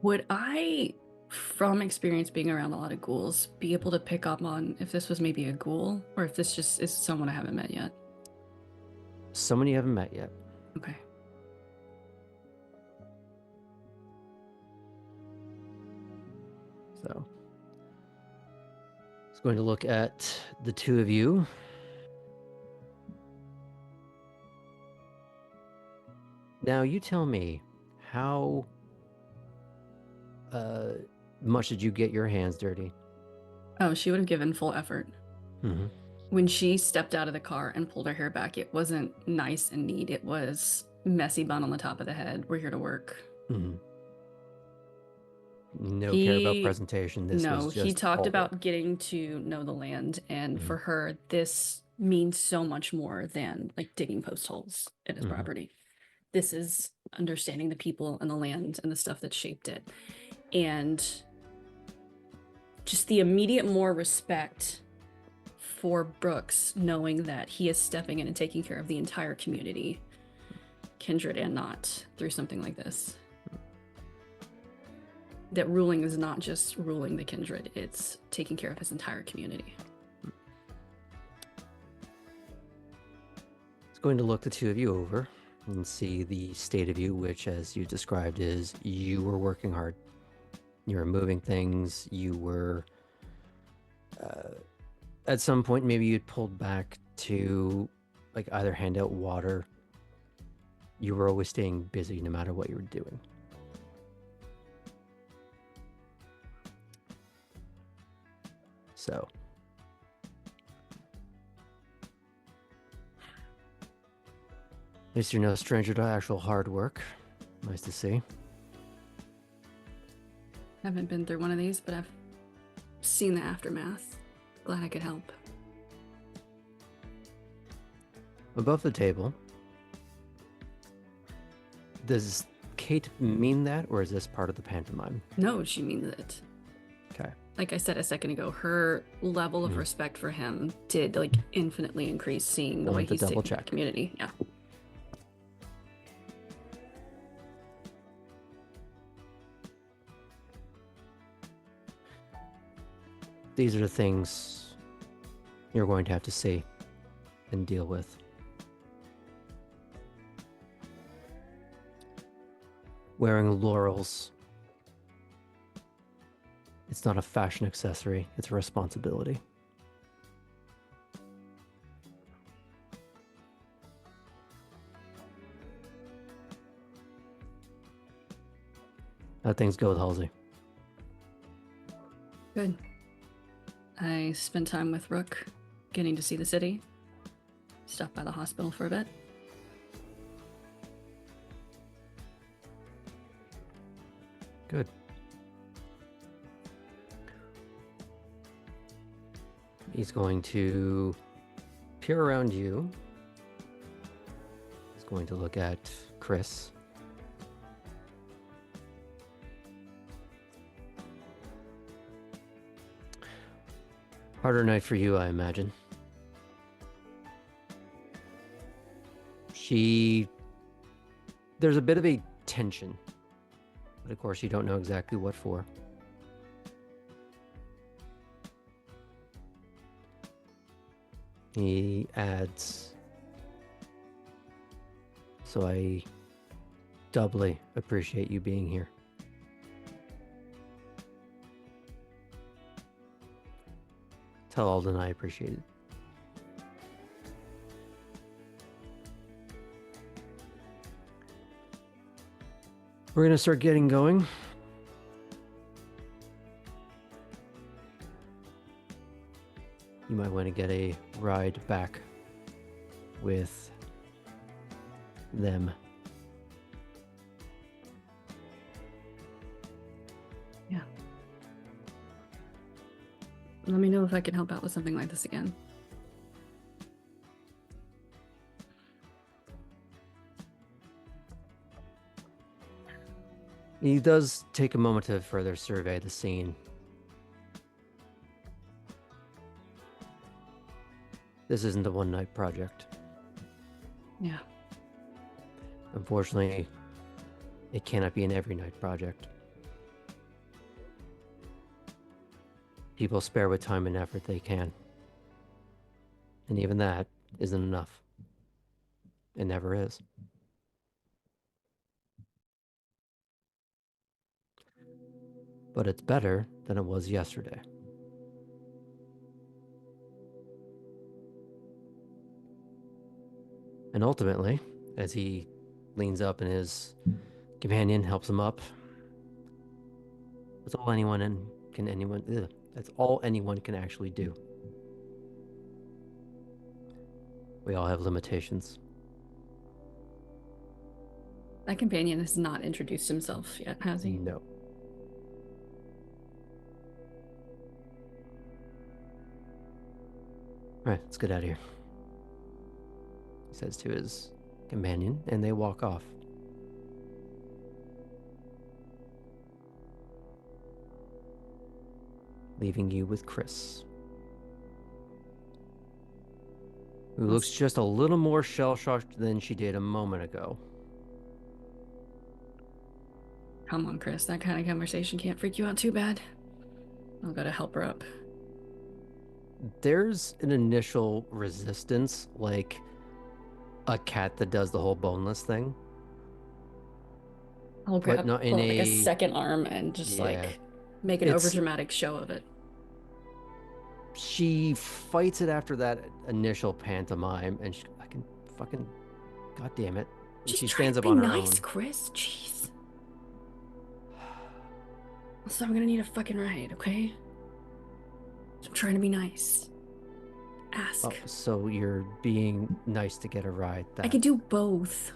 Would I, from experience being around a lot of ghouls, be able to pick up on if this was maybe a ghoul or if this just is someone I haven't met yet? Someone you haven't met yet. Okay. So, it's going to look at the two of you. Now, you tell me, how much did you get your hands dirty? Oh, she would have given full effort. Mm-hmm. When she stepped out of the car and pulled her hair back, it wasn't nice and neat. It was messy bun on the top of the head. We're here to work. Mm-hmm. No care about presentation. This No, was just he talked all about work. getting to know the land, and Mhm. for her, this means so much more than like digging post holes in his Mhm. property. This is understanding the people and the land and the stuff that shaped it, and just the immediate more respect for Brooks, knowing that he is stepping in and taking care of the entire community, kindred and not, through something like this. That ruling is not just ruling the kindred, it's taking care of his entire community. It's going to look the two of you over and see the state of you, which, as you described, is you were working hard. You were moving things. You were, at some point, maybe you'd pulled back to like either hand out water. You were always staying busy no matter what you were doing. So, at least you're no stranger to actual hard work. Nice to see. Haven't been through one of these, but I've seen the aftermath. Glad I could help. Above the table, does Kate mean that, or is this part of the pantomime? No, she means it. Okay. Like I said a second ago, her level of Mhm. respect for him did like infinitely increase seeing the way Wanted to he's taking double care of check. the community. Yeah. These are the things you're going to have to see and deal with. Wearing laurels. It's not a fashion accessory, it's a responsibility. How things go with Halsey? Good. I spent time with Rook, getting to see the city. Stopped by the hospital for a bit. Good. He's going to peer around you. He's going to look at Chris. Harder night for you, I imagine. There's a bit of a tension, but of course you don't know exactly what for. He adds, so I doubly appreciate you being here. Tell Alden I appreciate it. We're going to start getting going. You might want to get a ride back with them. Yeah. Let me know if I can help out with something like this again. He does take a moment to further survey the scene. This isn't a one-night project. Yeah. Unfortunately, it cannot be an every night project. People spare what time and effort they can. And even that isn't enough. It never is. But it's better than it was yesterday. And ultimately, as he leans up and his companion helps him up, that's all anyone can actually do. We all have limitations. That companion has not introduced himself yet, has he? No. Alright, let's get out of here. He says to his companion, and they walk off. Leaving you with Chris, who looks just a little more shell-shocked than she did a moment ago. Come on, Chris. That kind of conversation can't freak you out too bad. I'll go to help her up. There's an initial resistance, like a cat that does the whole boneless thing. I'll grab not in like a a- second arm and just Yeah. like make an It's- overdramatic show of it. She fights it after that initial pantomime, and she fucking, god damn it. And Just she try stands to up be on her nice, own. Chris. Jeez. Also, I'm gonna need a fucking ride, okay? I'm trying to be nice. Ask. Oh, so you're being nice to get a ride. I could do both.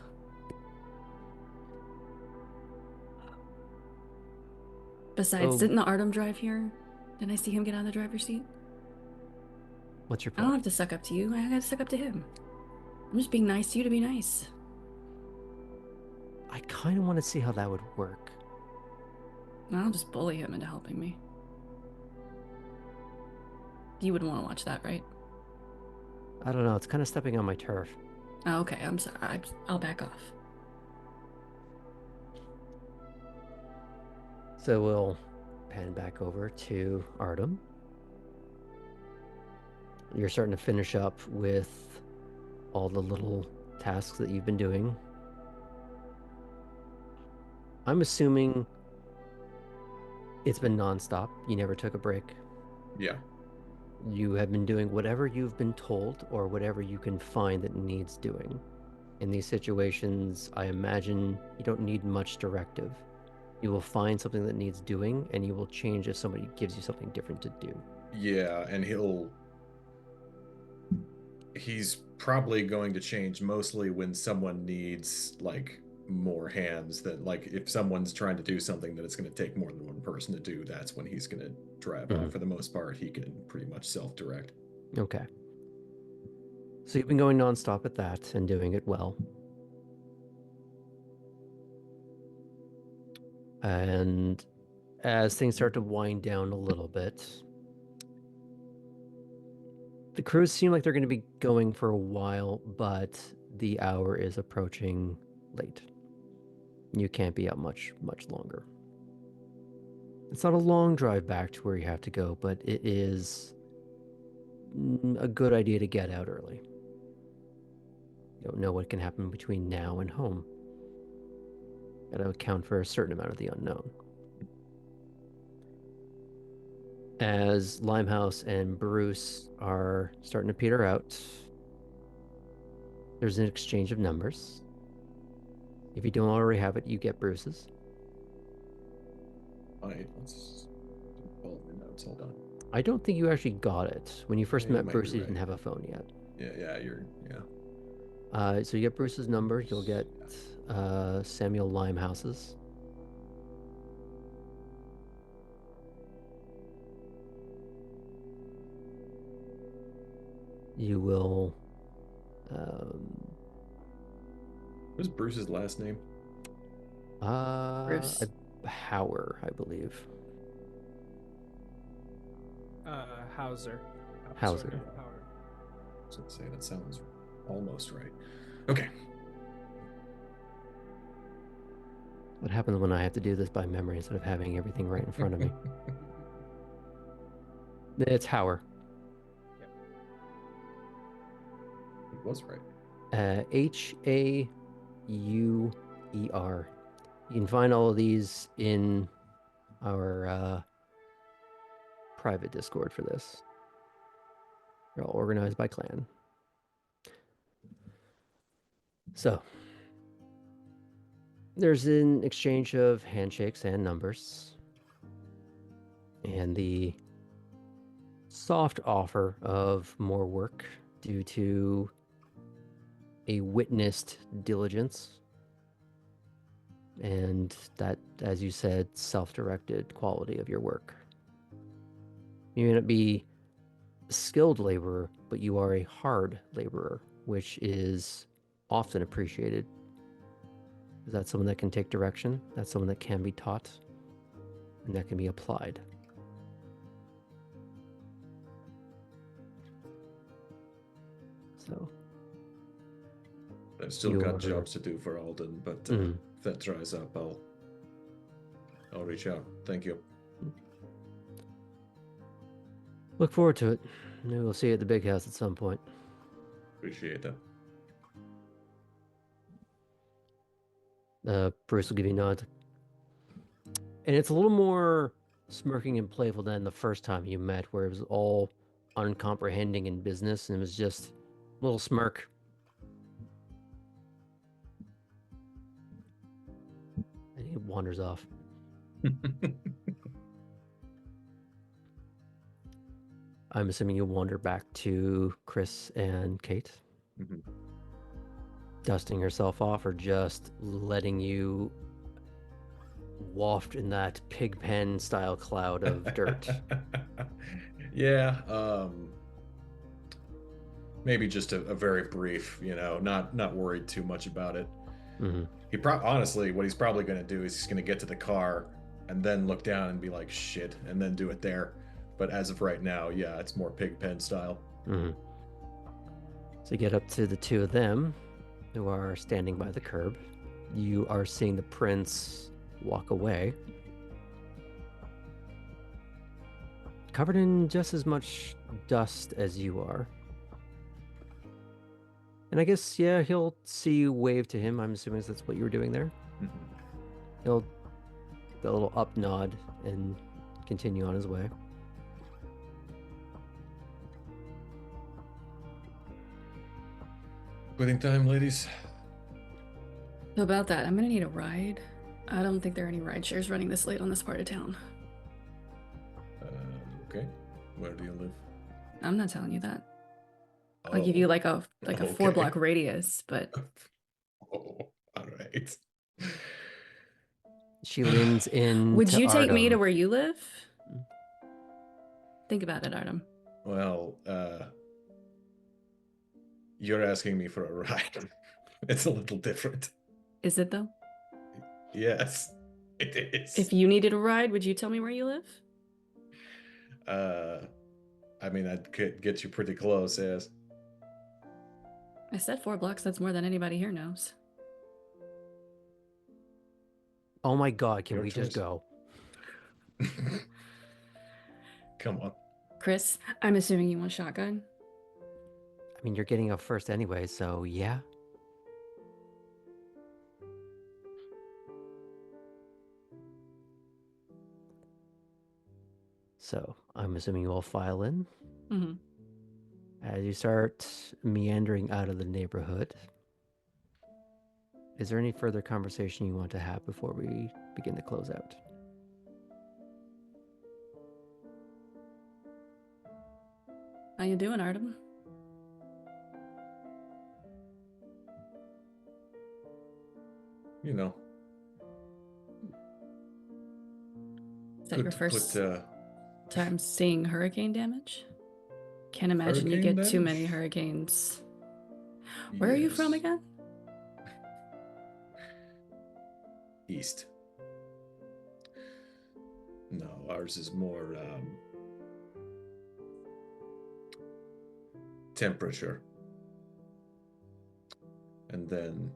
Besides, Oh. didn't the Artem drive here? Didn't I see him get out of the driver's seat? What's your I don't point? have to suck up to you. I gotta suck up to him. I'm just being nice to you to be nice. I kind of want to see how that would work. I'll just bully him into helping me. You wouldn't want to watch that, right? I don't know. It's kind of stepping on my turf. Oh, okay. I'm sorry. I'll back off. So we'll pan back over to Artem. You're starting to finish up with all the little tasks that you've been doing. I'm assuming it's been nonstop. You never took a break. Yeah. You have been doing whatever you've been told or whatever you can find that needs doing. In these situations, I imagine you don't need much directive. You will find something that needs doing, and you will change if somebody gives you something different to do. Yeah, and he's probably going to change mostly when someone needs like more hands. That like if someone's trying to do something that it's going to take more than one person to do, that's when he's going to drive off. For the most part, he can pretty much self-direct. Okay. So you've been going nonstop at that and doing it well. And as things start to wind down a little bit, the crews seem like they're going to be going for a while, but the hour is approaching late. You can't be out much longer. It's not a long drive back to where you have to go, but it is a good idea to get out early. You don't know what can happen between now and home. Gotta account for a certain amount of the unknown. As Limehouse and Bruce are starting to peter out, there's an exchange of numbers. If you don't already have it, you get Bruce's. Alright, let's pull the notes. Hold on. I don't think you actually got it. When you first Yeah, you met might Bruce, be you didn't right. have a phone yet. Yeah. So you get Bruce's number. You'll get Samuel Limehouse's. You will. What's Bruce's last name? Bruce. Hauer, I believe. Hauser. Hauser. I was gonna say that sounds almost right. Okay. What happens when I have to do this by memory instead of having everything right in front of me? It's Hauer. It was right. Hauer. You can find all of these in our private Discord for this. They're all organized by clan. So, there's an exchange of handshakes and numbers. And the soft offer of more work due to a witnessed diligence. And that, as you said, self-directed quality of your work. You may not be a skilled laborer, but you are a hard laborer, which is often appreciated. That's someone that can take direction. That's someone that can be taught, and that can be applied. So, I've still got jobs to do for Alden, but if that dries up, I'll reach out. Thank you. Look forward to it. Maybe we'll see you at the big house at some point. Appreciate that. Bruce will give you a nod. And it's a little more smirking and playful than the first time you met, where it was all uncomprehending in business, and it was just a little smirk. And he wanders off. I'm assuming you'll wander back to Chris and Kate. Mm-hmm. Dusting herself off, or just letting you waft in that pig pen style cloud of dirt? Yeah, maybe just a very brief, not worried too much about it. Mm-hmm. Honestly, what he's probably going to do is he's going to get to the car and then look down and be like, shit, and then do it there. But as of right now, yeah, it's more pig pen style. Mm-hmm. So you get up to the two of them who are standing by the curb. You are seeing the prince walk away, covered in just as much dust as you are. And I guess, yeah, he'll see you wave to him. I'm assuming that's what you were doing there. Mm-hmm. He'll do a little up nod and continue on his way. Quitting time, ladies. So about that, I'm gonna need a ride. I don't think there are any ride shares running this late on this part of town. Okay. Where do you live? I'm not telling you that. I'll give you like a 4-block radius, but all right. She leans in. Would you take me to Artem. where you live? Think about it, Artem. Well, you're asking me for a ride. It's a little different. Is it though? Yes, it is. If you needed a ride, would you tell me where you live? I mean, I'd get you pretty close, yes. I said 4 blocks. That's more than anybody here knows. Oh my god, can Your we choice. just go? Come on. Chris, I'm assuming you want shotgun? I mean, you're getting up first anyway, so yeah. So, I'm assuming you all file in. Mm-hmm. As you start meandering out of the neighborhood, is there any further conversation you want to have before we begin to close out? How you doing, Artem? You know. Is that your first time seeing hurricane damage? Can't imagine you get too many hurricanes. Where are you from again? East. No, ours is more temperature. and then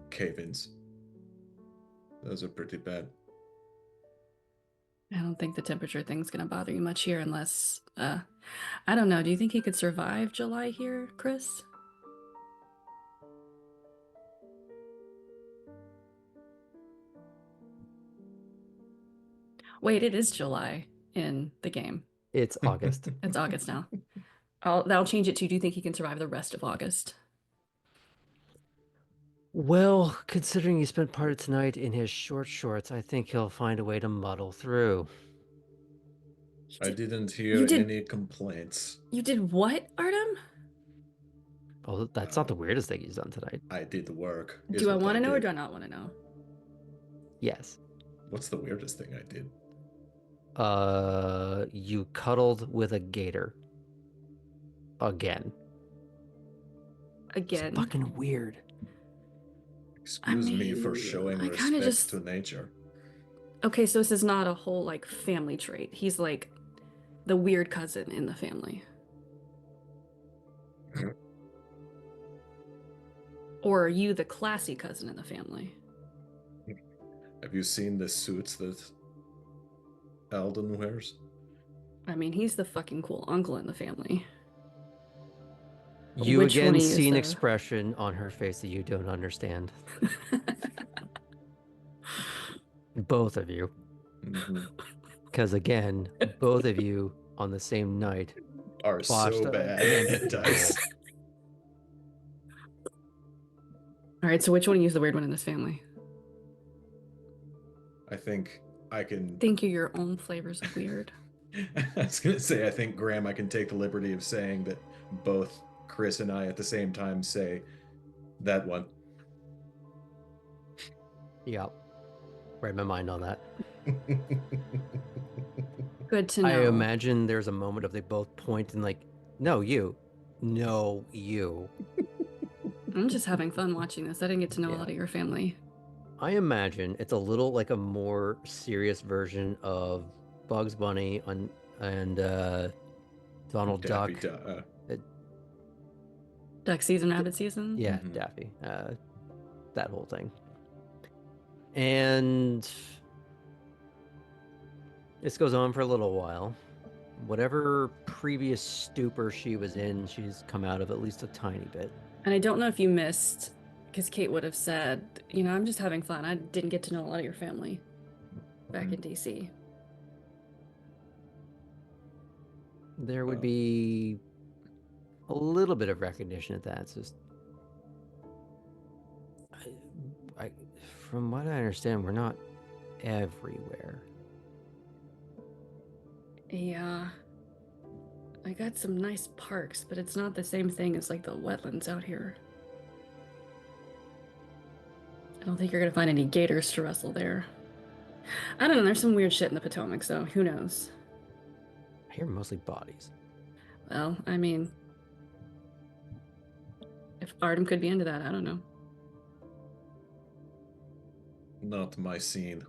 cave-ins. Those are pretty bad. I don't think the temperature thing's gonna bother you much here unless, I don't know. Do you think he could survive July here, Chris? Wait, it is July in the game. It's August. It's August now. That'll change it to, do you think he can survive the rest of August? Well, considering he spent part of tonight in his short shorts, I think he'll find a way to muddle through. I didn't hear any complaints. You did what, Artem? Oh, that's not the weirdest thing he's done tonight. I did the work. Do I want to know or do I not want to know? Yes. What's the weirdest thing I did? You cuddled with a gator. Again. Again? It's fucking weird. Excuse me for showing respect to nature. Okay, so this is not a whole, like, family trait. He's, like, the weird cousin in the family. Or are you the classy cousin in the family? Have you seen the suits that Alden wears? I mean, he's the fucking cool uncle in the family. You again see an expression on her face that you don't understand. Both of you. Because again, both of you on the same night are so bad at dice. All right, so which one is the weird one in this family? I think I can... Think you're your own flavors of weird. I was going to say, I think, Graham, I can take the liberty of saying that both Chris and I at the same time say that one. Yep. Read my mind on that. Good to know. I imagine there's a moment of they both point and like, no, you. No, you. I'm just having fun watching this. I didn't get to know a lot of your family. I imagine it's a little like a more serious version of Bugs Bunny and Donald Duck. Duck season, rabbit season? Yeah, Daffy. That whole thing. And this goes on for a little while. Whatever previous stupor she was in, she's come out of at least a tiny bit. And I don't know if you missed, because Kate would have said, you know, I'm just having fun. I didn't get to know a lot of your family back in DC. There would be a little bit of recognition at that. It's just, from what I understand, we're not everywhere. Yeah. I got some nice parks, but it's not the same thing as like the wetlands out here. I don't think you're gonna find any gators to wrestle there. I don't know, there's some weird shit in the Potomac, so who knows? I hear mostly bodies. Well, I mean, if Artem could be into that, I don't know. Not my scene.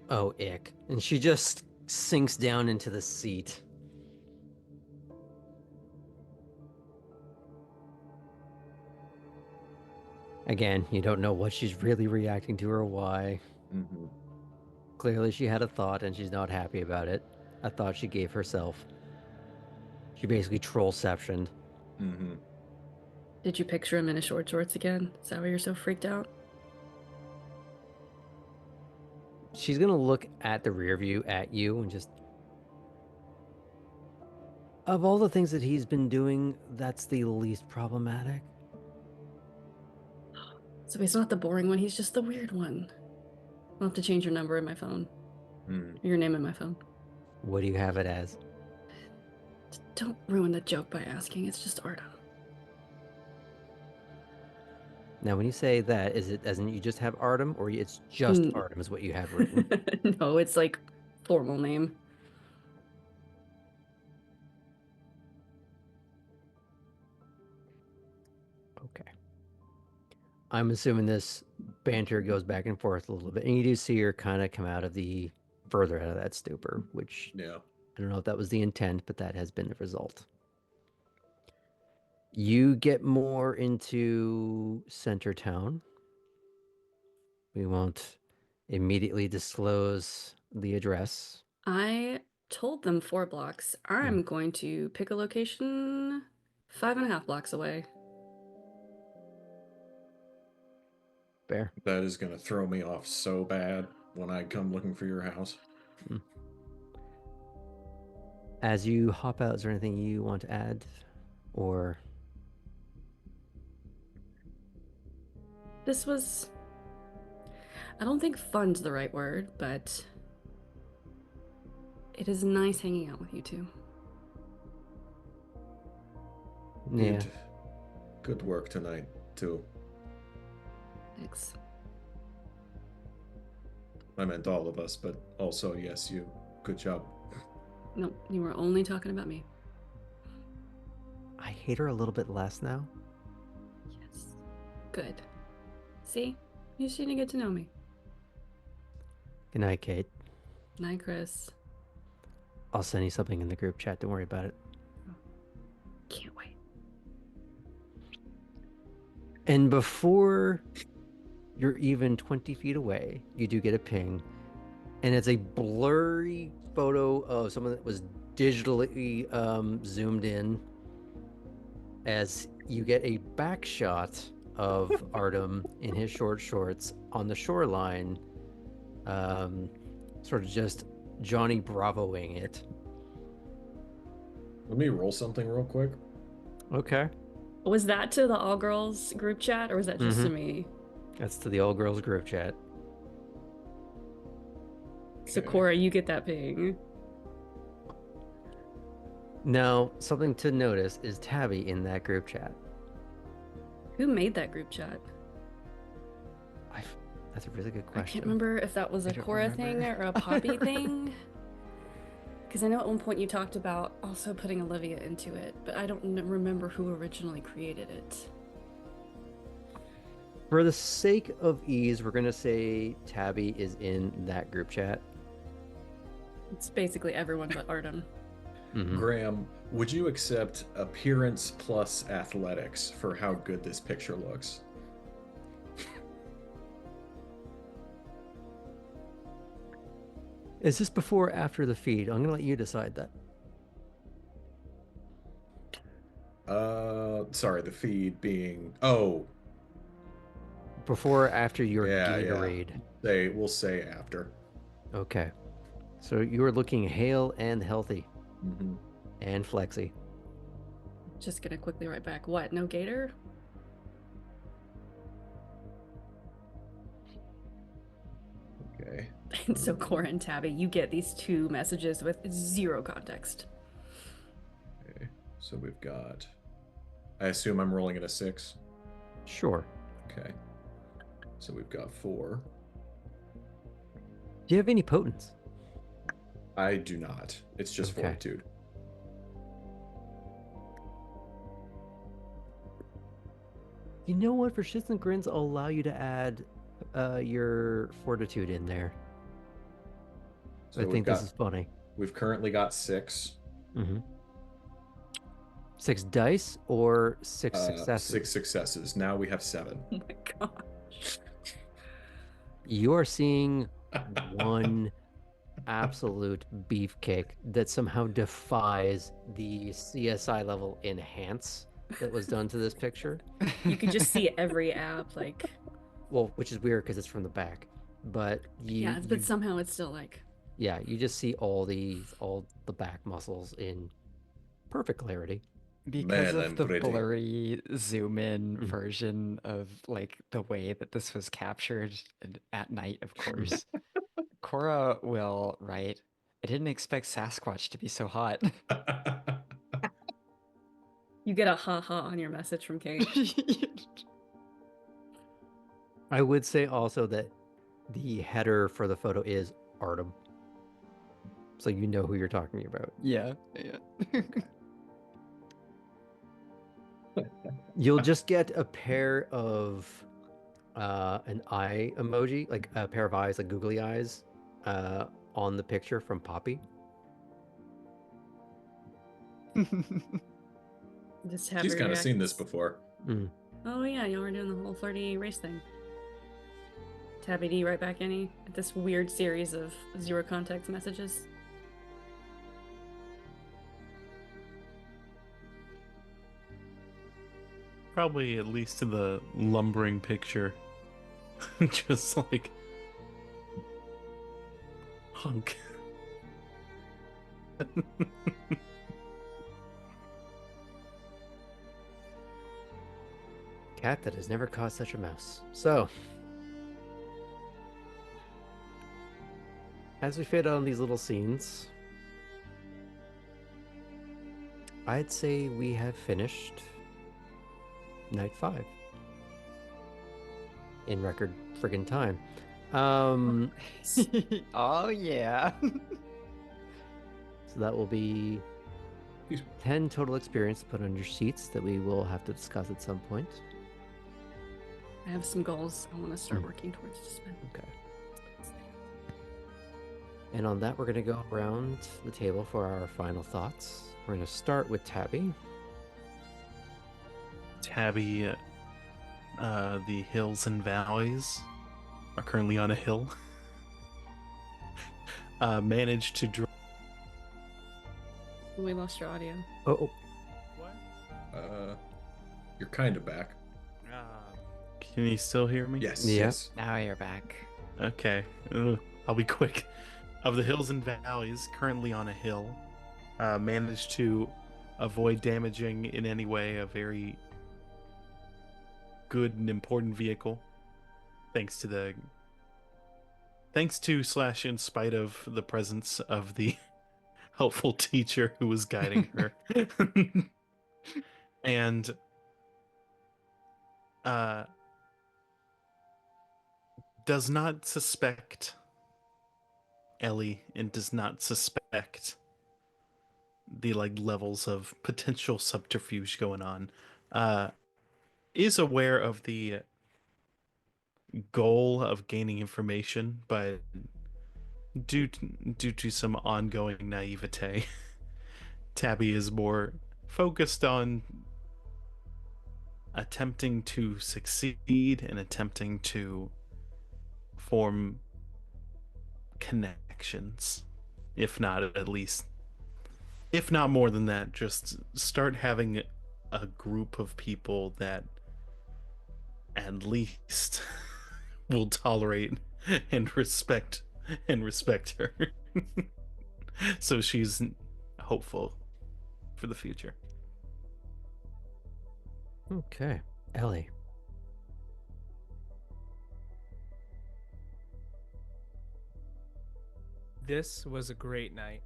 Oh, ick. And she just sinks down into the seat. Again, you don't know what she's really reacting to or why. Clearly she had a thought and she's not happy about it. A thought she gave herself. She basically trollceptioned. Did you picture him in his short shorts again? Is that why you're so freaked out? She's gonna look at the rear view at you and just... Of all the things that he's been doing, that's the least problematic. So he's not the boring one, he's just the weird one. I'll have to change your number in my phone. Your name in my phone. What do you have it as? Don't ruin the joke by asking, it's just Artem. Now, when you say that, is it as in you just have Artem, or it's just Artem is what you have written? No, it's like formal name. Okay. I'm assuming this banter goes back and forth a little bit, and you do see her kind of come out of the further out of that stupor, which I don't know if that was the intent, but that has been the result. You get more into center town. We won't immediately disclose the address. I told them 4 blocks. I'm going to pick a location 5.5 blocks away. Fair. That is going to throw me off so bad when I come looking for your house. As you hop out, is there anything you want to add? Or This was... I don't think fun's the right word, but it is nice hanging out with you two. yeah. Good work tonight, too. Thanks. I meant all of us, but also, yes, you. Good job. Nope, you were only talking about me. I hate her a little bit less now. Yes. Good. See? You just need to get to know me. Good night, Kate. Night, Chris. I'll send you something in the group chat. Don't worry about it. Can't wait. And before you're even 20 feet away, you do get a ping. And it's a blurry photo of someone that was digitally zoomed in, as you get a back shot of Artem in his short shorts on the shoreline, sort of just Johnny Bravoing it. Let me roll something real quick. Okay. Was that to the all girls group chat, or was that just to me? That's to the all girls group chat. So Cora, you get that ping. Now, something to notice is Tabby in that group chat. Who made that group chat? That's a really good I question. can't remember if that was a I don't Cora thing remember. or a Poppy thing. Because I know at one point you talked about also putting Olivia into it, but I don't remember who originally created it. For the sake of ease, we're going to say Tabby is in that group chat. It's basically everyone but Artem. Graham, would you accept appearance plus athletics for how good this picture looks? Is this before or after the feed? I'm going to let you decide that. Sorry, the feed being Before or after your yeah. Gatorade? We'll say after. Okay. So you are looking hale and healthy Mm-hmm. and flexy. Just gonna quickly write back. What? No gator? Okay. And so Cora and Tabby, you get these 2 messages with 0 context. Okay. So we've got. I assume I'm rolling at a 6. Sure. Okay. So we've got 4. Do you have any potence? I do not. It's just Okay. fortitude. You know what? For shits and grins, I'll allow you to add your fortitude in there. So I we've think got, this is funny. We've currently got 6. 6 dice or 6 successes? 6 successes. Now we have 7. Oh my gosh. You are seeing one absolute beefcake that somehow defies the CSI level enhance that was done to this picture. You could just see every app, like... Well, which is weird because it's from the back. But but somehow it's still like... Yeah, you just see all the back muscles in perfect clarity. Because Man, of I'm the pretty. blurry zoom in version of like the way that this was captured at night, of course. Cora will write, I didn't expect Sasquatch to be so hot. You get a ha-ha on your message from Kate. I would say also that the header for the photo is Artem. So you know who you're talking about. Yeah. You'll just get a pair of an eye emoji, like a pair of eyes, like googly eyes, on the picture from Poppy. Just have She's her kind of seen this react. before. Mm. Oh yeah, y'all were doing the whole flirty race thing. Tabby, do you write back any at this weird series of zero context messages? Probably at least to the lumbering picture. Just like hunk. Cat that has never caused such a mess. So, as we fade on these little scenes, I'd say we have finished night 5 in record friggin' time. Oh yeah. So that will be Excuse me. 10 total experience to put on your sheets that we will have to discuss at some point. I have some goals I want to start Mm. working towards to spend. Okay. And on that, we're going to go around the table for our final thoughts. We're going to start with Tabby. Tabby, the hills and valleys are currently on a hill. Managed to draw. We lost your audio. Oh, What? You're kind of back. Can you still hear me? Yes. Yeah. Yes. Now you're back. Okay. I'll be quick. Of the hills and valleys, currently on a hill, managed to avoid damaging in any way a very good and important vehicle, thanks to in spite of the presence of the helpful teacher who was guiding her. And does not suspect Ellie and does not suspect the levels of potential subterfuge going on. Is aware of the goal of gaining information, but due to some ongoing naivete, Tabby is more focused on attempting to succeed and attempting to form connections, if not at least, if not more than that, just start having a group of people that at least will tolerate and respect her. So she's hopeful for the future. okay. Ellie. This was a great night.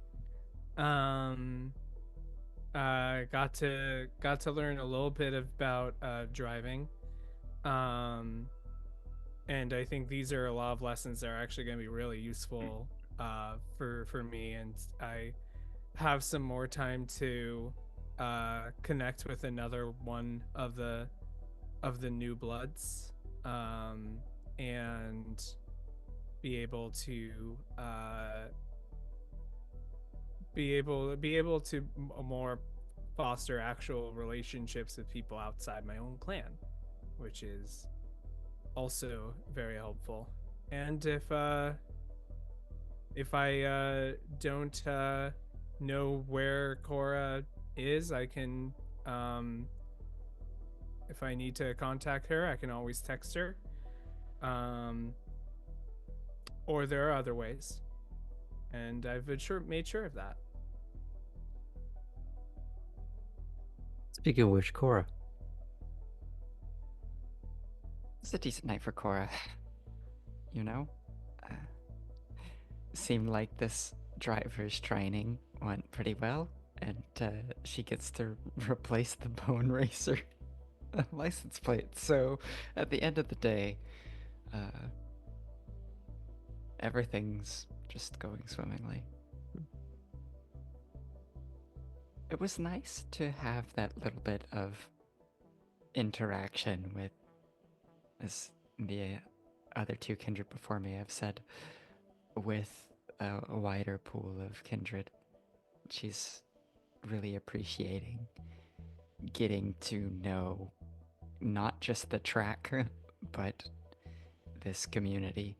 Got to learn a little bit about driving. And I think these are a lot of lessons that are actually going to be really useful for me, and I have some more time to connect with another one of the new bloods, and be able to more foster actual relationships with people outside my own clan, which is also very helpful. And if I don't know where Cora is, I can if I need to contact her, I can always text her. Or there are other ways, and I've made sure of that. Speaking of which, Cora. It's a decent night for Cora. You know? Uh, seemed like this driver's training went pretty well, and she gets to replace the bone racer license plate. So at the end of the day, everything's just going swimmingly. It was nice to have that little bit of interaction with, as the other two kindred before me have said, with a wider pool of kindred. She's really appreciating getting to know not just the track, but this community.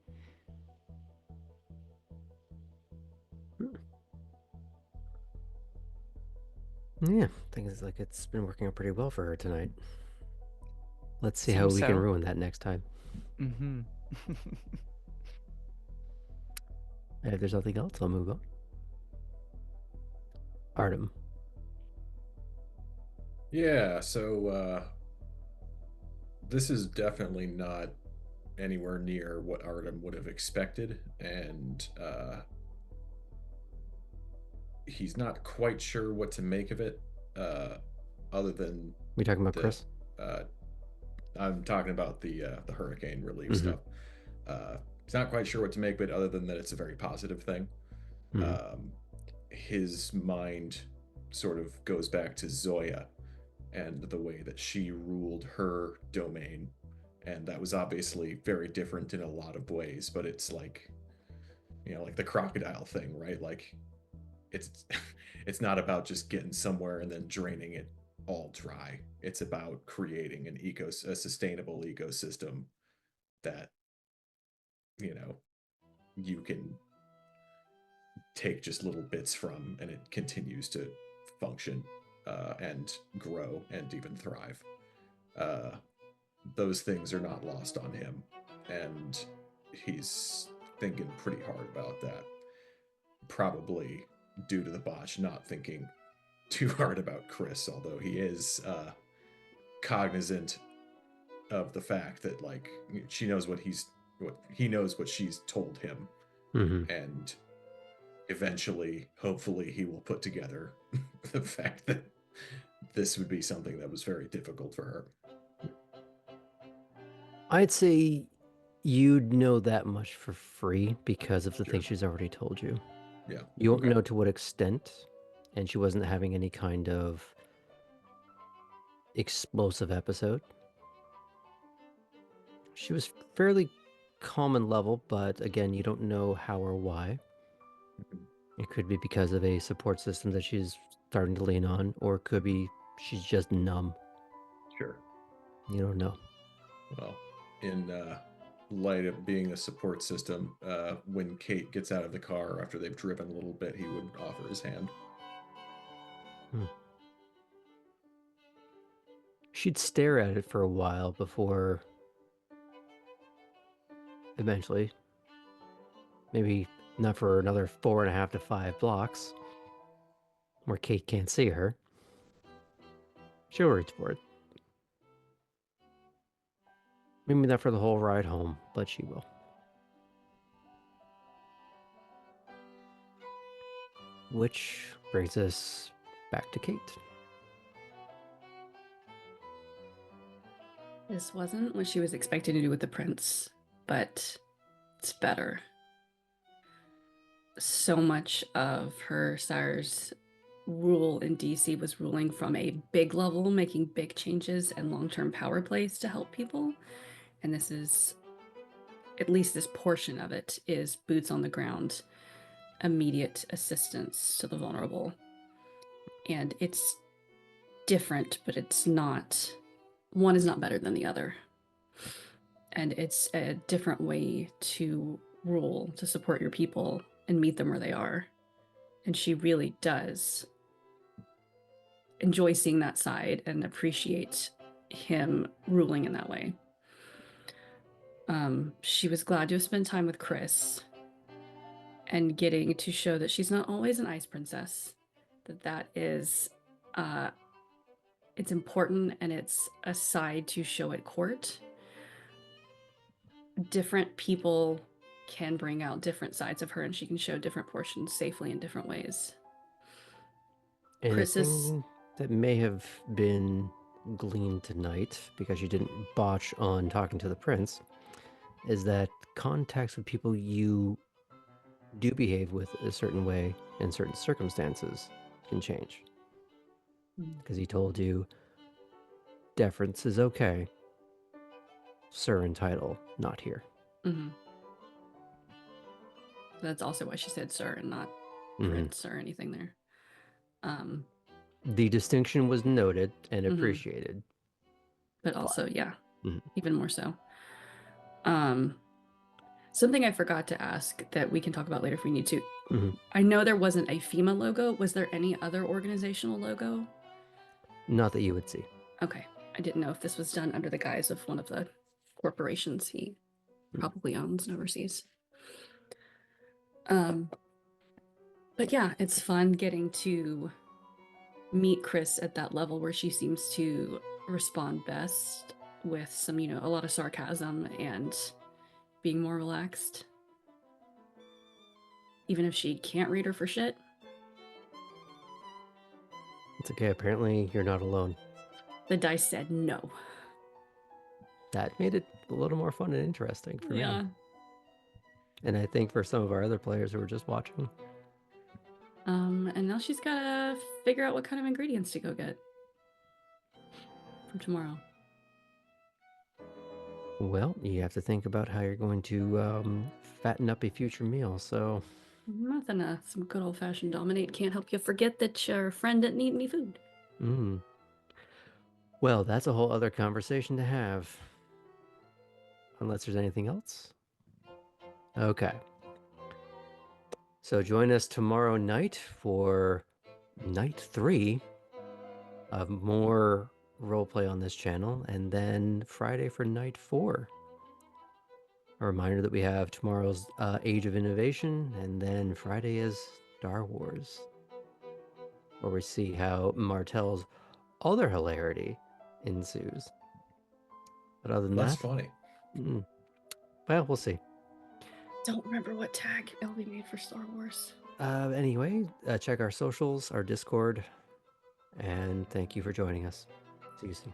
Yeah, things like it's been working out pretty well for her tonight. Let's see how Seems we can so. ruin that next time. Mm-hmm. If there's nothing else, I'll move on. Artem. Yeah, so this is definitely not anywhere near what Artem would have expected, and he's not quite sure what to make of it, other than We talking about the. Chris? I'm talking about the hurricane relief Mhm. stuff. He's not quite sure what to make of it, other than that it's a very positive thing. Mhm. His mind sort of goes back to Zoya and the way that she ruled her domain, and that was obviously very different in a lot of ways. But it's like, like the crocodile thing, right? Like, it's it's not about just getting somewhere and then draining it all dry. It's about creating a sustainable ecosystem that you know you can take just little bits from, and it continues to function and grow and even thrive. Uh, those things are not lost on him, and he's thinking pretty hard about that. Probably due to the botch, not thinking too hard about Chris, although he is cognizant of the fact that she knows what he knows what she's told him, Mhm. and eventually, hopefully, he will put together the fact that this would be something that was very difficult for her. I'd say you'd know that much for free because of the Sure. things she's already told you. Yeah. You won't Okay. know to what extent, and she wasn't having any kind of explosive episode. She was fairly common level, but again, you don't know how or why. Mhm. It could be because of a support system that she's starting to lean on, or it could be she's just numb. Sure. You don't know. Well, in light of being a support system, when Kate gets out of the car after they've driven a little bit, he would offer his hand. She'd stare at it for a while before eventually, maybe not for another 4.5 to 5 blocks, where Kate can't see her. She'll reach for it. Maybe not for the whole ride home, but she will. Which brings us back to Kate. This wasn't what she was expecting to do with the prince, but it's better. So much of her sire's rule in DC was ruling from a big level, making big changes and long-term power plays to help people. And this is, at least this portion of it, is boots on the ground, immediate assistance to the vulnerable. And it's different, but it's not, one is not better than the other. And it's a different way to rule, to support your people and meet them where they are. And she really does enjoy seeing that side and appreciate him ruling in that way. She was glad to have spent time with Chris and getting to show that she's not always an ice princess, that is it's important, and it's a side to show at court. Different people can bring out different sides of her, and she can show different portions safely in different ways. Chris is Anything that may have been gleaned tonight, because you didn't botch on talking to the prince, is that contacts with people you do behave with a certain way in certain circumstances can change. Because he told you deference is okay, sir and title not here. Mhm. That's also why she said sir and not Mhm. prince or anything there. The distinction was noted and Mhm. appreciated. But also, yeah, Mhm. even more so. Something I forgot to ask that we can talk about later if we need to. Mhm. I know there wasn't a FEMA logo. Was there any other organizational logo? Not that you would see. Okay. I didn't know if this was done under the guise of one of the corporations he probably owns and oversees. But yeah, it's fun getting to meet Chris at that level where she seems to respond best with some, a lot of sarcasm and being more relaxed. Even if she can't read her for shit. It's okay. Apparently, you're not alone. The dice said no. That made it a little more fun and interesting for me. And I think for some of our other players who were just watching. And now she's gotta figure out what kind of ingredients to go get for tomorrow. Well, you have to think about how you're going to fatten up a future meal. So Nothing, some good old-fashioned dominate can't help you forget that your friend didn't eat any food. Well, that's a whole other conversation to have. Unless there's anything else. Okay. So join us tomorrow night for night 3 of more roleplay on this channel, and then Friday for night 4. A reminder that we have tomorrow's Age of Innovation, and then Friday is Star Wars, where we see how Martell's other hilarity ensues. But other than That's that, funny. Well, we'll see. Don't remember what tag Elby made for Star Wars. Anyway, check our socials, our Discord, and thank you for joining us. See you soon.